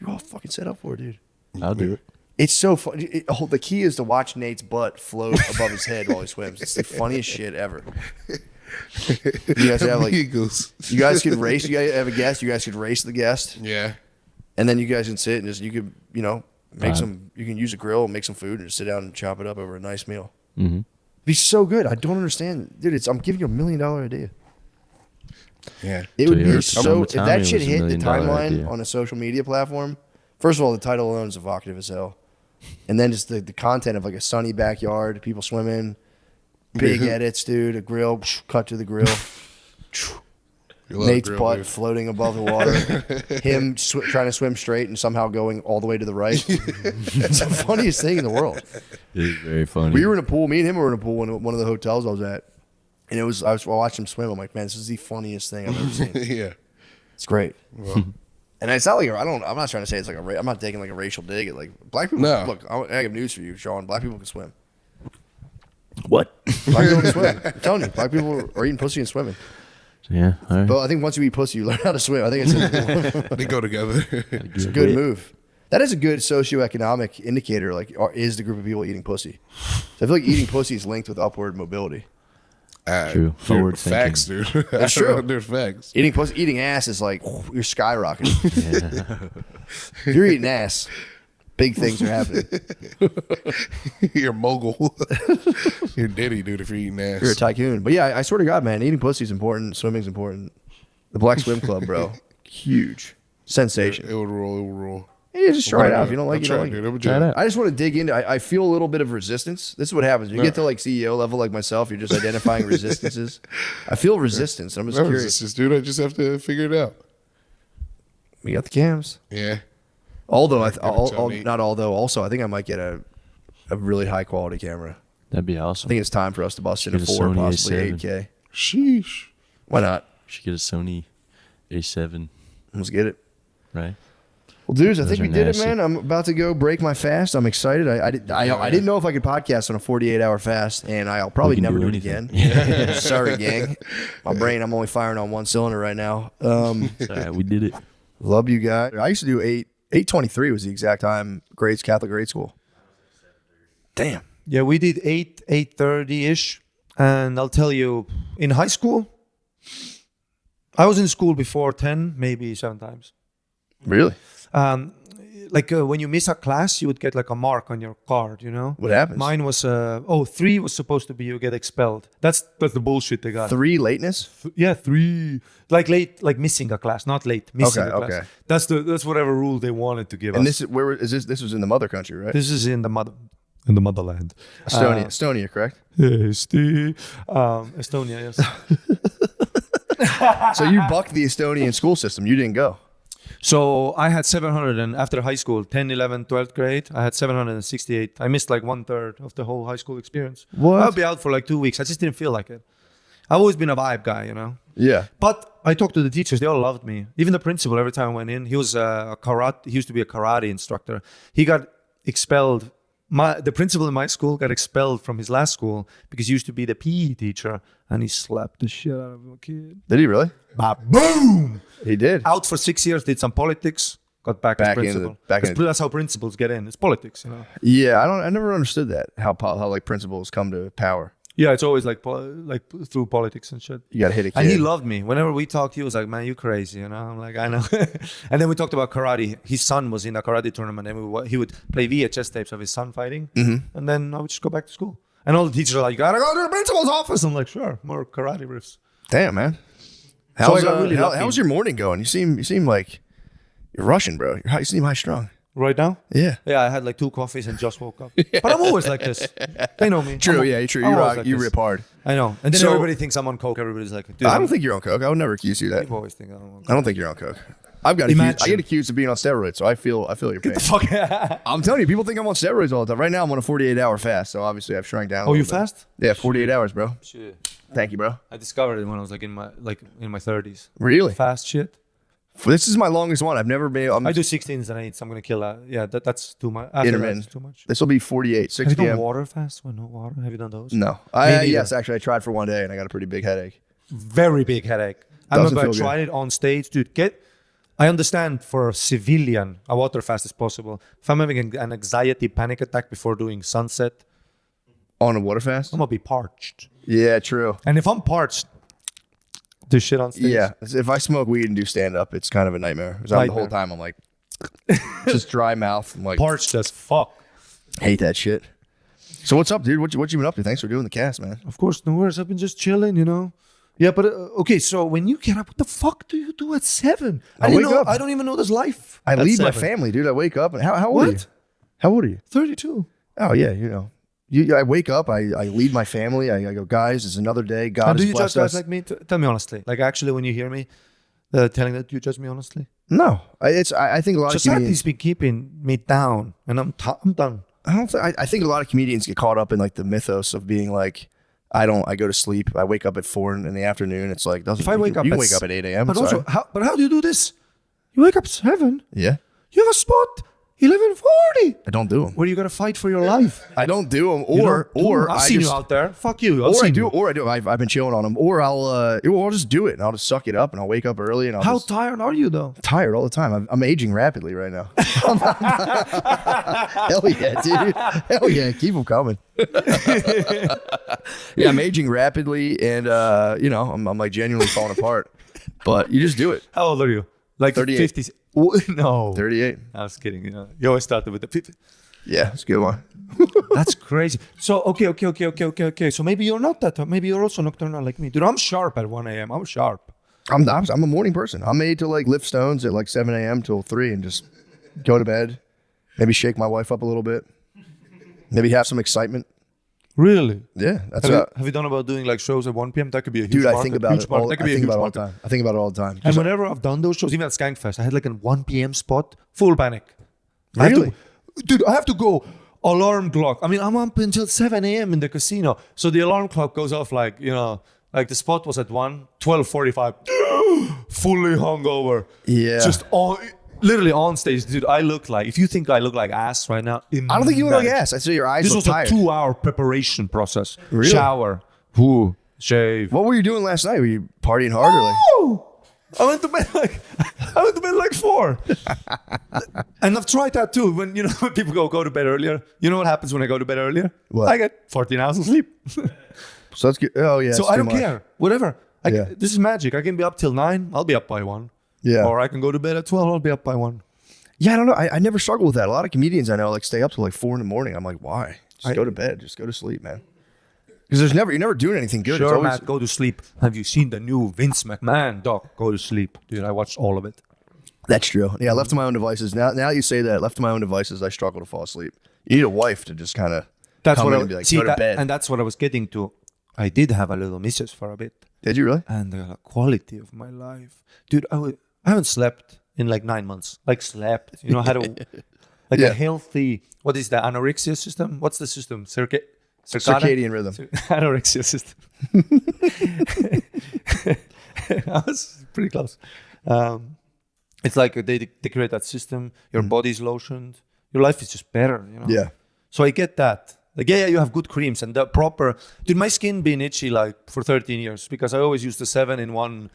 You're all fucking set up for it, dude. I'll do it. It's so fun. The key is to watch Nate's butt float above his head while he swims. It's the funniest shit ever. You guys have Amigos. you guys could race. You guys have a guest. You guys could race the guest, Yeah. and then you guys can sit and just you could make Vibe. some. You can use a grill and make some food and just sit down and chop it up over a nice meal. Mm-hmm. It'd be so good. I don't understand, dude. I'm giving you $1 million idea. Yeah. It would be Toyota so. If Tommy that shit was a hit the $1 million timeline idea. on a social media platform, first of all, the title alone is evocative as hell, and then just the content of like a sunny backyard, people swimming, big edits, dude. A grill, cut to the grill. You love Nate's grill, butt dude. floating above the water. Him trying to swim straight and somehow going all the way to the right. It's the funniest thing in the world. It is very funny. We were in a pool. Me and him were in a pool in one of the hotels I was at, and I was watching him swim. I'm like, man, this is the funniest thing I've ever seen. Yeah. It's great. Well, And it's not like I'm not trying to say it's like I'm not taking like a racial dig at like black people. No. Look, I have news for you, Sean. Black people can swim. What? Black people can swim. I'm telling you, black people are eating pussy and swimming. Yeah. All right. But I think once you eat pussy, you learn how to swim. I think it's they go together. it's a good move. That is a good socioeconomic indicator. Like, is the group of people eating pussy? So I feel like eating pussy is linked with upward mobility. True. Forward dude, facts, dude. That's true. There's facts. Eating ass is like you're skyrocketing. Yeah. If you're eating ass, big things are happening. You're a mogul. You're Diddy, dude, if you're eating ass. You're a tycoon. But yeah, I swear to God, man, eating pussy is important. Swimming's important. The Black Swim Club, bro, huge sensation. It would roll. It would roll. Yeah, just try it out. If you don't like I'll it, you try don't it, like dude. it. I would Try it try out. I just want to dig into. I feel a little bit of resistance. This is what happens. You get to like CEO level, like myself. You're just identifying resistances. I feel resistance. I'm just No curious. resistance, dude. I just have to figure it out. We got the cams. Yeah. Although Tony. not although. Also, I think I might get a really high quality camera. That'd be I awesome. think it's time for us to bust in a Get a 4, Sony possibly A7. 8K. Sheesh. Why not? Should get a Sony A7, Let's get it. right? Well, dudes, I Those think we are did it, nasty. man. I'm about to go break my fast. I'm excited. I didn't know if I could podcast on a 48-hour fast, and I'll probably We can never do do it anything. again. Sorry, gang. My brain, I'm only firing on one cylinder right now. We did it. Love you guys. I used to do 8:23 was the exact time Catholic grade school. Damn. Yeah, we did 8:30-ish. And I'll tell you, in high school, I was in school before 10, maybe 7 times. Really? When you miss a class, you would get like a mark on your card, you know? What happens? Mine was, 3 was supposed to be you get expelled. That's the bullshit they got. 3 lateness? Yeah, 3. Like late, like missing a class, not late, missing Okay, a class. okay. That's whatever rule they wanted to give us. And this is where is this? This was in the mother country, right? This is in the motherland. Estonia, correct? Estonia, yes. So you bucked the Estonian school system. You didn't go. So I had 700, and after high school, 10, 11, 12th grade, I had 768. I missed like 1/3 of the whole high school experience. What? I'll be out for like 2 weeks. I just didn't feel like it. I've always been a vibe guy, you know? Yeah. But I talked to the teachers. They all loved me. Even the principal, every time I went in, he was a karate. He used to be a karate instructor. He got expelled. The principal in my school got expelled from his last school because he used to be the PE teacher, and he slapped the shit out of a kid. Did he really? Boom! He did. Out for 6 years, did some politics, got back as principal. That's how principals get in. It's politics, you know. Yeah, I never understood that. How like principals come to power. Yeah, it's always like through politics and shit. You got to hit a kid. And he loved me. Whenever we talked, he was like, "Man, you crazy," you know. I'm like, "I know." And then we talked about karate. His son was in a karate tournament, and he would play VHS tapes of his son fighting. And then I would just go back to school. And all the teachers are like, "You gotta go to the principal's office." I'm like, "Sure, more karate riffs." Damn, man. I got really lucky. How's your morning going? You seem like you're rushing, bro. You seem high strung. Right now? Yeah. Yeah, I had like 2 coffees and just woke up. But I'm always like this. They know me. True. True. I'm always like You this. rip hard. I know. And then So- everybody thinks I'm on coke. Everybody's like, "Dude, I don't think you're on coke. I would never accuse you of that. people always think I'm on coke." I don't think you're on coke. I've got Imagine. accused, I get accused of being on steroids, so I feel your pain. Fuck. I'm telling you, people think I'm on steroids all the time. Right now, I'm on a 48-hour fast, so obviously I've shrunk down. a Oh, you little bit. fast? Yeah, 48 hours, bro. Shit. Thank you, bro. I discovered it when I was like in my 30s. Really? Fast shit. This is my longest one. I've never been. I do 16s and 8s. I'm gonna kill that. Yeah, that's too much. After Intermittent. that's too much. This will be 48, Have 6 you done p.m. water fast? Well, no water. Have you done those? No. neither. Yes, actually, I tried for one day and I got a pretty big headache. Very big headache. I Doesn't remember I feel good. tried it on stage, dude. I understand for a civilian, a water fast is possible. If I'm having an anxiety panic attack before doing sunset, On a water fast? I'm gonna be parched. Yeah, true. And if I'm parched, do shit on stage. Yeah, if I smoke weed and do stand up, it's kind of a nightmare. Because the whole Nightmare. time I'm like, just dry mouth. I'm like, Parched as fuck. hate that shit. So what's up, dude? What you been up to? Thanks for doing the cast, man. Of course, no worries. I've been just chilling, you know. Yeah, but okay. So when you get up, what the fuck do you do at 7? I didn't wake know, up. I don't even know this life. I at lead my 7. family, dude. I wake up and how old are you? What? How old are you? 32. Oh yeah, you know. I wake up. I lead my family. I go, guys. It's another day. God And do has you judge blessed guys us. like me? Tell me honestly. Like actually, when you hear me telling that, you judge me honestly. No, I think a lot of Society's comedians. been keeping me down, and I'm done. I think a lot of comedians get caught up in like the mythos of being like, I go to sleep. I wake up at 4 in the afternoon. It's like doesn't. If I wake up, you can at wake up at 8 a.m. But it's also, all right. how do you do this? You wake up at 7. Yeah, You have a spot 11:40. I don't do them. Where you gotta fight for your life. I don't do them, You or don't do 'em. I've I seen just, you out there. Fuck you. I've or I seen do, you. or I do. I've been chilling on them, or I'll just do it and I'll just suck it up and I'll wake up early and I'll How just, tired are you though? tired all the time. I'm aging rapidly right now. Hell yeah, dude. Hell yeah, keep them coming. Yeah, I'm aging rapidly, and I'm like genuinely falling apart. But you just do it. How old are you? Like 38. 50s? No. 38. I was kidding. You always started with the 50. Yeah, it's a good one. That's crazy. So okay. So maybe you're not that. Maybe you're also nocturnal like me, dude. I'm sharp at 1 a.m. I'm sharp. I'm a morning person. I'm made to like lift stones at like 7 a.m. till 3 and just go to bed. Maybe shake my wife up a little bit. Maybe have some excitement. Really? Yeah, that's Have you done about doing like shows at 1 p.m.? That could be a huge dude. I market. think about Huge it. market. All, That I could be a think huge about it all market. the time. I think about it all the time. And whenever I've done those shows, even at Skankfest, I had like a 1 p.m. spot, full panic. I have to go. Alarm clock. I mean, I'm up until 7 a.m. in the casino. So the alarm clock goes off like the spot was at 12:45. Fully hungover. Yeah. Just literally on stage, dude, I look like, if you think I look like ass right now, I don't think you look like ass. I see your eyes This look was tired. a 2-hour preparation process. Really? Shower, shave. What were you doing last night? Were you partying hard or like? I went to bed like 4. And I've tried that too. When when people go to bed earlier, you know what happens when I go to bed earlier? What? I get 14 hours of sleep. So that's good. Oh yeah. So it's I too don't much. care. Whatever. Yeah. This is magic. I can be up till 9. I'll be up by 1. Yeah. Or I can go to bed at 12. I'll be up by 1. Yeah, I don't know. I never struggle with that. A lot of comedians I know like stay up till like 4 a.m. I'm like, why? Just go to bed. Just go to sleep, man. Because you're never doing anything good. Sure, It's always, Matt, go to sleep. Have you seen the new Vince McMahon doc? Go to sleep. Dude, I watched all of it. That's true. Yeah, left to my own devices. Now you say that, left to my own devices, I struggle to fall asleep. You need a wife to just kind of That's come what in I and be like, see, go to bed. and that's what I was getting to. I did have a little missus for a bit. Did you really? And the quality of my life. Dude, I haven't slept in like 9 months. Like slept. Had a Yeah. a healthy, what is the anorexia system? What's the system? Circadian rhythm. Anorexia system. I was pretty close. It's like they create that system. Your body's lotioned. Your life is just better. Yeah. So I get that. Like, yeah, you have good creams and the proper. Dude, my skin been itchy like for 13 years because I always use the 7-in-1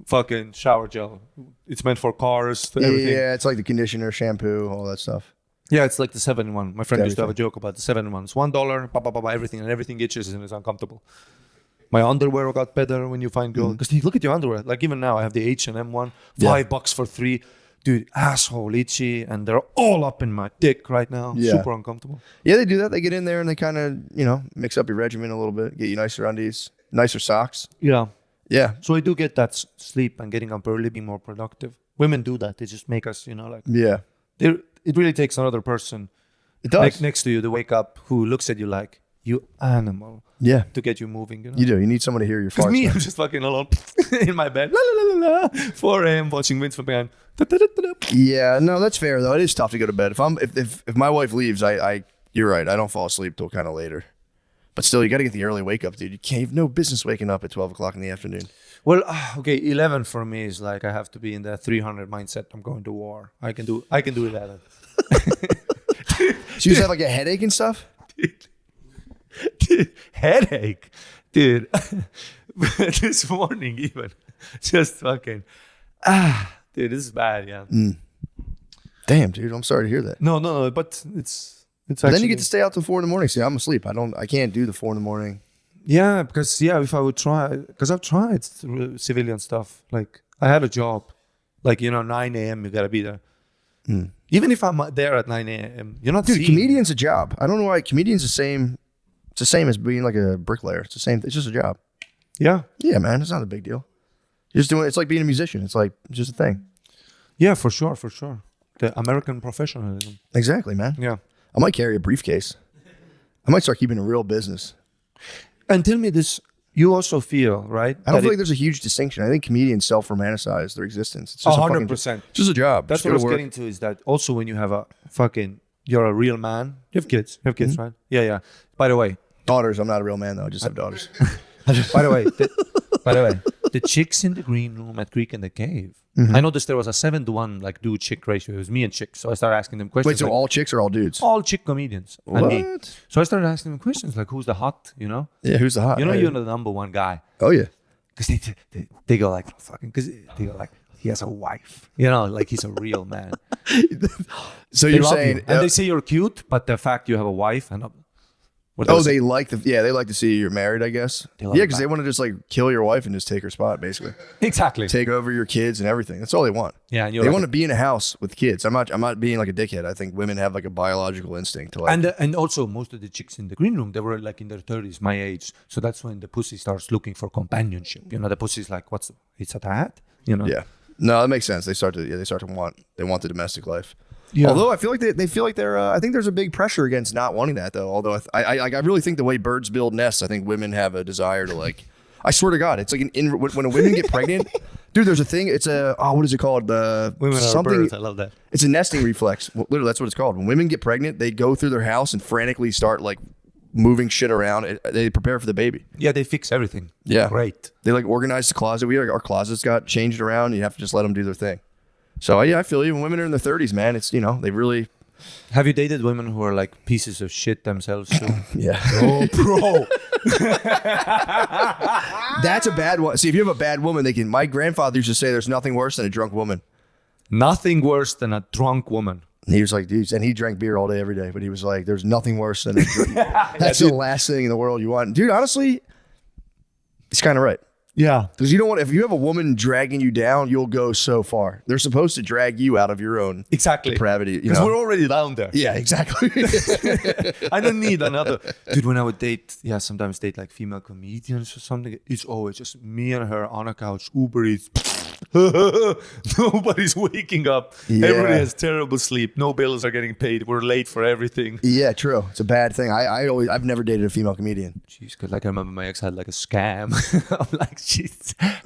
fucking shower gel. It's meant for cars, for everything. Yeah, it's like the conditioner, shampoo, all that stuff. Yeah, it's like the 7-in-1. My friend used to have a Everything. joke about the 7-in-1. It's $1, everything, and everything itches and it's uncomfortable. My underwear got better when you find girl. Because look at your underwear. Like even now, I have the H&M one, $5 for 3. Dude, asshole itchy, and they're all up in my dick right now. Yeah. Super uncomfortable. Yeah, they do that. They get in there and they kind of, mix up your regimen a little bit, get you nicer undies, nicer socks. Yeah. Yeah. So I do get that sleep and getting up early, being more productive. Women do that. They just make us, Yeah. it really takes another person It does. next to you to wake up who looks at you like, you animal, Yeah. to get you moving. You do. You need someone to hear your Because farts. me, man. I'm just fucking alone in my bed. La, la, la, la, la, 4 a.m. watching Vince McMahon. Da, da, da, da, da. Yeah, no, that's fair though. It is tough to go to bed. If my wife leaves, you're right. I don't fall asleep till kind of later. But still, you got to get the early wake up, dude. You have no business waking up at 12 o'clock in the afternoon. Well, okay, 11 for me is like I have to be in the 300 mindset. I'm going to war. I can do 11. So you have like a headache and stuff? Dude, headache, dude. This morning even, just fucking, dude, this is bad. Yeah. Damn, dude. I'm sorry to hear that. No, but it's But actually. then you get to stay out till 4 a.m. See, I'm asleep. I can't do the 4 a.m. Yeah, because if I would try, because I've tried civilian stuff. Like I had a job, like 9 a.m. you gotta be there. Even if I'm there at 9 a.m., you're not. Dude, seeing comedian's a job. I don't know why. Comedian's the same. It's the same as being like a bricklayer. It's the same. It's just a job. Yeah, Yeah, man. It's not a big deal. You're just doing. It's like being a musician. It's just a thing. yeah, for sure. The American professionalism. Exactly, man. Yeah. I might carry a briefcase. I might start keeping a real business. And tell me this: you also feel right? I don't feel like there's a huge distinction. I think comedians self-romanticize their existence. It's just 100%. Just a job. That's Just what I go was to work. getting to. Is that also when you have you're a real man? You have kids. You have kids, right? Yeah. By the way, Daughters. I'm not a real man though. I just have daughters. By the way, the chicks in the green room at Greek in the Cave. I noticed there was a 7-to-1 like dude chick ratio. It was me and chicks. So I started asking them questions. Wait, so like, all chicks are all dudes? all chick comedians and me. What? So I started asking them questions like, who's the hot? Yeah, who's the hot? You're the number one guy. Oh yeah. Because they go like fucking. Because they go like he has a wife. Like he's a real man. So They you're love saying? you. And they say you're cute, but the fact you have a wife and they like they like to see you're married, I guess. love Yeah, it because they back. want to just like kill your wife and just take her spot, basically. exactly. Take over your kids and everything. That's all they want. Yeah, and They you're like want to be in a house with kids. I'm not being like a dickhead. I think women have like a biological instinct to like. and also most of the chicks in the green room, they were like in their 30s, my age. So that's when the pussy starts looking for companionship. The pussy's like, it's a dad? Yeah. No, that makes sense. They start to want the domestic life. Yeah. Although I feel like they feel like they're. I think there's a big pressure against not wanting that though. Although I really think the way birds build nests, I think women have a desire to like. I swear to God, it's like when a women get pregnant, dude. There's a thing. It's what is it called? Women are birds. I love that. It's a nesting reflex. Well, literally, that's what it's called. When women get pregnant, they go through their house and frantically start like moving shit around. They prepare for the baby. Yeah, they fix everything. Yeah, Great. They like organize the closet. Our closets got changed around. You have to just let them do their thing. So yeah, I feel even women are in their 30s, man. It's they really Have you dated women who are like pieces of shit themselves too? yeah. Oh, bro. That's a bad one. See, if you have a bad woman, they can. My grandfather used to say, "There's nothing worse than a drunk woman." Nothing worse than a drunk woman. And he was like, dude, and he drank beer all day, every day. But he was like, "There's nothing worse than a drunk." That's the last thing in the world you want, dude. Honestly, he's kind of right. Yeah. Because you know what? If you have a woman dragging you down, you'll go so far. They're supposed to drag you out of your own depravity. Because we're already down there. Yeah, exactly. I don't need another. Dude, when I would sometimes date like female comedians or something, it's always just me and her on a couch, Uber Eats. Nobody's waking up. Yeah. Everybody has terrible sleep. No bills are getting paid. We're late for everything. Yeah, true. It's a bad thing. I've never dated a female comedian. Jeez, because like I remember my ex had like a scam. I'm like,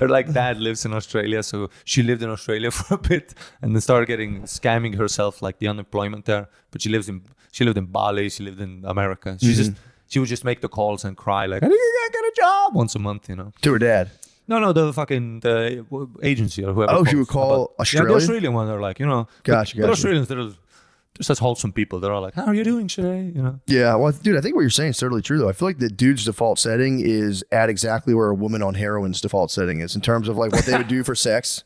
her like dad lives in Australia, so she lived in Australia for a bit, and then started scamming herself like the unemployment there. But she lived in Bali. She lived in America. She would just make the calls and cry like, I think I can't get a job once a month, To her dad. No, the agency or whoever. Oh, she would call Australia? Yeah, the Australian one. They're like, Gotcha. But Australians, they're just as wholesome people. They're all like, how are you doing today? Yeah, well, dude, I think what you're saying is totally true, though. I feel like the dude's default setting is at exactly where a woman on heroin's default setting is in terms of like what they would do for sex.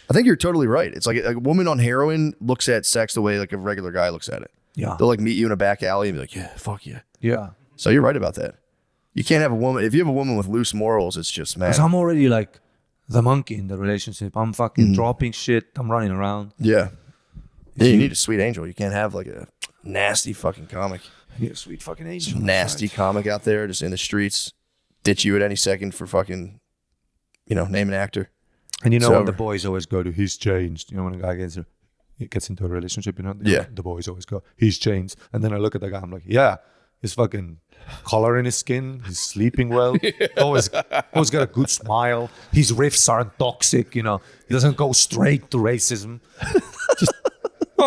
I think you're totally right. It's like a woman on heroin looks at sex the way like a regular guy looks at it. Yeah. They'll like meet you in a back alley and be like, yeah, fuck yeah. Yeah. So you're right about that. You can't have a woman. If you have a woman with loose morals, it's just, man. Because I'm already like the monkey in the relationship. I'm fucking dropping shit. I'm running around. Yeah. Yeah, you need a sweet angel. You can't have like a nasty fucking comic. I need a sweet fucking angel. Nasty comic out there just in the streets. Ditch you at any second for fucking, name an actor. And It's when over. the boys always go to, he's changed. When a guy gets into a relationship, Yeah. the boys always go, he's changed. And then I look at the guy, I'm like, yeah, his fucking color in his skin, he's sleeping well, always got a good smile. His riffs aren't toxic, he doesn't go straight to racism.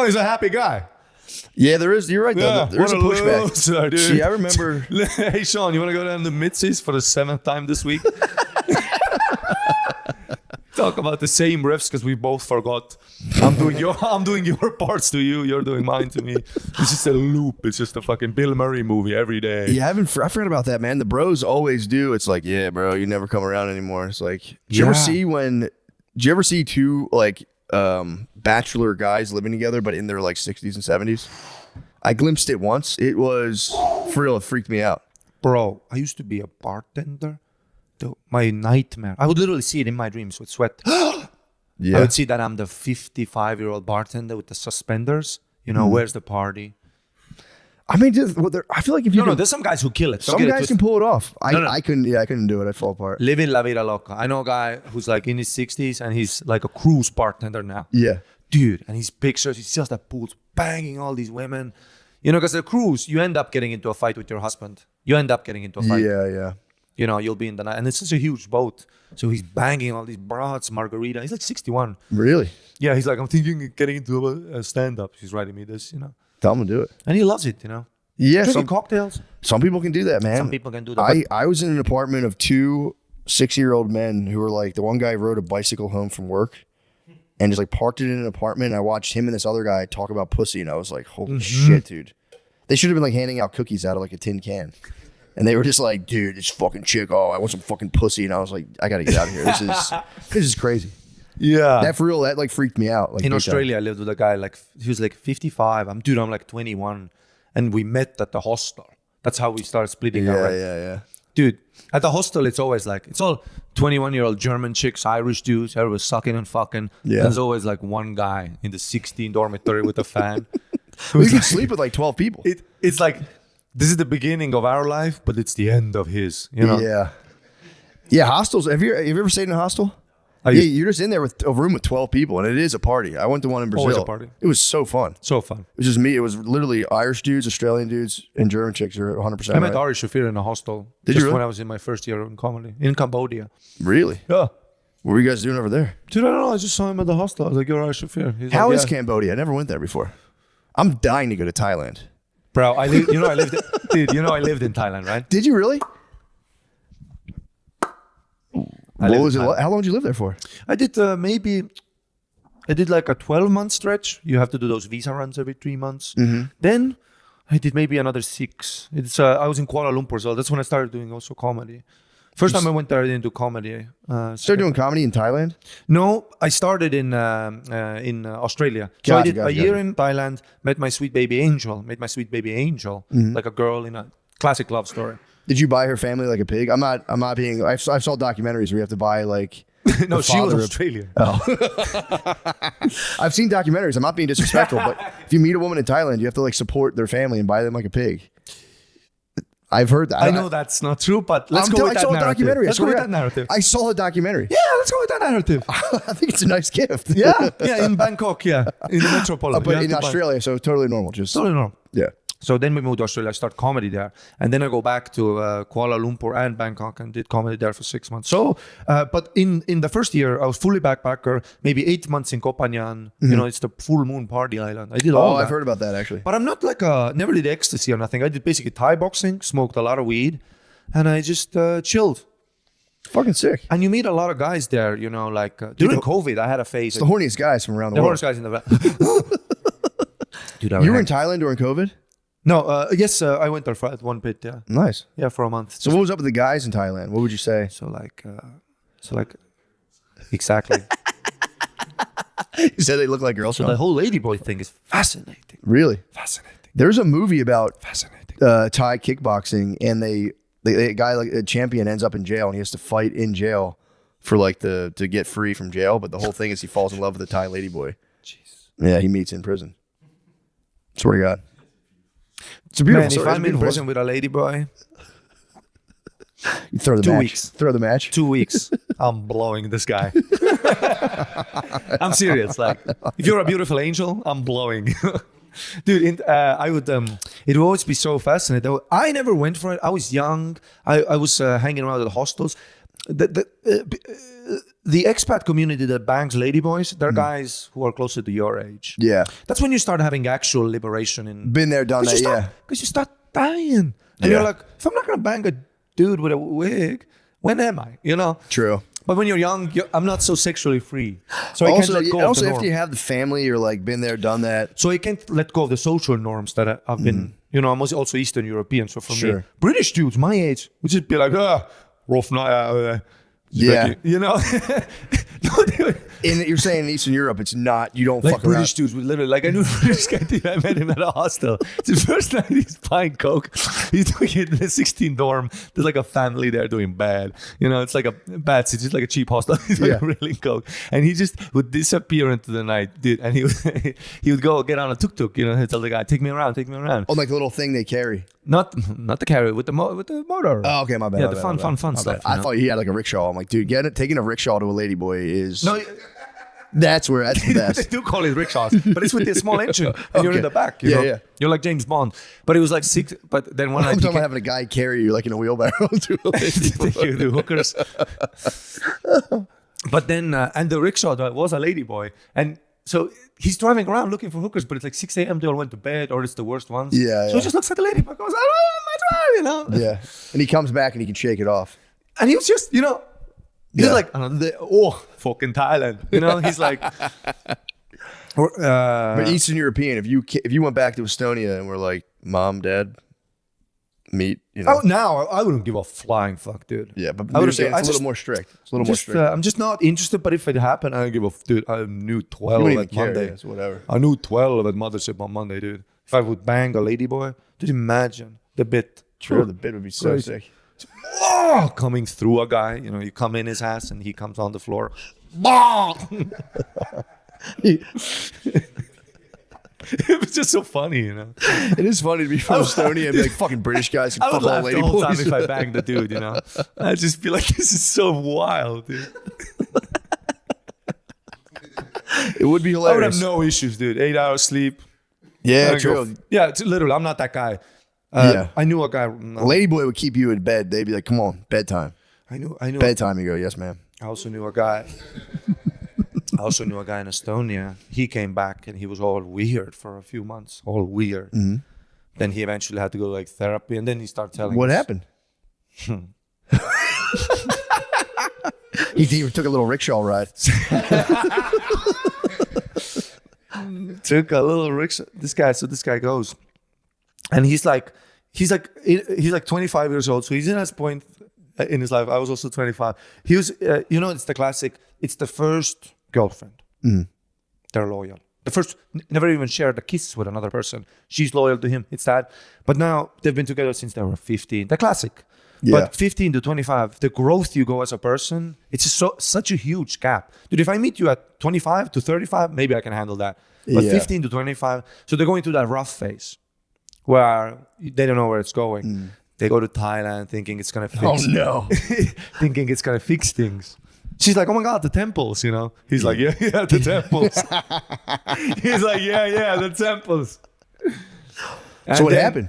He's a happy guy. Yeah, there is. You're right, though. Yeah, There is a what a pushback. loser, dude. See, I remember. Hey, Sean, you want to go down to Mitzi's for the 7th time this week? Talk about the same riffs because we both forgot. I'm doing your parts to you. You're doing mine to me. It's just a loop. It's just a fucking Bill Murray movie every day. Yeah, I forgot about that, man. The bros always do. It's like, yeah, bro, you never come around anymore. It's like, did you ever see two like bachelor guys living together, but in their like 60s and 70s? I glimpsed it once. It was, for real, it freaked me out. Bro, I used to be a bartender. My nightmare. I would literally see it in my dreams with sweat. Yeah. I would see that I'm the 55-year-old bartender with the suspenders. Where's the party? I mean, I feel like if you No, there's some guys who kill it. Don't some get it guys can twisted. pull it off. No. I couldn't. Yeah, I couldn't do it. I'd fall apart. Living la vida loca. I know a guy who's like in his 60s and he's like a cruise bartender now. Yeah. Dude, and his pictures, he's just at pools banging all these women. Because the cruise, you end up getting into a fight with your husband. You end up getting into a fight. Yeah. You'll be in the night. And it's such a huge boat. So he's banging all these broads, margarita. He's like 61. Really? Yeah, he's like, I'm thinking of getting into a stand-up. He's writing me this, Tell them to do it. And he loves it, Yeah. Drinking cocktails. Some people can do that, man. Some people can do that. I was in an apartment of two 6-year-old men who were like, the one guy rode a bicycle home from work and just like parked it in an apartment. And I watched him and this other guy talk about pussy. And I was like, holy shit, dude. They should have been like handing out cookies out of like a tin can. And they were just like, dude, this fucking chick, I want some fucking pussy. And I was like, I got to get out of here. This is crazy. Yeah. That for real, that like freaked me out. Like In big Australia, I lived with a guy, like, he was like 55. I'm like 21. And we met at the hostel. That's how we started splitting time. our rent. Yeah. Dude, at the hostel, it's always like, it's all 21-year-old German chicks, Irish dudes, everyone's sucking and fucking. Yeah. There's always like one guy in the 16 dormitory with a fan. We can sleep with like 12 people. It's like, this is the beginning of our life, but it's the end of his, Yeah. Yeah, hostels. Have you ever stayed in a hostel? I Yeah, used- you're just in there with a room with 12 people, and it is a party. I went to one in Brazil. Always a party. It was so fun. So fun. It was just me. It was literally Irish dudes, Australian dudes, and German chicks. You're 100% I met right. Ari Shafir in a hostel. Did you just really? when I was in my first year in comedy in Cambodia. Really? Yeah. What were you guys doing over there? Dude, I don't know. I just saw him at the hostel. I was like, you're Ari Shafir. He's How like, is yeah. Cambodia? I never went there before. I'm dying to go to Thailand. Bro, I lived in Thailand, right? Did you really? I What lived was in it? Thailand. How long did you live there for? I did maybe I did like a 12-month stretch. You have to do those visa runs every 3 months. Mm-hmm. Then I did maybe another 6. It's I was in Kuala Lumpur, so that's when I started doing also comedy. First time I went there, I didn't do comedy. Started doing comedy in Thailand? No, I started in Australia. So I did a year in Thailand, met my sweet baby Angel, like a girl in a classic love story. Did you buy her family like a pig? I'm not being, I saw documentaries where you have to buy like. No, she was father of- Australian. Oh. I've seen documentaries. I'm not being disrespectful, but if you meet a woman in Thailand, you have to like support their family and buy them like a pig. I've heard that. I know that's not true, but let's go with that narrative. Let's go with that narrative. I saw a documentary. Yeah, let's go with that narrative. I think it's a nice gift. Yeah, in Bangkok, in the metropolis. But in Australia, so totally normal. Just Totally normal. yeah. So then we moved to Australia. I started comedy there, and then I go back to Kuala Lumpur and Bangkok and did comedy there for 6 months. So, but in the first year, I was fully backpacker. Maybe 8 months in Koh Phangan. You know, it's the full moon party island. I did all that. I've heard about that actually. But I'm not like never did ecstasy or nothing. I did basically Thai boxing, smoked a lot of weed, and I just chilled. Fucking sick. And you meet a lot of guys there. You know, like during COVID, I had a phase. It's the horniest guys from around the The world. horniest guys in the Dude, You were in Thailand during COVID? No, yes, I went there for one bit. Yeah, Nice. yeah, for a month. So what was up with the guys in Thailand? What would you say? So like, exactly. You said they look like girls. So the whole ladyboy thing is fascinating. Really? Fascinating. There's a movie about Fascinating. Thai kickboxing, and a guy like a champion ends up in jail, and he has to fight in jail for like to get free from jail. But the whole thing is he falls in love with a Thai ladyboy. Jeez. Yeah, he meets in prison. Swear to God. It's a beautiful Man, story. if It's a I'm in beautiful prison with a ladyboy, You throw the 2 match. weeks. Throw the match. 2 weeks, I'm blowing this guy. I'm serious. Like, if you're a beautiful angel, I'm blowing. Dude, I would. It would always be so fascinating. I never went for it. I was young. I was hanging around at the hostels. The expat community that bangs ladyboys, they're guys who are closer to your age. Yeah. That's when you start having actual liberation. Been there, done that, yeah. Because you start dying. And Yeah. you're like, if I'm not going to bang a dude with a wig, when am I? You know? True. But when you're young, I'm not so sexually free. So I Also, can't let go of the also norm. after you have the family, you're like been there, done that. So I can't let go of the social norms that I've been, you know, I'm also Eastern European. So for me, Sure. British dudes my age would just be like, rough night out there. Yeah. You know? You're saying in Eastern Europe, it's not, you don't Like fuck British around. dudes would literally, like I knew a British guy, dude, I met him at a hostel. It's the first night he's buying coke. He's doing it in the 16 dorm. There's like a family there doing bad. You know, it's like a bad, it's just like a cheap hostel. He's like really coke. And he just would disappear into the night, dude. And he would go get on a tuk-tuk, you know, he'd tell the guy, take me around. Oh, like the little thing they carry. Not the carrier, with the motor. Oh, okay, my bad. Yeah, my the bad, fun my bad. stuff. I you know? thought he had like a rickshaw. I'm like, dude, taking a rickshaw to a ladyboy is No, that's the they best. do call it rickshaws, but it's with the small engine, and you're in Okay. the back. You Yeah, know? yeah. You're like James Bond. But it was like 6. But then one I'm night talking about having a guy carry you like in a wheelbarrow to a lady. you do hookers. But then, and the rickshaw was a ladyboy, and so he's driving around looking for hookers. But it's like 6 a.m. They all went to bed, or it's the worst ones. Yeah, So yeah. he just looks at the ladyboy, goes, "Oh, my drive," you know. Yeah, and he comes back and he can shake it off. And he was just, you know, he's Yeah. like, fucking Thailand, you know. He's like, But Eastern European, if you went back to Estonia and were like, Mom, Dad, meet, you know. oh, now I wouldn't give a flying fuck, dude. Yeah, but I you're would saying say- it's a little more strict. It's a little more strict. I'm just not interested. But if it happened, I don't give a dude. I knew 12 You wouldn't at even care, Monday. yes, whatever. I knew 12 at Mothership on Monday, dude. If I would bang a ladyboy, dude, imagine the bit. Sure, the bit would be so Crazy. sick. Coming through a guy, you know, you come in his ass and he comes on the floor. It was just so funny, you know. It is funny to be from Estonia and be like, fucking British guys can I would fuck all laugh lady the whole time boys. if I banged the dude, you know. I'd just be like, this is so wild, dude. It would be I would have hilarious. no issues, dude. 8 hours sleep. Yeah, I go- true. Yeah, literally, I'm not that guy. Yeah. I knew a guy. A ladyboy would keep you in bed. They'd be like, come on, bedtime. I knew. Bedtime. You go, yes, ma'am. I also knew a guy. I also knew a guy in Estonia. He came back and he was all weird for a few months. All weird. Mm-hmm. Then he eventually had to go like therapy, and then he started telling What us- happened? He took a little rickshaw ride. took a little rickshaw. This guy goes, and he's like 25 years old. So he's in his point in his life. I was also 25. He was, it's the classic. It's the first girlfriend. They're loyal. The first, never even shared a kiss with another person. She's loyal to him. It's that. But now they've been together since they were 15. The classic. Yeah. But 15 to 25, the growth you go as a person, it's just such a huge gap. Dude, if I meet you at 25 to 35, maybe I can handle that. But 15 to 25, so they're going through that rough phase where they don't know where it's going. They go to Thailand thinking it's going to fix. Oh no. Thinking it's going to fix things. She's like, oh my God, the temples, He's like, yeah, the temples. He's like, yeah, the temples. So what happened?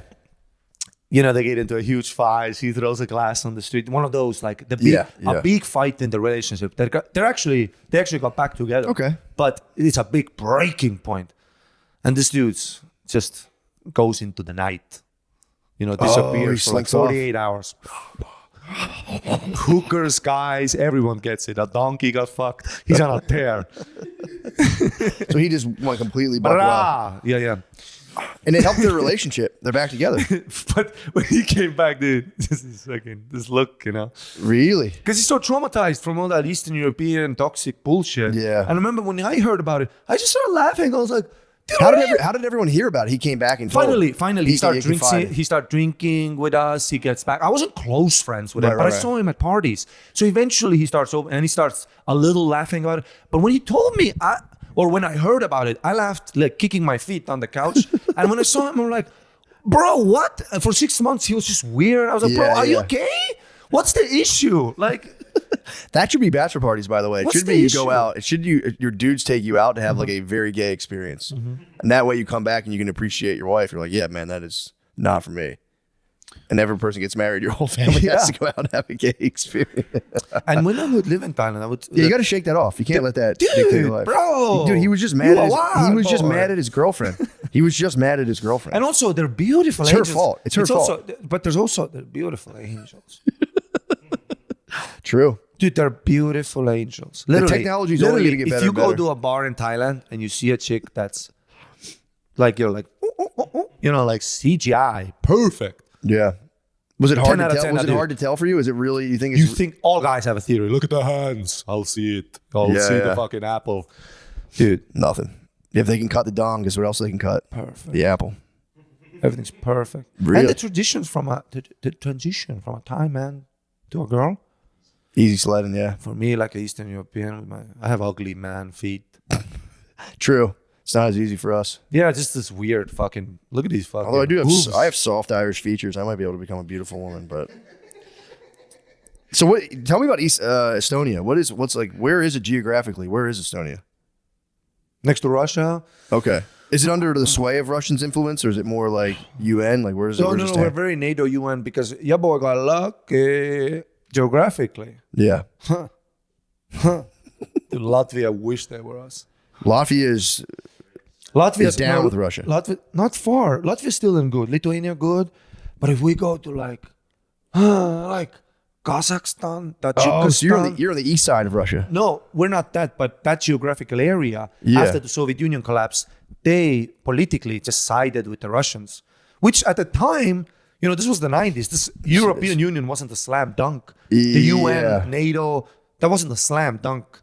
They get into a huge fight. She throws a glass on the street. One of those, like a big fight in the relationship. They actually got back together. Okay. But it's a big breaking point. And this dude just goes into the night. Disappears for like 48 hours. Hookers, guys, everyone gets it. A donkey got fucked. He's on a tear. So he just went completely buck wild. Yeah. And it helped their relationship. They're back together. But when he came back, dude, this look, Really? Because he's so traumatized from all that Eastern European toxic bullshit. Yeah. And I remember when I heard about it, I just started laughing. I was like, dude, how did everyone hear about it? He came back and told finally he started drinking with us. He gets back. I wasn't close friends with him, but I saw him at parties. So eventually he starts open and he starts a little laughing about it. But when he told me, when I heard about it, I laughed like kicking my feet on the couch. And when I saw him, I'm like, bro, what? And for 6 months he was just weird. I was like, bro, are you okay? What's the issue? Like. That should be bachelor parties, by the way. It should be you go out. It should your dudes take you out to have like a very gay experience, and that way you come back and you can appreciate your wife. You're like, yeah, man, that is not for me. And every person gets married, your whole family has to go out and have a gay experience. And when I would live in Thailand, I would. Yeah, you got to shake that off. You can't let that dictate your life, bro. Dude, he was just mad. Just mad at his girlfriend. He was just mad at his girlfriend. And also, they're beautiful. It's angels. her fault. It's her fault. But there's also they're beautiful angels. True. Dude, they're beautiful angels. Literally, the technology's only going to get better. If you and better. go to a bar in Thailand and you see a chick that's like, you're like, like CGI, perfect. Yeah. Was it hard to tell? 10 Was it hard to tell for you? Is it really? You think? It's, you think all guys have a theory? Look at the hands. I'll see it. I'll see the fucking apple. Dude, nothing. If they can cut the dong, guess what else they can cut? Perfect. The apple. Everything's perfect. Really? And the traditions from the transition from a Thai man to a girl. Easy sledding, yeah. For me, like an Eastern European, I have ugly man feet. True. It's not as easy for us. Yeah, just this weird fucking. Look at these fucking. Although I do have, boobs. I have soft Irish features. I might be able to become a beautiful woman, but. So what? Tell me about Estonia. Where is it geographically? Where is Estonia? Next to Russia. Okay. Is it under the sway of Russian's influence, or is it more like UN? Like where is it? No, we're very NATO UN because yeah, boy, got lucky geographically. Yeah. Latvia wish they were us. Latvia is down with Russia. Latvia, not far. Latvia's still in good. Lithuania good. But if we go to like Kazakhstan, Tajikistan. So you're on the east side of Russia. No, we're not that, but that geographical area, Yeah. after the Soviet Union collapsed, they politically just sided with the Russians, which at the time, this was the 90s. This European Union wasn't a slam dunk. The UN, NATO, that wasn't a slam dunk.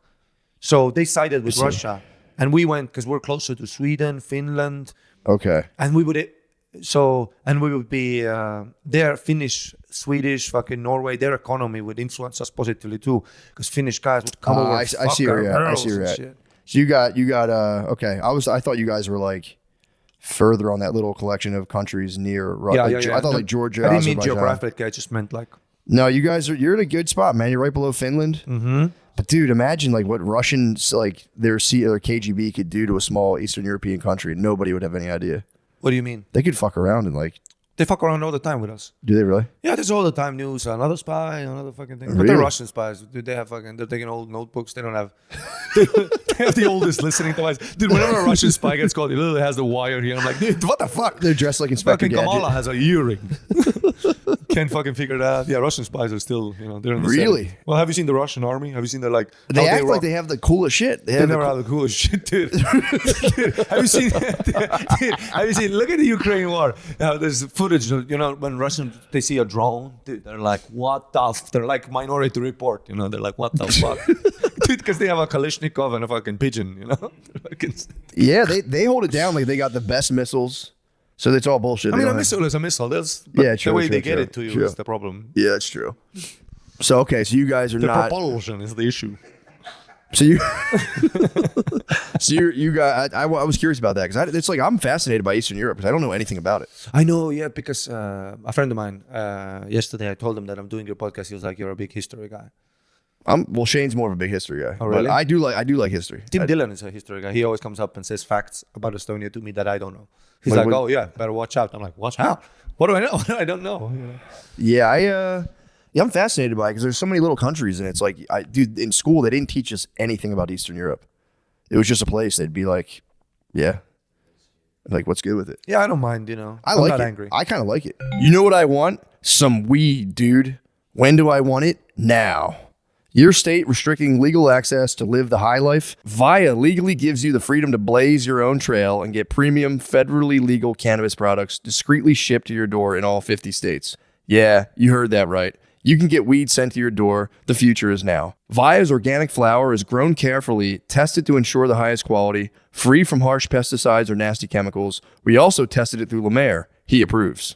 So they sided with Russia. And we went, because we're closer to Sweden, Finland. Okay. And we would be there, Finnish, Swedish, fucking Norway, their economy would influence us positively too. Because Finnish guys would come over. I see where you're at. I see where you're at. So you got okay. I thought you guys were like further on that little collection of countries near Russia. I thought like Georgia. I didn't mean Azerbaijan. geographically, I just meant like. No, you're in a good spot, man. You're right below Finland. Mm-hmm. But dude, imagine like what Russians like their KGB could do to a small Eastern European country. Nobody would have any idea. What do you mean? They could fuck around and like. They fuck around all the time with us. Do they really? Yeah, there's all the time news. Another spy, another fucking thing. But Really? they're Russian spies. Dude, they're taking old notebooks. They don't have. They have the oldest listening device. Dude, whenever a Russian spy gets called, he literally has the wire here. I'm like, dude, what the fuck? They're dressed like Inspector Fucking Gadget. Kamala has a earring. Can't fucking figure that out. Yeah, Russian spies are still, they're in the Really? 70s. Well, have you seen the Russian army? Have you seen their They how act like they have the coolest shit. They never have the coolest shit, dude. Dude, have you seen? Have you seen? Look at the Ukraine war. There's footage. When Russians they see a drone, dude, they're like, "What the?" They're like Minority Report. They're like, "What the fuck?" Dude, because they have a Kalashnikov and a fucking pigeon. Yeah, they hold it down like they got the best missiles. So it's all bullshit. I mean, a missile is a missile. The way they get it to you is the problem. Yeah, that's true. So okay, so you guys are The not. propulsion is the issue. So you, you guys. I was curious about that because it's like I'm fascinated by Eastern Europe because I don't know anything about it. I know, yeah, because a friend of mine yesterday, I told him that I'm doing your podcast. He was like, "You're a big history guy." Well, Shane's more of a big history guy. Oh, really? But I do like history. Tim Dillon is a history guy. He always comes up and says facts about Estonia to me that I don't know. He's What- like, what- "Oh yeah, better watch out." I'm like, "Watch out? What do I know? I don't know." Yeah, I'm fascinated by it because there's so many little countries and it's like, dude, in school they didn't teach us anything about Eastern Europe. It was just a place. They'd be like, yeah, like what's good with it? Yeah, I don't mind. I'm like not it. angry. I kind of like it. You know what I want? Some weed, dude. When do I want it? Now. Your state restricting legal access to live the high life? VIA legally gives you the freedom to blaze your own trail and get premium federally legal cannabis products discreetly shipped to your door in all 50 states. Yeah, you heard that right. You can get weed sent to your door. The future is now. VIA's organic flower is grown carefully, tested to ensure the highest quality, free from harsh pesticides or nasty chemicals. We also tested it through Lemaire. He approves.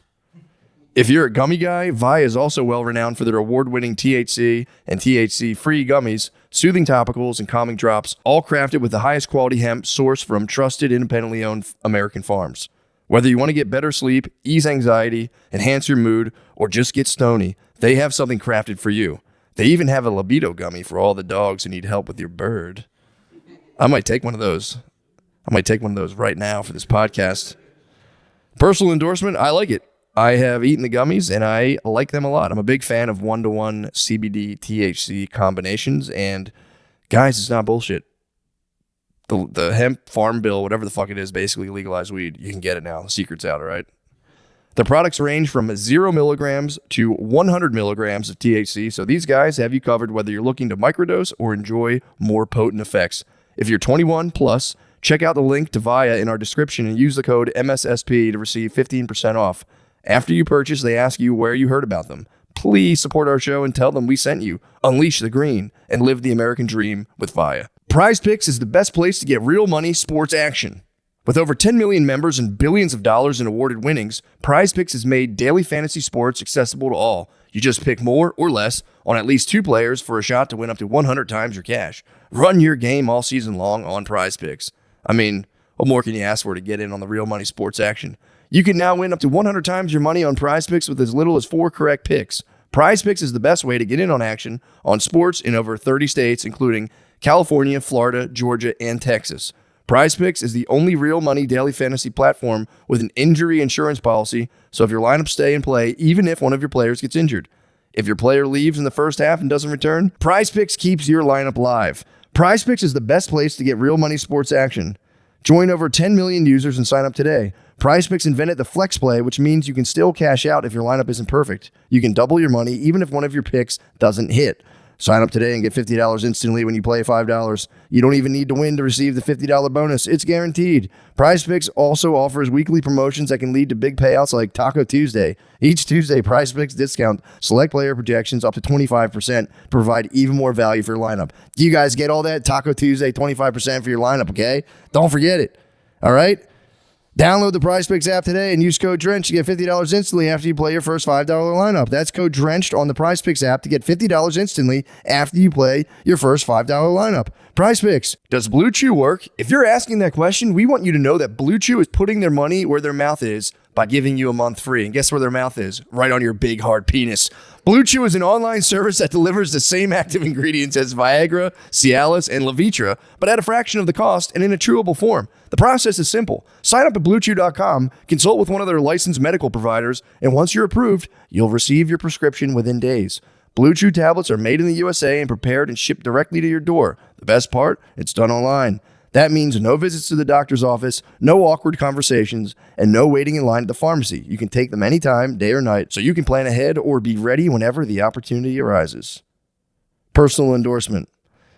If you're a gummy guy, VIA is also well renowned for their award-winning THC and THC-free gummies, soothing topicals, and calming drops, all crafted with the highest quality hemp sourced from trusted, independently owned American farms. Whether you want to get better sleep, ease anxiety, enhance your mood, or just get stony, they have something crafted for you. They even have a libido gummy for all the dogs who need help with your bird. I might take one of those. Right now for this podcast. Personal endorsement, I like it. I have eaten the gummies and I like them a lot. I'm a big fan of 1-to-1 CBD THC combinations, and guys, it's not bullshit. The hemp farm bill, whatever the fuck it is, basically legalized weed. You can get it now. The secret's out, all right? The products range from 0 milligrams to 100 milligrams of THC, so these guys have you covered whether you're looking to microdose or enjoy more potent effects. If you're 21 plus, check out the link to VIA in our description and use the code MSSP to receive 15% off. After you purchase, they ask you where you heard about them. Please support our show and tell them we sent you. Unleash the green and live the American dream with VIA. PrizePicks is the best place to get real money sports action. With over 10 million members and billions of dollars in awarded winnings, PrizePicks has made daily fantasy sports accessible to all. You just pick more or less on at least 2 players for a shot to win up to 100 times your cash. Run your game all season long on PrizePicks. I mean, what more can you ask for to get in on the real money sports action? You can now win up to 100 times your money on PrizePicks with as little as 4 correct picks. PrizePicks is the best way to get in on action on sports in over 30 states, including California, Florida, Georgia, and Texas. PrizePicks is the only real money daily fantasy platform with an injury insurance policy, so if your lineups stay in play, even if one of your players gets injured. If your player leaves in the first half and doesn't return, PrizePicks keeps your lineup live. PrizePicks is the best place to get real money sports action. Join over 10 million users and sign up today. PrizePicks invented the flex play, which means you can still cash out if your lineup isn't perfect. You can double your money even if one of your picks doesn't hit. Sign up today and get $50 instantly when you play $5. You don't even need to win to receive the $50 bonus. It's guaranteed. PrizePicks also offers weekly promotions that can lead to big payouts like Taco Tuesday. Each Tuesday, PrizePicks discount select player projections up to 25% to provide even more value for your lineup. Do you guys get all that? Taco Tuesday, 25% for your lineup, okay? Don't forget it. All right? Download the PrizePicks app today and use code DRENCHED to get $50 instantly after you play your first $5 lineup. That's code DRENCHED on the PrizePicks app to get $50 instantly after you play your first $5 lineup. PrizePicks. Does Blue Chew work? If you're asking that question, we want you to know that Blue Chew is putting their money where their mouth is by giving you a month free. And guess where their mouth is? Right on your big, hard penis. Blue Chew is an online service that delivers the same active ingredients as Viagra, Cialis, and Levitra, but at a fraction of the cost and in a chewable form. The process is simple. Sign up at BlueChew.com, consult with one of their licensed medical providers, and once you're approved, you'll receive your prescription within days. Blue Chew tablets are made in the USA and prepared and shipped directly to your door. The best part? It's done online. That means no visits to the doctor's office, no awkward conversations, and no waiting in line at the pharmacy. You can take them anytime, day or night, so you can plan ahead or be ready whenever the opportunity arises. Personal endorsement.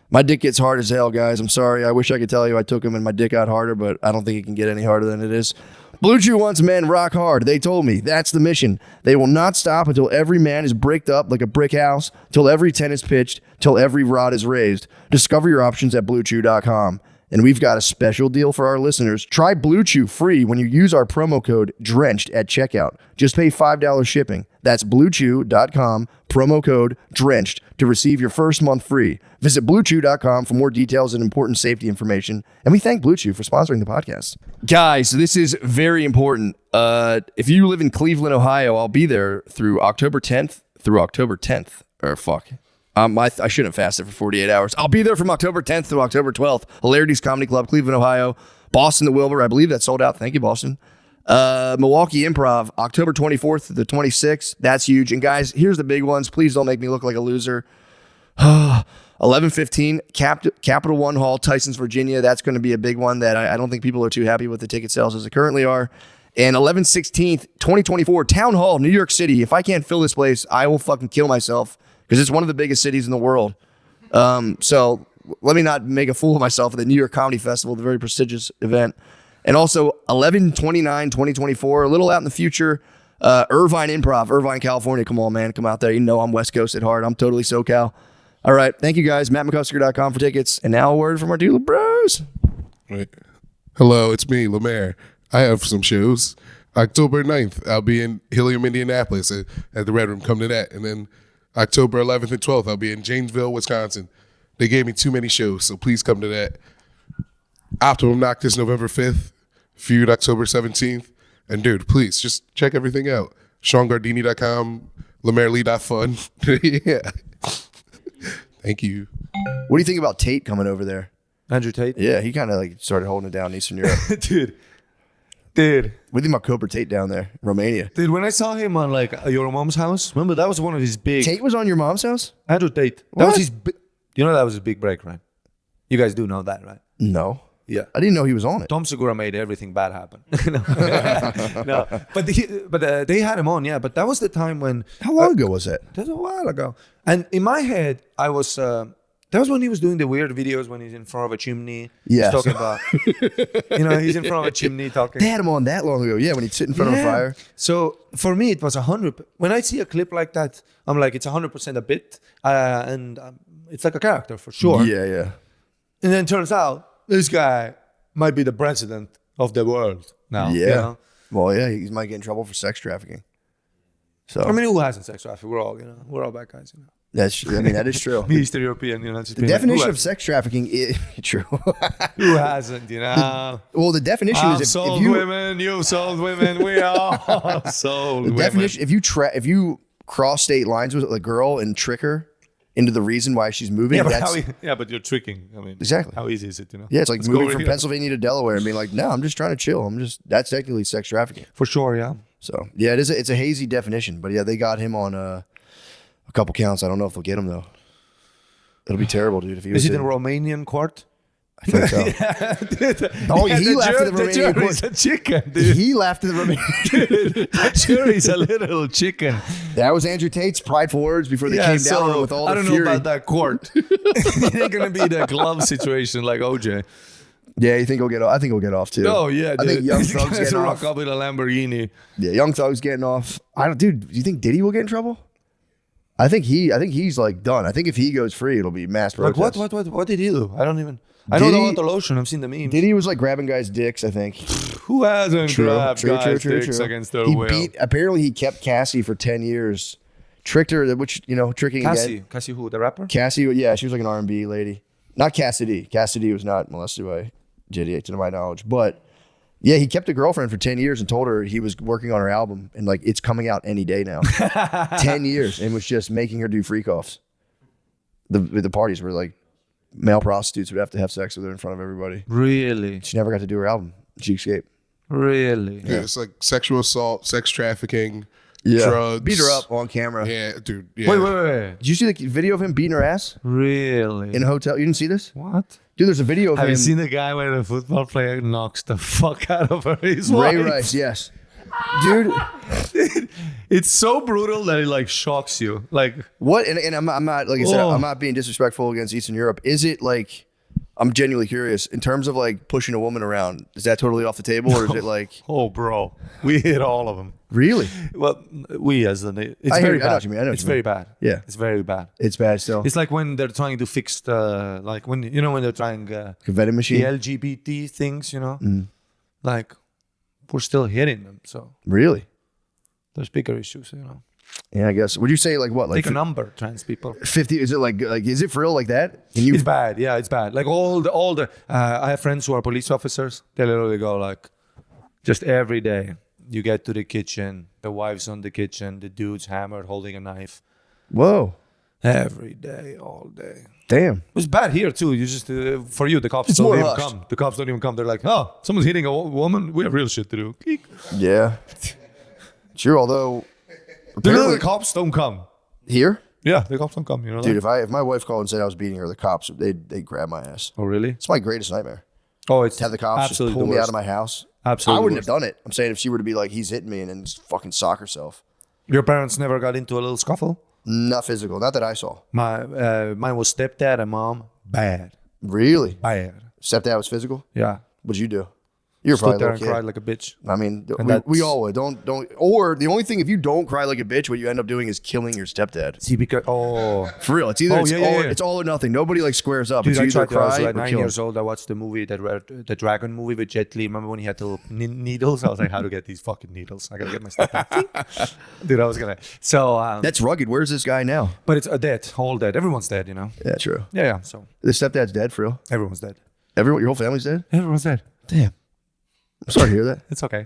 My dick gets hard as hell, guys. I'm sorry. I wish I could tell you I took them and my dick got harder, but I don't think it can get any harder than it is. Blue Chew wants men rock hard. They told me that's the mission. They will not stop until every man is bricked up like a brick house, till every tent is pitched, till every rod is raised. Discover your options at BlueChew.com. And we've got a special deal for our listeners. Try Blue Chew free when you use our promo code DRENCHED at checkout. Just pay $5 shipping. That's BlueChew.com, promo code DRENCHED to receive your first month free. Visit BlueChew.com for more details and important safety information. And we thank Blue Chew for sponsoring the podcast. Guys, this is very important. If you live in Cleveland, Ohio, I'll be there through October 10th I shouldn't have fasted for 48 hours. I'll be there from October 10th to October 12th. Hilarities Comedy Club, Cleveland, Ohio. Boston, the Wilbur. I believe that's sold out. Thank you, Boston. Milwaukee Improv, October 24th to the 26th. That's huge. And guys, here's the big ones. Please don't make me look like a loser. 11:15, Capital One Hall, Tysons, Virginia. That's going to be a big one that I don't think people are too happy with the ticket sales as they currently are. And 11/16, 2024, Town Hall, New York City. If I can't fill this place, I will fucking kill myself because it's one of the biggest cities in the world. So let me not make a fool of myself at the New York Comedy Festival, the very prestigious event. And also 11/29, 2024, a little out in the future, Irvine Improv, Irvine, California. Come on, man. Come out there. You know I'm West Coast at heart. I'm totally SoCal. All right. Thank you, guys. MattMcCusker.com for tickets. And now a word from our dealer bros. Right. Hello, it's me, Lemaire. I have some shows. October 9th, I'll be in Helium, Indianapolis at the Red Room. Come to that. And then October 11th and 12th, I'll be in Janesville, Wisconsin. They gave me too many shows, so please come to that. Optimum Noctis, November 5th. Feud, October 17th. And dude, please, just check everything out. SeanGardini.com, LemaireLee.fun. Yeah. Thank you. What do you think about Tate coming over there? Andrew Tate? Yeah, he kind of like started holding it down in Eastern Europe. Dude. What do you think about Cobra Tate down there, Romania? Dude, when I saw him on like your mom's house, remember that was one of his big... Tate was on your mom's house? Andrew Tate. That was his... You know that was his big break, right? You guys do know that, right? No. Yeah. I didn't know he was on it. Tom Segura made everything bad happen. No. But they had him on, yeah. But that was the time when... How long ago was that? That was a while ago. And in my head, I was... that was when he was doing the weird videos when he's in front of a chimney. Yes. He's talking about... he's in front of a chimney talking. They had him on that long ago. Yeah, when he'd sit in front of a fire. So for me, it was 100... When I see a clip like that, I'm like, it's 100% a bit. And it's like a character for sure. Yeah, yeah. And then it turns out, this guy might be the president of the world now. Yeah. You know? Well, yeah, he might get in trouble for sex trafficking. So I mean, who hasn't sex trafficked? We're all bad guys. that is true. Me, Eastern European, The definition of sex trafficking is true. Who hasn't, Well, the definition I've is sold women, you've sold women, we all sold women. Definition, if you cross state lines with a girl and trick her into the reason why she's moving. Yeah, but you're tricking. I mean, exactly. How easy is it, Yeah, it's like moving from Pennsylvania to Delaware and being like, no, I'm just trying to chill. That's technically sex trafficking. For sure, yeah. So, yeah, it's a hazy definition. But yeah, they got him on a couple counts. I don't know if they'll get him, though. It'll be terrible, dude. If he is it in Romanian court? I think so. He laughed at the Romanian court. He's a chicken, dude. He laughed at the Romanian. The jury's a little chicken. That was Andrew Tate's prideful words before they came down with all the fury. I don't know about that court. It ain't gonna be the glove situation like OJ. Yeah, you think he'll get off? I think he'll get off too. Oh yeah, dude. I think Young Thug's getting off. Rock up with a Lamborghini. Yeah, Young Thug's getting off. Dude. Do you think Diddy will get in trouble? I think he's like done. I think if he goes free, it'll be mass protest. Like what did he do? I don't even. I know about the lotion. I've seen the memes. Diddy was like grabbing guys' dicks, I think. Who hasn't grabbed guys' dicks against their will? Apparently he kept Cassie for 10 years. Tricked her, which, tricking again. Cassie who? The rapper? Cassie, yeah, she was like an R&B lady. Not Cassidy. Cassidy was not molested by JD, to my knowledge. But yeah, he kept a girlfriend for 10 years and told her he was working on her album. And like, it's coming out any day now. 10 years. And was just making her do freak-offs. The parties were like, male prostitutes would have to have sex with her in front of everybody. Really? She never got to do her album. She escaped. Really? Yeah, it's like sexual assault, sex trafficking, drugs. Beat her up on camera. Yeah, dude. Yeah. Wait. Did you see the video of him beating her ass Really? in a hotel? You didn't see this? What? Dude, there's a video of Have him. you seen the guy where the football player knocks the fuck out of her? His Ray wife? Rice, yes. Dude, It's so brutal that it like shocks you. Like, what? And I'm not, like I said, Oh. I'm not being disrespectful against Eastern Europe. Is it like, I'm genuinely curious, in terms of like pushing a woman around, is that totally off the table or is it like. oh, bro, we hit all of them. Really? Well, we as the it's I hear very you. I know bad. what you mean. I know what It's you very mean. bad. Yeah. It's very bad. It's bad still. It's like when they're trying to fix the like when you know when they're trying Like a vending the machine? LGBT things. You know, like we're still hitting them. So Really? there's bigger issues. You know, Yeah, I guess. Would you say like what? Like take a number, trans people. 50? Is it like is it for real like that? Can you? It's bad. Yeah, it's bad. Like all the. I have friends who are police officers. They literally go like, just every day you get to the kitchen, the wife's on the kitchen, the dude's hammered, holding a knife. Whoa. Every day, all day. Damn. It's bad here too. You just for you, the cops It's don't more even hushed. come. The cops don't even come. They're like, oh, someone's hitting a woman. We have real shit to do. Yeah. True. Although The apparently cops don't come. here, Yeah, the cops don't come. You know, dude. that? If my wife called and said I was beating her, the cops they grab my ass. Oh really? It's my greatest nightmare. Oh, it's To have the cops just absolutely pull the me out worst. of my house. Absolutely I wouldn't the have done it. I'm saying if she were to be like, he's hitting me and then just fucking sock herself. Your parents never got into a little scuffle. Not physical. Not that I saw. Mine was stepdad and mom. Bad. Really? Bad. Stepdad was physical? Yeah. What'd you do? You were Stood probably a there little and kid. cried like a bitch. I mean, And we that's- all would. Don't. Or the only thing, if you don't cry like a bitch, what you end up doing is killing your stepdad. See, because For real, it's either Oh, it's, yeah, all, yeah. it's all or nothing. Nobody like squares up. dude, it's I either tried to. I was cry like or 9 kill. years old. I watched the movie the Dragon movie with Jet Li. Remember when he had the little needles? I was like, how to get these fucking needles? I gotta get my stepdad. Dude, I was gonna. So, That's rugged. Where's this guy now? but it's dead, all dead. Everyone's dead, you know. Yeah, true. Yeah. So The stepdad's dead for real. everyone's dead. Everyone, your whole family's dead. Everyone's dead. Damn. I'm sorry to hear that. It's okay.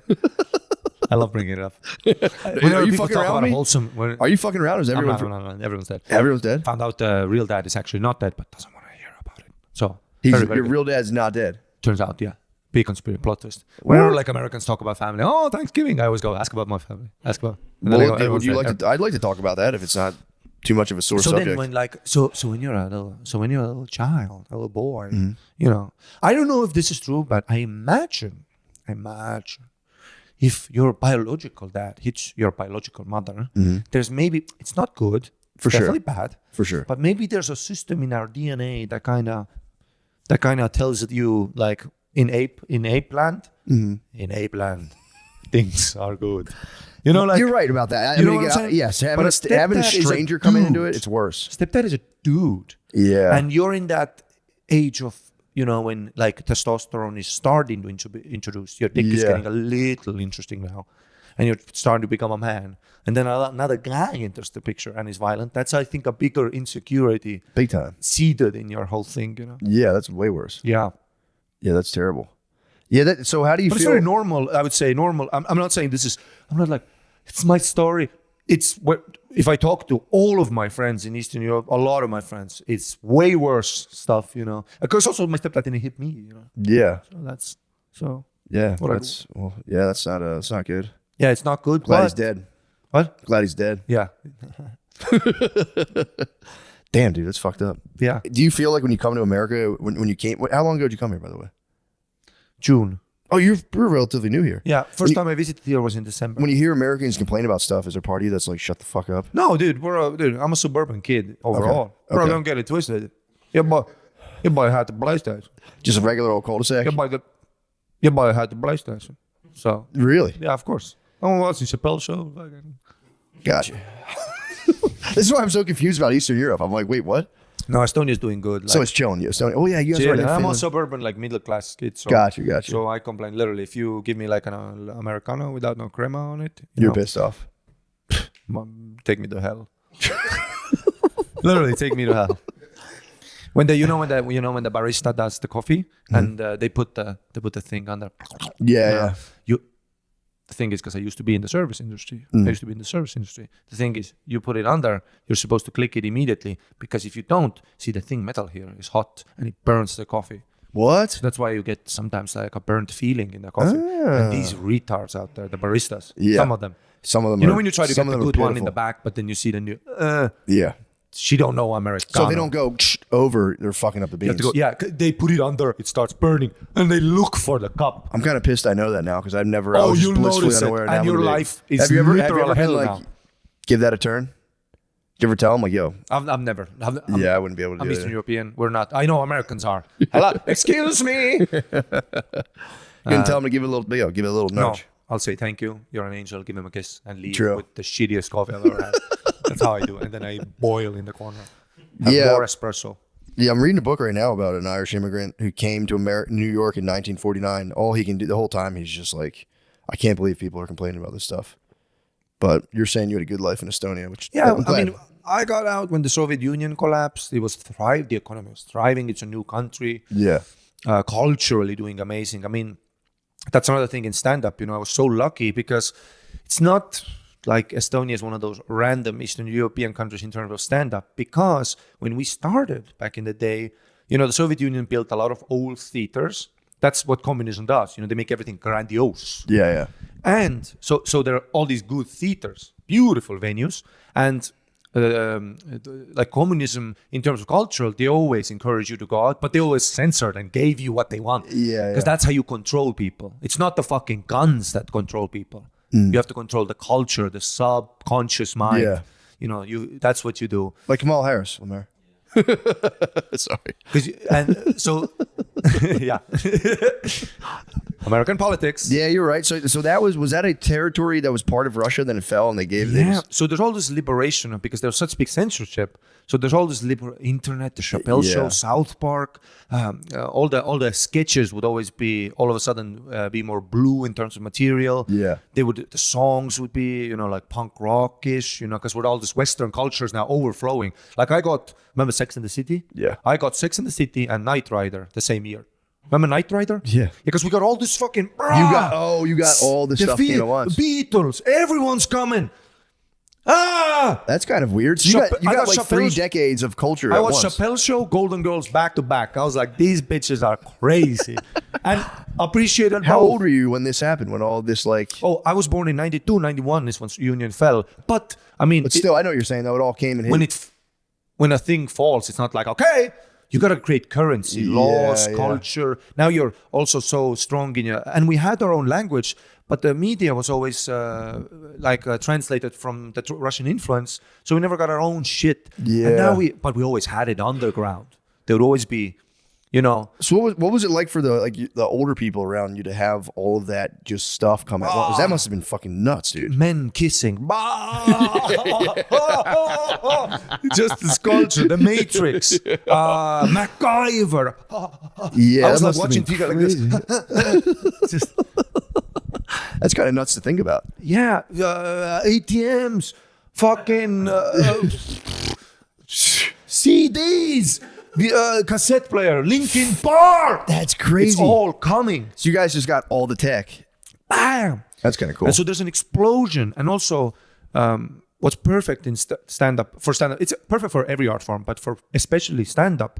I love bringing it up. Are you people fucking talk around about me? wholesome, Are you fucking around? Or is I'm everyone? not. Everyone's dead. Everyone's dead. Found out the real dad is actually not dead, but doesn't want to hear about it. So Your good. real dad's not dead. Turns out, yeah. Big conspiracy plot twist. Whenever like Americans talk about family, oh, Thanksgiving, I always go, ask about my family. Ask about. And then Well, they go, would "Everyone's you dead." like to? I'd like to talk about that if it's not too much of a sore So subject. then when like so when you're a little child, a little boy, Mm-hmm. you know, I don't know if this is true, but I imagine if your biological dad hits your biological mother, there's maybe it's not good. Mm-hmm. For It's sure. definitely bad. For sure. But maybe there's a system in our DNA that kind of tells you like in ape land, Mm-hmm. in ape land, things are good. You know, like You're right about that. I You know mean, what I'm saying? yes, having But having a stepdad is a stranger come into dude. it, it's worse. stepdad is a dude. Yeah. And you're in that age of, you know, when like testosterone is starting to be introduced. Your dick is Yeah. getting a little interesting now. And you're starting to become a man. And then another guy enters the picture and is violent. That's, I think, a bigger insecurity Big time. seeded in your whole thing, you know? Yeah, that's way worse. Yeah. Yeah, that's terrible. Yeah. So how do you But it's feel? very normal, I would say. Normal. I'm not saying this is, I'm not like, it's my story. It's what, if I talk to all of my friends in Eastern Europe, a lot of my friends, it's way worse stuff, you know? Because also my stepdad didn't hit me, you know? Yeah. So that's, so. Yeah. What I- That's not good. Yeah, it's not good. Glad but- he's dead. What? Glad he's dead. Yeah. Damn, dude, that's fucked up. Yeah. Do you feel like when you come to America, when you came, how long ago did you come here, by the way? June. Oh, you're relatively new here. Yeah. First time I visited here was in December. When you hear Americans complain about stuff, is there a part of you that's like, shut the fuck up? No, dude, I'm a suburban kid overall. Bro, Okay. don't get it twisted. Your boy had the PlayStation. Just a regular old cul-de-sac? Your boy had the PlayStation. So, Really? yeah, of course. I'm watching Chappelle show. Fucking- Gotcha. This is why I'm so confused about Eastern Europe. I'm like, wait, what? No, Estonia's doing good. Like, So it's chilling. You Estonia. Oh yeah, you guys chill. are in And I'm a Finland. suburban, like middle class kid. So, Gotcha. So I complain literally. If you give me like an Americano without no crema on it, You're pissed off. take me to hell. Literally, take me to hell. When the when the barista does the coffee and they put the thing under. Yeah. The thing is, because I used to be in the service industry. The thing is, you put it under, you're supposed to click it immediately, because if you don't, see the thing metal here is hot and it burns the coffee. What? That's why you get sometimes like a burnt feeling in the coffee. And these retards out there, the baristas, Yeah. some of them. Some of them. You are, know when you try to some get the of them are good one in pitiful. the back, but then you see the new. Yeah. She don't know American. So if they don't go over, they're fucking up the beans. They put it under, it starts burning, and they look for the cup. I'm kind of pissed I know that now because I've never. I Oh, was just you'll blissfully notice it, unaware. and your life is have you ever literal been hell like, now. give that a turn? Did you ever tell them like, yo? I've never. Yeah, I wouldn't be able to I'm do Eastern it. European. We're not. I know Americans are. Hello, excuse me. You can tell them to give it a little, give it a little No, nudge. I'll say thank you. You're an angel. Give him a kiss and leave True. with the shittiest coffee I've ever had. That's how I do it. And then I boil in the corner. Have Yeah. more espresso. Yeah, I'm reading a book right now about an Irish immigrant who came to New York in 1949. All he can do the whole time, he's just like, I can't believe people are complaining about this stuff. But you're saying you had a good life in Estonia, which Yeah, I'm glad. I mean, I got out when the Soviet Union collapsed. It was thrived. The economy was thriving. It's a new country. Yeah. Culturally doing amazing. I mean, that's another thing in stand-up. I was so lucky because it's not like Estonia is one of those random Eastern European countries in terms of stand-up. Because when we started back in the day, the Soviet Union built a lot of old theaters. That's what communism does. They make everything grandiose. Yeah, yeah. And so there are all these good theaters, beautiful venues, and like communism in terms of cultural, they always encourage you to go out, but they always censored and gave you what they want. Yeah, because that's how you control people. It's not the fucking guns that control people. You have to control the culture, the subconscious mind. Yeah. That's what you do. Like Kamala Harris, Lamar. Sorry. And so, yeah. American politics. Yeah, you're right. So that was that a territory that was part of Russia, then it fell and they gave it. So there's all this liberation because there's such big censorship. So there's all this internet, the Chappelle Show, South Park, all the sketches would always be all of a sudden be more blue in terms of material. Yeah, the songs would be like punk rockish, because with all this Western cultures now overflowing. Like remember Sex and the City? Yeah, I got Sex and the City and Knight Rider the same year. Remember Knight Rider? Yeah. Because we got all this fucking. You got all this stuff at once. Beatles, everyone's coming. That's kind of weird. So you got like 3 decades of culture. I at watched once. Chappelle Show, Golden Girls back to back. I was like, these bitches are crazy, and appreciated. How both. old were you when this happened? When all this like? Oh, I was born in 92, 91 is when Union fell. But I mean, But still, I know what you're saying though. It all came and hit. When a thing falls, it's not like okay. You got to create currency, laws, culture. Now you're also so strong in your... And we had our own language, but the media was always translated from the Russian influence. So we never got our own shit. Yeah. And now we always had it underground. There would always be, So what was it like for the older people around you to have all of that just stuff come out? That must have been fucking nuts, dude. men kissing. Just this culture, the Matrix, MacGyver. Yeah, I was that like must have watching been TV like this. Just, That's kind of nuts to think about. yeah, ATMs, fucking CDs, cassette player, Linkin Park. That's crazy. It's all coming. So you guys just got all the tech. Bam. That's kind of cool. And so there's an explosion. And also, what's perfect in stand-up, it's perfect for every art form, but for especially stand-up,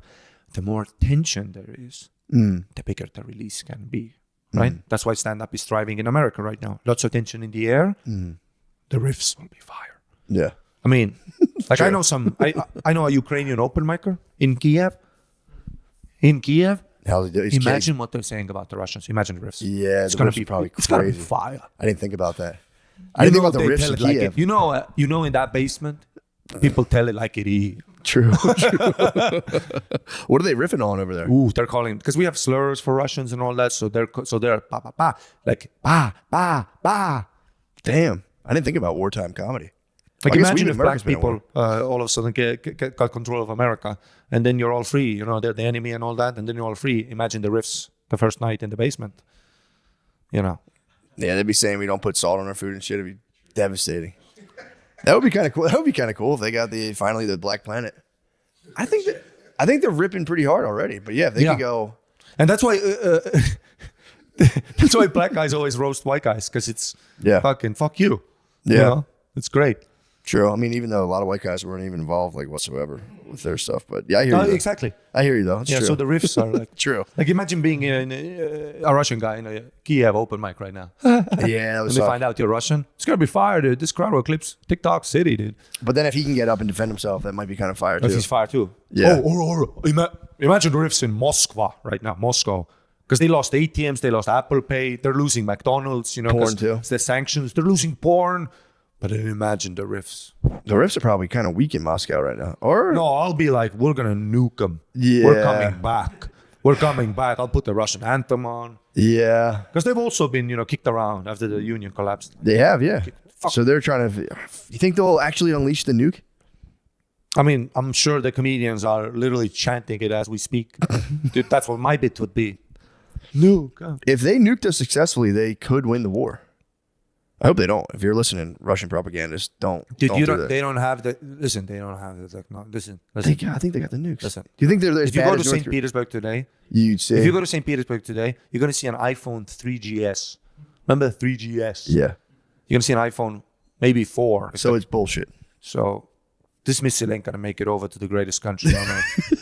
the more tension there is, the bigger the release can be, right? That's why stand-up is thriving in America right now. Lots of tension in the air. The riffs will be fire. Yeah. I mean, like I know I know a Ukrainian open micer in Kiev. Imagine what they're saying about the Russians. Imagine the riffs. Yeah, it's gonna be probably It's gonna be crazy. fire. I didn't think about that. I didn't think about the They riffs tell in it like Kiev. it. You know, in that basement, people tell it like it is. True. What are they riffing on over there? Ooh, they're calling because we have slurs for Russians and all that. So they're pa pa pa, like pa pa pa. Damn, I didn't think about wartime comedy. Like I guess imagine we if in America's black been at people all of a sudden got control of America, and then you're all free. They're the enemy and all that, and then you're all free. Imagine the riffs the first night in the basement. Yeah, they'd be saying we don't put salt on our food and shit. It'd be devastating. That would be kind of cool. That would be kind of cool if they got finally the Black Planet. I think they're ripping pretty hard already. But yeah, if they could go. And that's why black guys always roast white guys because it's fucking fuck you. Yeah, it's great. True. I mean, even though a lot of white guys weren't even involved like whatsoever with their stuff, but yeah, I hear you. Though. Exactly. I hear you though. It's Yeah. true. So the riffs are like True. Like imagine being a Russian guy in a Kiev open mic right now. Yeah, that When was they tough. find out you're Russian, it's gonna be fire, dude. This crowd will clips TikTok city, dude. But then if he can get up and defend himself, that might be kind of fire too. Because he's fire too. Yeah. Imagine the riffs in Moscow right now, Moscow. Because they lost ATMs, they lost Apple Pay, they're losing McDonald's, you know, Porn 'cause too. it's the sanctions, they're losing porn. But then imagine the riffs. The riffs are probably kind of weak in Moscow right now. Or No, I'll be like, we're gonna nuke them. Yeah. We're coming back. We're coming back. I'll put the Russian anthem on. yeah, Because they've also been, you know, kicked around after the union collapsed. they have. Yeah. So they're trying to. You think they'll actually unleash the nuke? I mean, I'm sure the comedians are literally chanting it as we speak. Dude, that's what my bit would be. Nuke. If they nuked us successfully, they could win the war. I hope they don't. If you're listening, Russian propagandists, don't. Dude, don't you do don't. that. They don't have the. Listen, they don't have the technology. Listen. I think they got the nukes. Listen. Do you think they're as If you bad go to as North St. Korea? Petersburg today, You'd say. if you go to St. Petersburg today, you're gonna see an iPhone 3GS. Remember the 3GS? yeah. You're gonna see an iPhone maybe 4. So it's bullshit. So this missile ain't gonna make it over to the greatest country on earth.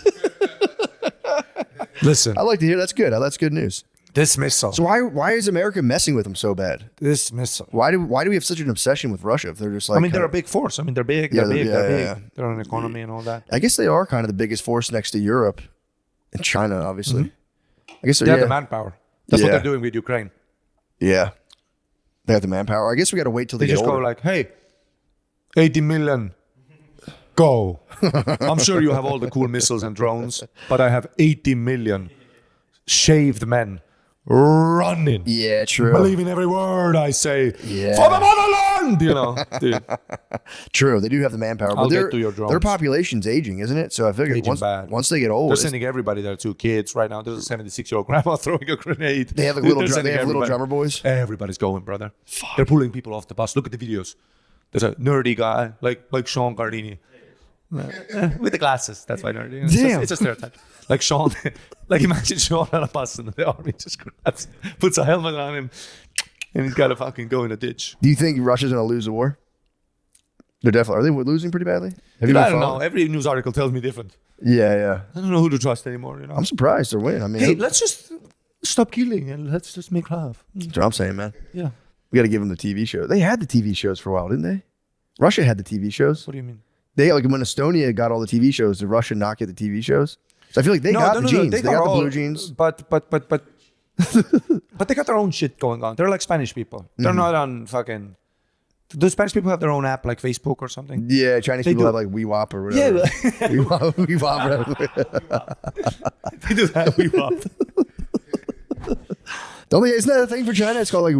Listen, I like to hear that's good. That's good news. this missile. So why is America messing with them so bad? This missile. Why do we have such an obsession with Russia if they're just like? I mean, they're a big force. I mean, they're big. Yeah, They're big. They're big. yeah. They're an economy and all that. I guess they are kind of the biggest force next to Europe and China, obviously. I guess They they're have the manpower. That's what Yeah. they're doing with Ukraine. Yeah, they have the manpower. I guess we got to wait till They they just get go older. like, hey, 80 million, go. I'm sure you have all the cool missiles and drones, but I have 80 million shaved men running. Yeah, true. Believe in every word I say. Yeah. For the motherland! You know, dude. True, they do have the manpower. I'll But get their, to your drones. their population's aging, isn't it? So I figure Aging bad. once they get old, They're sending everybody there too. Kids right now. There's a 76-year-old grandma throwing a grenade. they have like Dude, little they're sending little everybody. drummer boys. Everybody's going, brother. They're pulling people off the bus. Look at the videos. There's a nerdy guy like Sean Gardini. With the glasses. That's why nerdy. It's a stereotype. Like Sean, like imagine Sean on a bus and the army just grabs, puts a helmet on him, and he's got to fucking go in a ditch. Do you think Russia's gonna lose the war? They're definitely. Are they losing pretty badly? Have Dude, been I don't know. following? Every news article tells me different. Yeah. I don't know who to trust anymore. You know. I'm surprised they're winning. I mean, Hey, let's just stop killing and let's just make love. that's what I'm saying, man. Yeah. We got to give them the TV show. They had the TV shows for a while, didn't they? Russia had the TV shows. What do you mean? They like when Estonia got all the TV shows, did Russia not get the TV shows? So I feel like they got the jeans. They got the blue jeans. But but they got their own shit going on. They're like Spanish people. They're not on fucking. Do Spanish people have their own app like Facebook or something? Yeah, Chinese They people do. have like WeWap or whatever. Yeah, WeWap, whatever. they do that. Don't they? Isn't that a thing for China? It's called like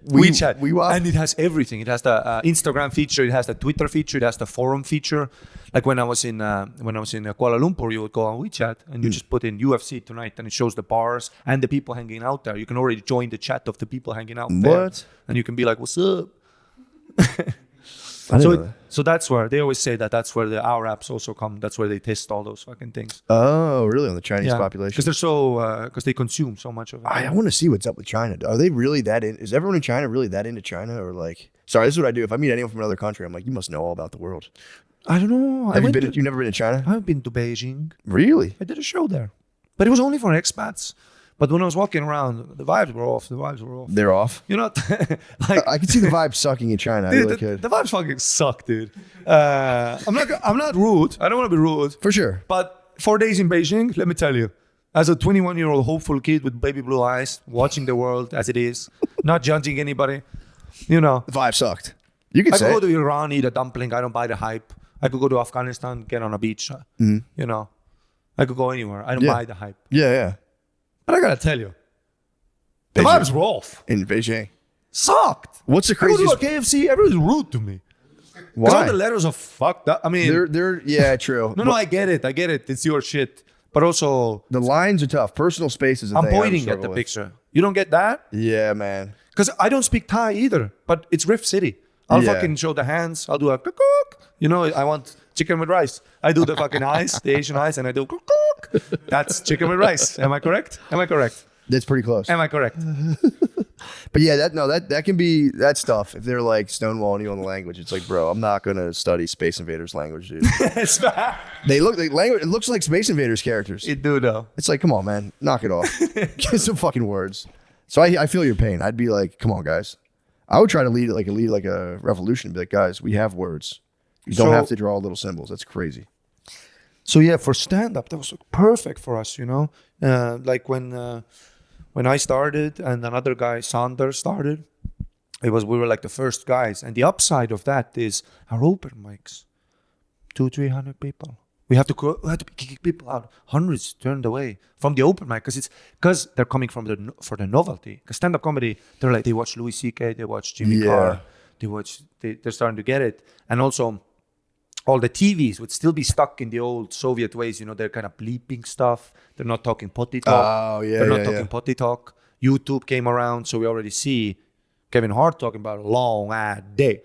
WeChat. WeWap. And it has everything. It has the Instagram feature. It has the Twitter feature. It has the forum feature. Like when I was in Kuala Lumpur, you would go on WeChat and you just put in UFC tonight, and it shows the bars and the people hanging out there. You can already join the chat of the people hanging out there, What? and you can be like, "What's up?" I didn't know that. So that's where they always say that's where our apps also come. That's where they test all those fucking things. Oh, really? On the Chinese population? because they're so because they consume so much of it. I want to see what's up with China. Are they really that in? Is everyone in China really that into China? Or like, sorry, this is what I do. If I meet anyone from another country, I'm like, you must know all about the world. I don't know. Have you been? You've never been to China? I've been to Beijing. Really? I did a show there, but it was only for expats. But when I was walking around, the vibes were off. They're off. You know, like I can see the vibe sucking in China. I dude, really the could. vibes fucking suck, dude. I'm not rude. I don't want to be rude. For sure. But 4 days in Beijing, let me tell you, as a 21-year-old hopeful kid with baby blue eyes, watching the world as it is, not judging anybody, you know. The vibe sucked. You could I say could go it. to Iran, eat a dumpling. I don't buy the hype. I could go to Afghanistan, get on a beach. You know, I could go anywhere. I don't Yeah. buy the hype. Yeah. But I gotta tell you, the Beijing. vibes were off. In Beijing. Sucked. What's the I go to a craziest? KFC, everyone's rude to me. Because all Why? the letters are fucked up. I mean, They're yeah, true. no, I get it. It's your shit. But also, The lines are tough. Personal space is a I'm thing. I pointing at struggle the with. picture. You don't get that? Yeah, man. Because I don't speak Thai either, but it's Rift City. I'll Yeah. fucking show the hands. I'll do a cook. You know, I want chicken with rice. I do the fucking eyes, the Asian eyes, and I do cook. That's chicken with rice. Am I correct? That's pretty close. Am I correct? But yeah, that can be that stuff. If they're like stonewalling you on the language, it's like, bro, I'm not gonna study Space Invaders language, dude. It's bad. They look like language. It looks like Space Invaders characters. It do though. It's like, come on, man, knock it off. Get some fucking words. So I feel your pain. I'd be like, come on, guys. I would try to lead like a revolution. Be like, guys, we have words. You don't have to draw little symbols. That's crazy. So yeah, for stand up, that was perfect for us. You know, like when I started and another guy, Sander, started, we were like the first guys. And the upside of that is our open mics, 200-300 people. We have to kick people out. Hundreds turned away from the open mic because they're coming from for the novelty. Because stand-up comedy, they watch Louis C.K., they watch Jimmy Carr, they're starting to get it. And also, all the TVs would still be stuck in the old Soviet ways. You know, they're kind of bleeping stuff. They're not talking potty talk. Oh, yeah, they're not talking potty talk. YouTube came around, so we already see Kevin Hart talking about a long day.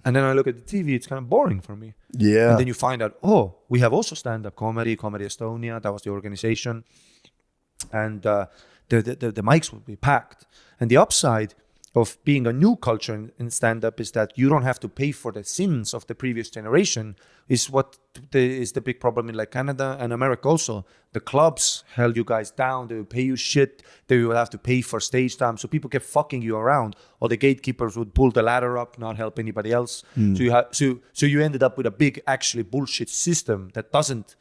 And then I look at the TV, it's kind of boring for me. Yeah. And then you find out, oh, we have also stand-up comedy, Comedy Estonia, that was the organization. And the mics would be packed. And the upside of being a new culture in stand-up is that you don't have to pay for the sins of the previous generation, is what is the big problem in like Canada and America also. The clubs held you guys down, they would pay you shit, they would have to pay for stage time, so people kept fucking you around, or the gatekeepers would pull the ladder up, not help anybody else. So you ended up with a big actually bullshit system that doesn't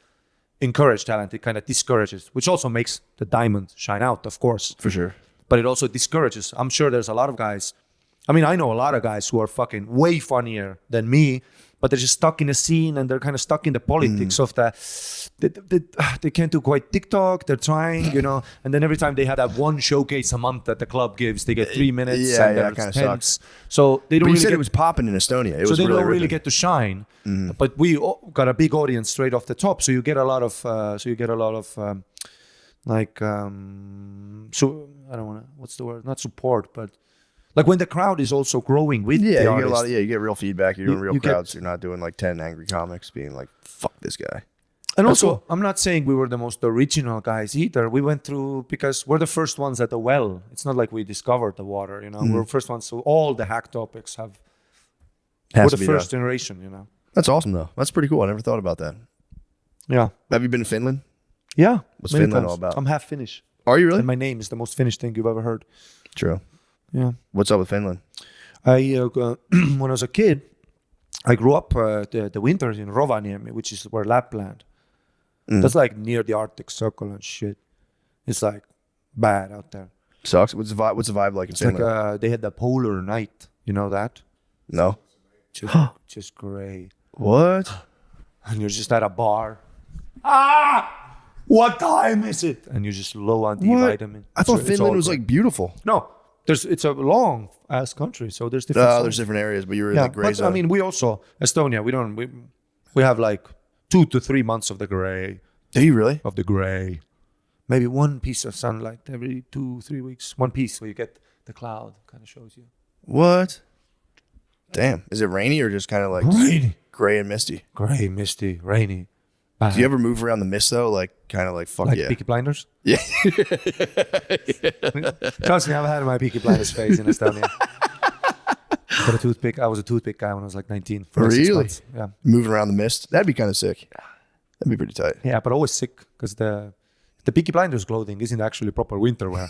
encourage talent, it kind of discourages, which also makes the diamond shine out, of course. For sure. But it also discourages. I'm sure there's a lot of guys. I mean, I know a lot of guys who are fucking way funnier than me, but they're just stuck in a scene and they're kind of stuck in the politics of they can't do quite TikTok. They're trying, you know, and then every time they have that one showcase a month that the club gives, they get 3 minutes. Yeah, and that kind of sucks. So they don't But you really said get, it was popping in Estonia. so they don't really ripping. get to shine. But we got a big audience straight off the top. So you get a lot of so I don't want to, what's the word? Not support, but like when the crowd is also growing with the you artist. get a lot. You get real feedback. You're doing real you get- crowds. You're not doing like 10 angry comics being like, "Fuck this guy." And That's also, cool. I'm not saying we were the most original guys either. We went through, because we're the first ones at the well. It's not like we discovered the water, you know. We're the first ones, so all the hack topics we're Has the to be first done. generation, you know. That's awesome though. That's pretty cool. I never thought about that. Yeah. Have you been to Finland? Yeah. What's many Finland times. all about? I'm half Finnish. Are you really? And my name is the most Finnish thing you've ever heard. True. Yeah. What's up with Finland? When I was a kid, I grew up the winters in Rovaniemi, which is where Lapland. That's like near the Arctic Circle and shit. It's like bad out there. Sucks. What's the vibe like in It's Finland? like they had the polar night. You know that? No. Just gray. What? And you're just at a bar. What time is it? And you're just low on D vitamin. I thought It's Finland all was gray. like beautiful. No. It's a long ass country, so there's different. There's zones. different areas, but you were in Yeah, the gray but zone. I mean, we also Estonia. We have like 2 to 3 months of the gray. do you really? Maybe one piece of sunlight every 2-3 weeks. One piece where you get the cloud kind of shows you. What? Damn. Is it rainy or just kind of like Rainy. gray and misty? Gray, misty, rainy. Do you ever move around the mist though? Like kind of like fuck Like yeah. Peaky Blinders? Yeah. Trust me, I've had my Peaky Blinders phase in Estonia. Got a toothpick. I was a toothpick guy when I was like 19. For like 6 Really? months. Yeah. Moving around the mist. That'd be kind of sick. That'd be pretty tight. Yeah, but always sick because the Peaky Blinders clothing isn't actually proper winter wear.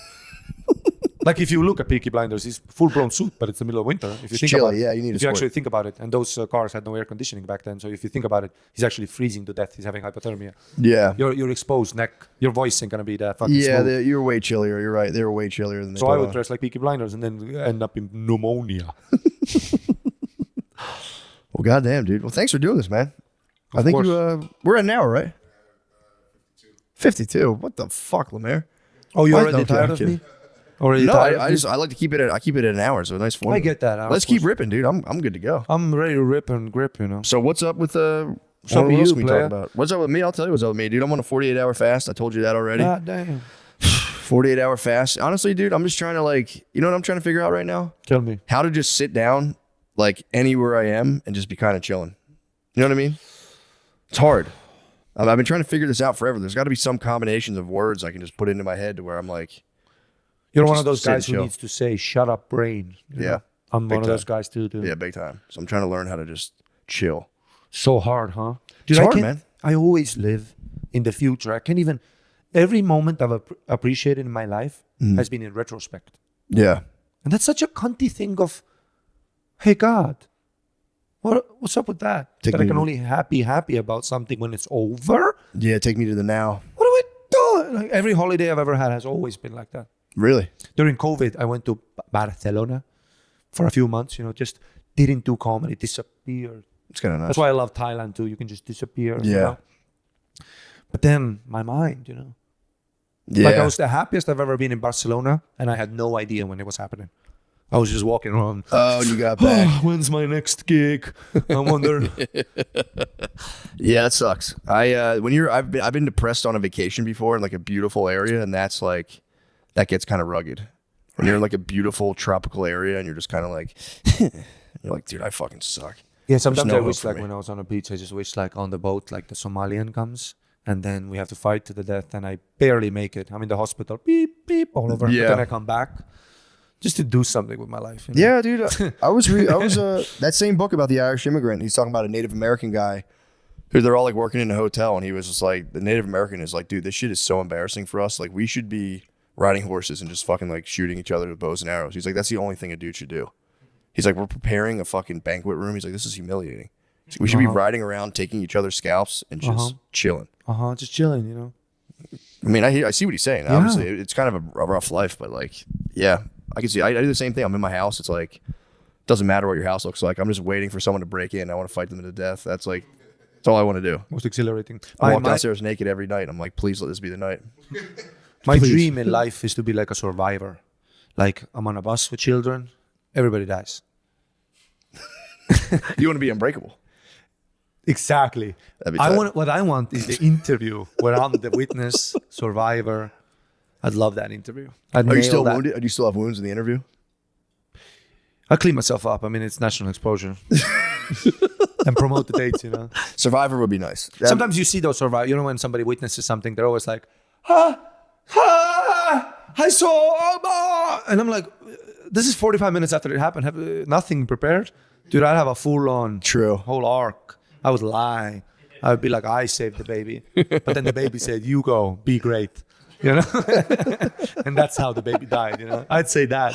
Like if you look at Peaky Blinders, it's full-blown suit, but it's the middle of winter. If you It's think chilly, about it, yeah, you need if a you sport. actually think about it, and those cars had no air conditioning back then, so if you think about it, he's actually freezing to death. He's having hypothermia. Yeah. Your exposed neck, your voice ain't gonna be that fucking Yeah, smooth. you were way chillier. You're right. They were way chillier than they So I put would on. dress like Peaky Blinders and then end up in pneumonia. Well, goddamn, dude. Well, thanks for doing this, man. I think course. we're at an hour, right? 52. What the fuck, Lemaire? Oh, you're What? already No, tired I'm of kidding. me? Already No, tired? I like to keep it at an hour, so a nice format. I get that. Let's keep ripping, dude. I'm good to go. I'm ready to rip and grip, you know. So what's up with What's up with what else you, can we player? talk about? What's up with me? I'll tell you what's up with me, dude. I'm on a 48-hour fast. I told you that already. God damn. 48-hour fast. Honestly, dude, I'm just trying to you know what I'm trying to figure out right now? Tell me. How to just sit down like anywhere I am and just be kind of chilling. You know what I mean? It's hard. I've been trying to figure this out forever. There's got to be some combinations of words I can just put into my head to where I'm like, You're one Just of those sit and guys who chill. needs to say, shut up, brain. you Yeah. know? I'm Big one of those time. guys too, dude. Yeah, big time. So I'm trying to learn how to just chill. So hard, huh? It's I hard, can't- man. I always live in the future. I can't even. Every moment I've appreciated in my life Mm-hmm. has been in retrospect, Yeah. and that's such a cunty thing. Of, hey God, what's up with that? Take that I me can to- only happy about something when it's over. Yeah, take me to the now. What do I do? Like every holiday I've ever had has always been like that. Really? During COVID, I went to Barcelona for a few months. Just didn't do comedy, disappeared. It's kind of nice. That's why I love Thailand too. You can just disappear. Yeah. But then my mind, Yeah. like I was the happiest I've ever been in Barcelona, and I had no idea when it was happening. I was just walking around. Oh, you got back. When's my next gig? I wonder. Yeah, that sucks. I've been depressed on a vacation before in like a beautiful area, and that's like that gets kind of rugged. When you're in like a beautiful tropical area and you're just kind of like you're like, dude, I fucking suck. Yeah, sometimes no I hope wish for like me. when I was on a beach, I just wish like on the boat, like the Somalian comes and then we have to fight to the death and I barely make it. I'm in the hospital, beep, beep, all over. Yeah. But then I come back just to do something with my life. Yeah, dude. I was that same book about the Irish immigrant. He's talking about a Native American guy who they're all like working in a hotel, and he was just like, the Native American is like, dude, this shit is so embarrassing for us. Like, we should be riding horses and just fucking like shooting each other with bows and arrows. He's like, that's the only thing a dude should do. He's like, we're preparing a fucking banquet room. He's like, this is humiliating. He's like, we should be riding around, taking each other's scalps and just chilling. Just chilling, I mean, I see what he's saying. Yeah. Obviously, it's kind of a rough life, but like, yeah, I can see. I do the same thing. I'm in my house. It's like, doesn't matter what your house looks like. I'm just waiting for someone to break in. I want to fight them to death. That's all I want to do. Most exhilarating. I walk My downstairs naked every night. I'm like, please let this be the night. dream in life is to be like a survivor. Like I'm on a bus with children, everybody dies. You want to be unbreakable. Exactly. That'd be tight. What I want is the interview where I'm the witness, survivor. I'd love that interview. I'd Are you nail still that. wounded? Do you still have wounds in the interview? I clean myself up. I mean, it's national exposure. And promote the dates, Survivor would be nice. Sometimes you see those survivors. When somebody witnesses something, they're always like, I saw, and I'm like, this is 45 minutes after it happened. Have nothing prepared? Dude, I'd have a full-on True. whole arc. I would lie. I would be like, I saved the baby. But then the baby said, you go, be great. And that's how the baby died, I'd say that.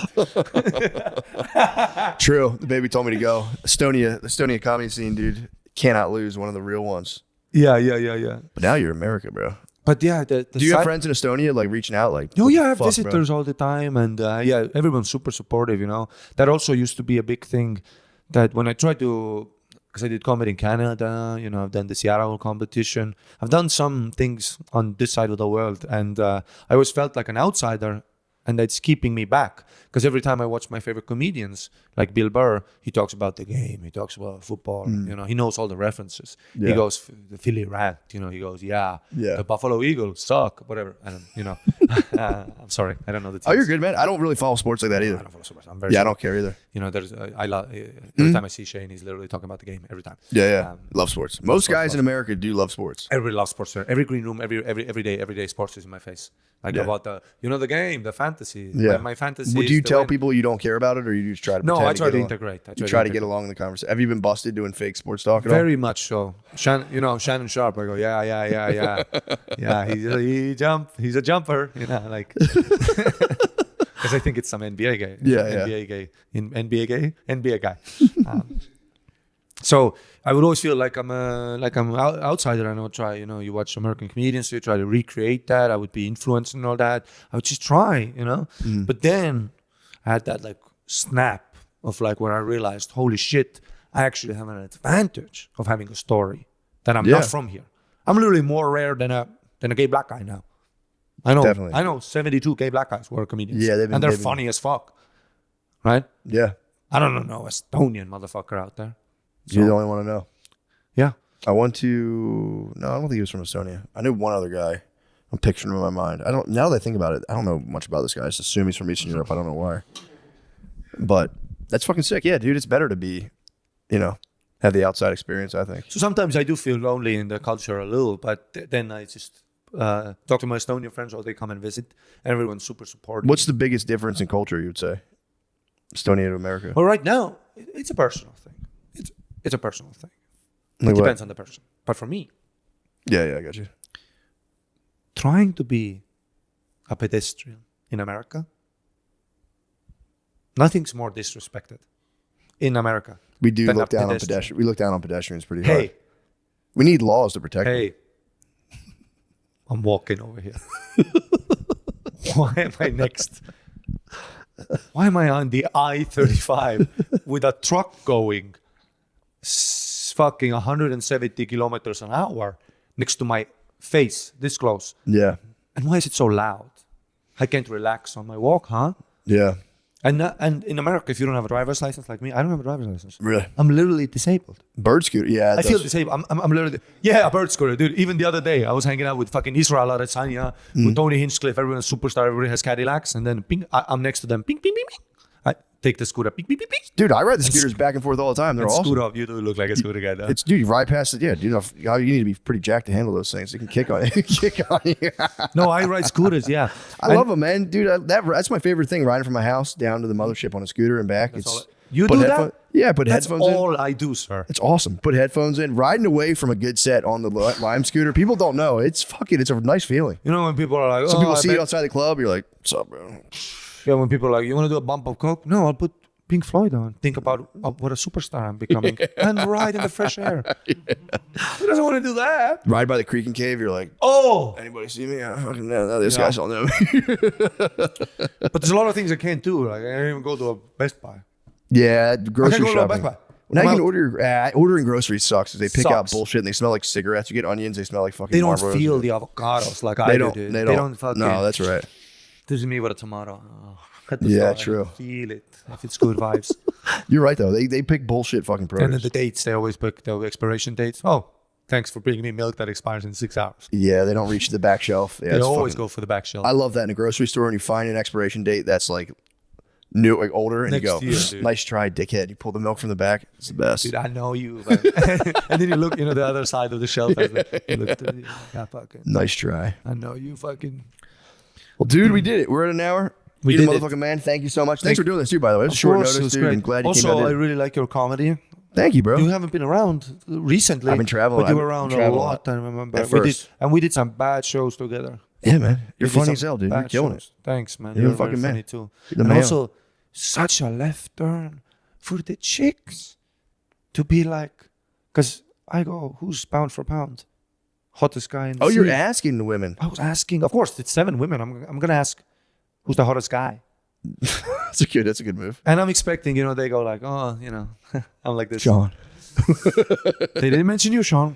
True. The baby told me to go. Estonia comedy scene, dude. Cannot lose. One of the real ones. Yeah. But now you're America, bro. But yeah, the Do you have friends in Estonia like reaching out? Like, Oh what yeah, the I have fuck, bro? visitors all the time, and yeah, everyone's super supportive. That also used to be a big thing. That when I tried to, because I did comedy in Canada, I've done the Seattle competition, I've done some things on this side of the world, and I always felt like an outsider, and that's keeping me back. Because every time I watch my favorite comedians, like Bill Burr, he talks about the game, he talks about football, he knows all the references. Yeah. He goes, the Philly Rat, he goes, Yeah. the Buffalo Eagles suck, whatever. I don't, I'm sorry, I don't know the teams. Oh, you're good, man. I don't really follow sports like that I either. don't follow so much. I'm very Yeah, I sorry. don't care either. There's I love every time I see Shane, he's literally talking about the game every time. Yeah. Love sports. Most sports, guys in America do love sports. Everybody loves sports. Sir. Every green room, every day, sports is in my face. Like Yeah. about the game, the fantasy. Yeah. My fantasy. Would is you to tell win. people you don't care about it, or you just try to? No, pretend I try to get along? integrate. You try to get along in the conversation. Have you been busted doing fake sports talk at all? Very much so. Shannon Sharp. I go, yeah. He's a jumper. Like. Because I think it's some NBA guy. NBA guy. So I would always feel like I'm outsider, and I would try. You watch American comedians, so you try to recreate that. I would be influenced and all that. I would just try, But then I had that like snap of like where I realized, holy shit, I actually have an advantage of having a story that I'm not from here. I'm literally more rare than a gay black guy now. I know. Definitely. I know 72 gay black guys who are comedians. Yeah, and they're funny as fuck, right? Yeah, I don't know Estonian motherfucker out there. you're the only one to know. Yeah. I want to. No, I don't think he was from Estonia. I knew one other guy. I'm picturing him in my mind. I don't. Now that I think about it, I don't know much about this guy. I just assume he's from Eastern Europe. I don't know why. But that's fucking sick. Yeah, dude, it's better to be, have the outside experience. I think. So sometimes I do feel lonely in the culture a little, but then I just talk to my Estonian friends, or they come and visit. Everyone's super supportive. What's the biggest difference in culture, you would say? Estonia to America? Well, right now, it's a personal thing. It's a personal thing. Like It what? depends on the person. But for me, Yeah, I got you. trying to be a pedestrian in America, nothing's more disrespected in America. We do than look a down on pedestrian. pedestrians. We look down on pedestrians pretty hard. Hey, We need laws to protect them. hey, I'm walking over here. Why am I next? Why am I on the I-35 with a truck going fucking 170 kilometers an hour next to my face, this close? Yeah, And why is it so loud? I can't relax on my walk, huh? yeah. And in America, if you don't have a driver's license like me, I don't have a driver's license. Really? I'm literally disabled. Bird scooter. Yeah, I feel disabled. I'm literally, yeah, a bird scooter, dude. Even the other day, I was hanging out with fucking Israel Adesanya, with Tony Hinchcliffe. Everyone's a superstar. Everybody has Cadillacs, and then ping, I'm next to them. Ping, ping, ping, ping. I take the scooter. Ping, ping, ping, ping. Dude, I ride the scooters back and forth all the time. They're And awesome. scooter up. You do look like a scooter guy, though. It's dude, you ride past it. Yeah, dude, you need to be pretty jacked to handle those things. You can kick on it. Kick on you. No, I ride scooters. Yeah, I love them, man, dude. That's my favorite thing. Riding from my house down to the mothership on a scooter and back. You put do headphone- that? Yeah, put That's headphones in. all I do, sir. It's awesome. Put headphones in. Riding away from a good set on the Lime scooter. People don't know. It's a nice feeling. You know when people are like, Some people I see you bet- outside the club. You're like, what's up, bro? Yeah, when people are like, you want to do a bump of coke? No, I'll put Pink Floyd on. Think about what a superstar I'm becoming, and ride in the fresh air. Who doesn't want to do that? Ride by the creek and cave. You're like, Oh, anybody see me? I fucking know. No, this guys all know me. but there's a lot of things I can't do. Like I can't even go to a Best Buy. Yeah, I grocery can't go to a shopping. Best Buy. Now you I'm can out. ordering groceries sucks. They pick out Sucks. bullshit and they smell like cigarettes. You get onions, they smell like fucking. They don't Marlboros. feel the avocados like I They do. don't. Dude. They They don't. don't fucking. No, that's right. This is me with a tomato. Oh, cut the Yeah, stuff. true. I feel it. If it's good vibes. You're right though. They pick bullshit fucking And then produce. the dates, they always pick the expiration dates. Oh, thanks for bringing me milk that expires in 6 hours. Yeah, they don't reach the back shelf. Yeah, They it's always fucking- go for the back shelf. I love that in a grocery store when you find an expiration date that's like new, like older, and Next you go, year, dude. "Nice try, dickhead." You pull the milk from the back. It's the best. Dude, I know you. But and then you look, the other side of the shelf. You look to the, yeah, fucking. Nice try. I know you fucking. Well, dude, we did it. We're at an hour. We You're the did it. motherfucking man. Thank you so much. Thanks for doing this too, by the way. It was short notice, dude. And glad you also, came out. I Did it. really like your comedy. Thank you, bro. You haven't been around recently. I've been traveling. But you I've were been around a traveling a lot. lot. I remember. At We did, first. and we did some bad shows together. Yeah, man. You're We did funny some as hell, dude. You're bad killing shows. it. Thanks, man. You're You're the fucking very man. funny too. You're the And man. also, such a left turn for the chicks to be like, because I go, who's pound for pound? Hottest guy in the Oh, you're scene. asking the women. I was asking, of course, it's 7 women. I'm gonna ask, who's the hottest guy? That's a good move. And I'm expecting, they go like, oh, I'm like this. Sean. They didn't mention you, Sean.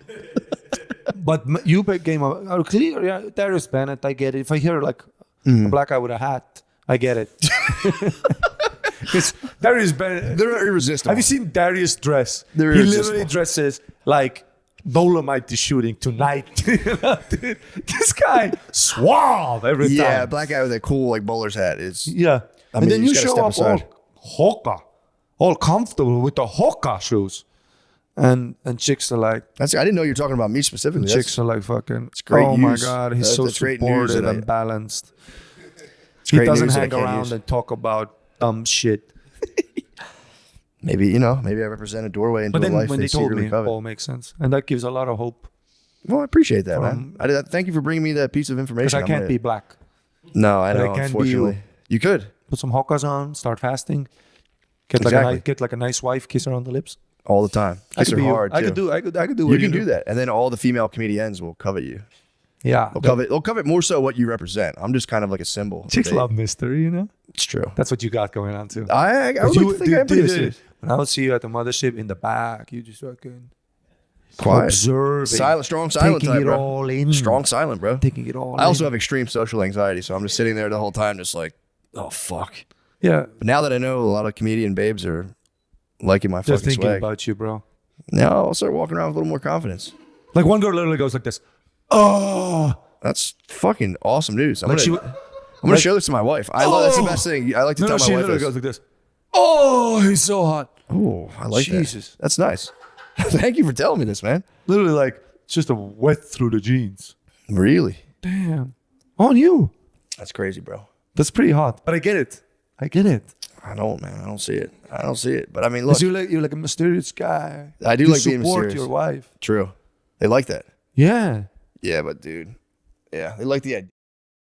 But you came out clear. Yeah, Darius Bennett, I get it. If I hear like a black guy with a hat, I get it. Because Darius Bennett. They're irresistible. Have you seen Darius dress? They're He irresistible. literally dresses like Dolomite is shooting tonight. Dude, this guy suave every time. Yeah, black guy with a cool like bowler's hat is. Yeah. I And mean, then you you just show gotta up step all hoka, all comfortable with the hoka shoes. And chicks are like, I didn't know you were talking about me specifically. chicks are like fucking, great oh my news. God, he's so That's great news supportive that I- and balanced. It's He great doesn't news that I hang can't around use. and talk about dumb shit. Maybe I represent a doorway into But a then life when they they told secretly me, covet. all makes sense. And that gives a lot of hope. Well, I appreciate that, man. Thank you for bringing me that piece of information. Because I I'm can't gonna- be black. No, I but I know. can be you. Unfortunately, you could Put some hokas on, start fasting. Exactly. Get like a nice wife, kiss her on the lips. all the time. Kiss her be you. hard. I too. could do. I could do. You what can do that, and then all the female comedians will covet you. Yeah. They'll covet more so what you represent. I'm just kind of like a symbol. Chicks They- love mystery, It's true. That's what you got going on too. I But would like to think I'm pretty serious. when I would see you at the mothership in the back, you just fucking Quiet, observing, silent, strong, silent taking type, it bro. all in, Strong, silent, bro. taking it all. I also in. have extreme social anxiety, so I'm just sitting there the whole time, just like, oh fuck. yeah, But now that I know a lot of comedian babes are liking my just fucking thinking swag, about you, bro. now I'll start walking around with a little more confidence. Like one girl literally goes like this. Oh, That's fucking awesome news. I'm like gonna show this to my wife. That's the best thing. I like to no, tell she my wife literally this. goes like this. Oh, he's so hot. Oh, I like Jesus. that. That's nice. Thank you for telling me this, man. Literally, like just a wet through the jeans. Really? damn, on you. That's crazy, bro. That's pretty hot. But I get it. I get it. I don't, man. I don't see it. I don't see it. But I mean, look. Because you're like a mysterious guy. I do you like being support mysterious. your wife. True. They like that. Yeah. Yeah, but dude. Yeah, they like the idea.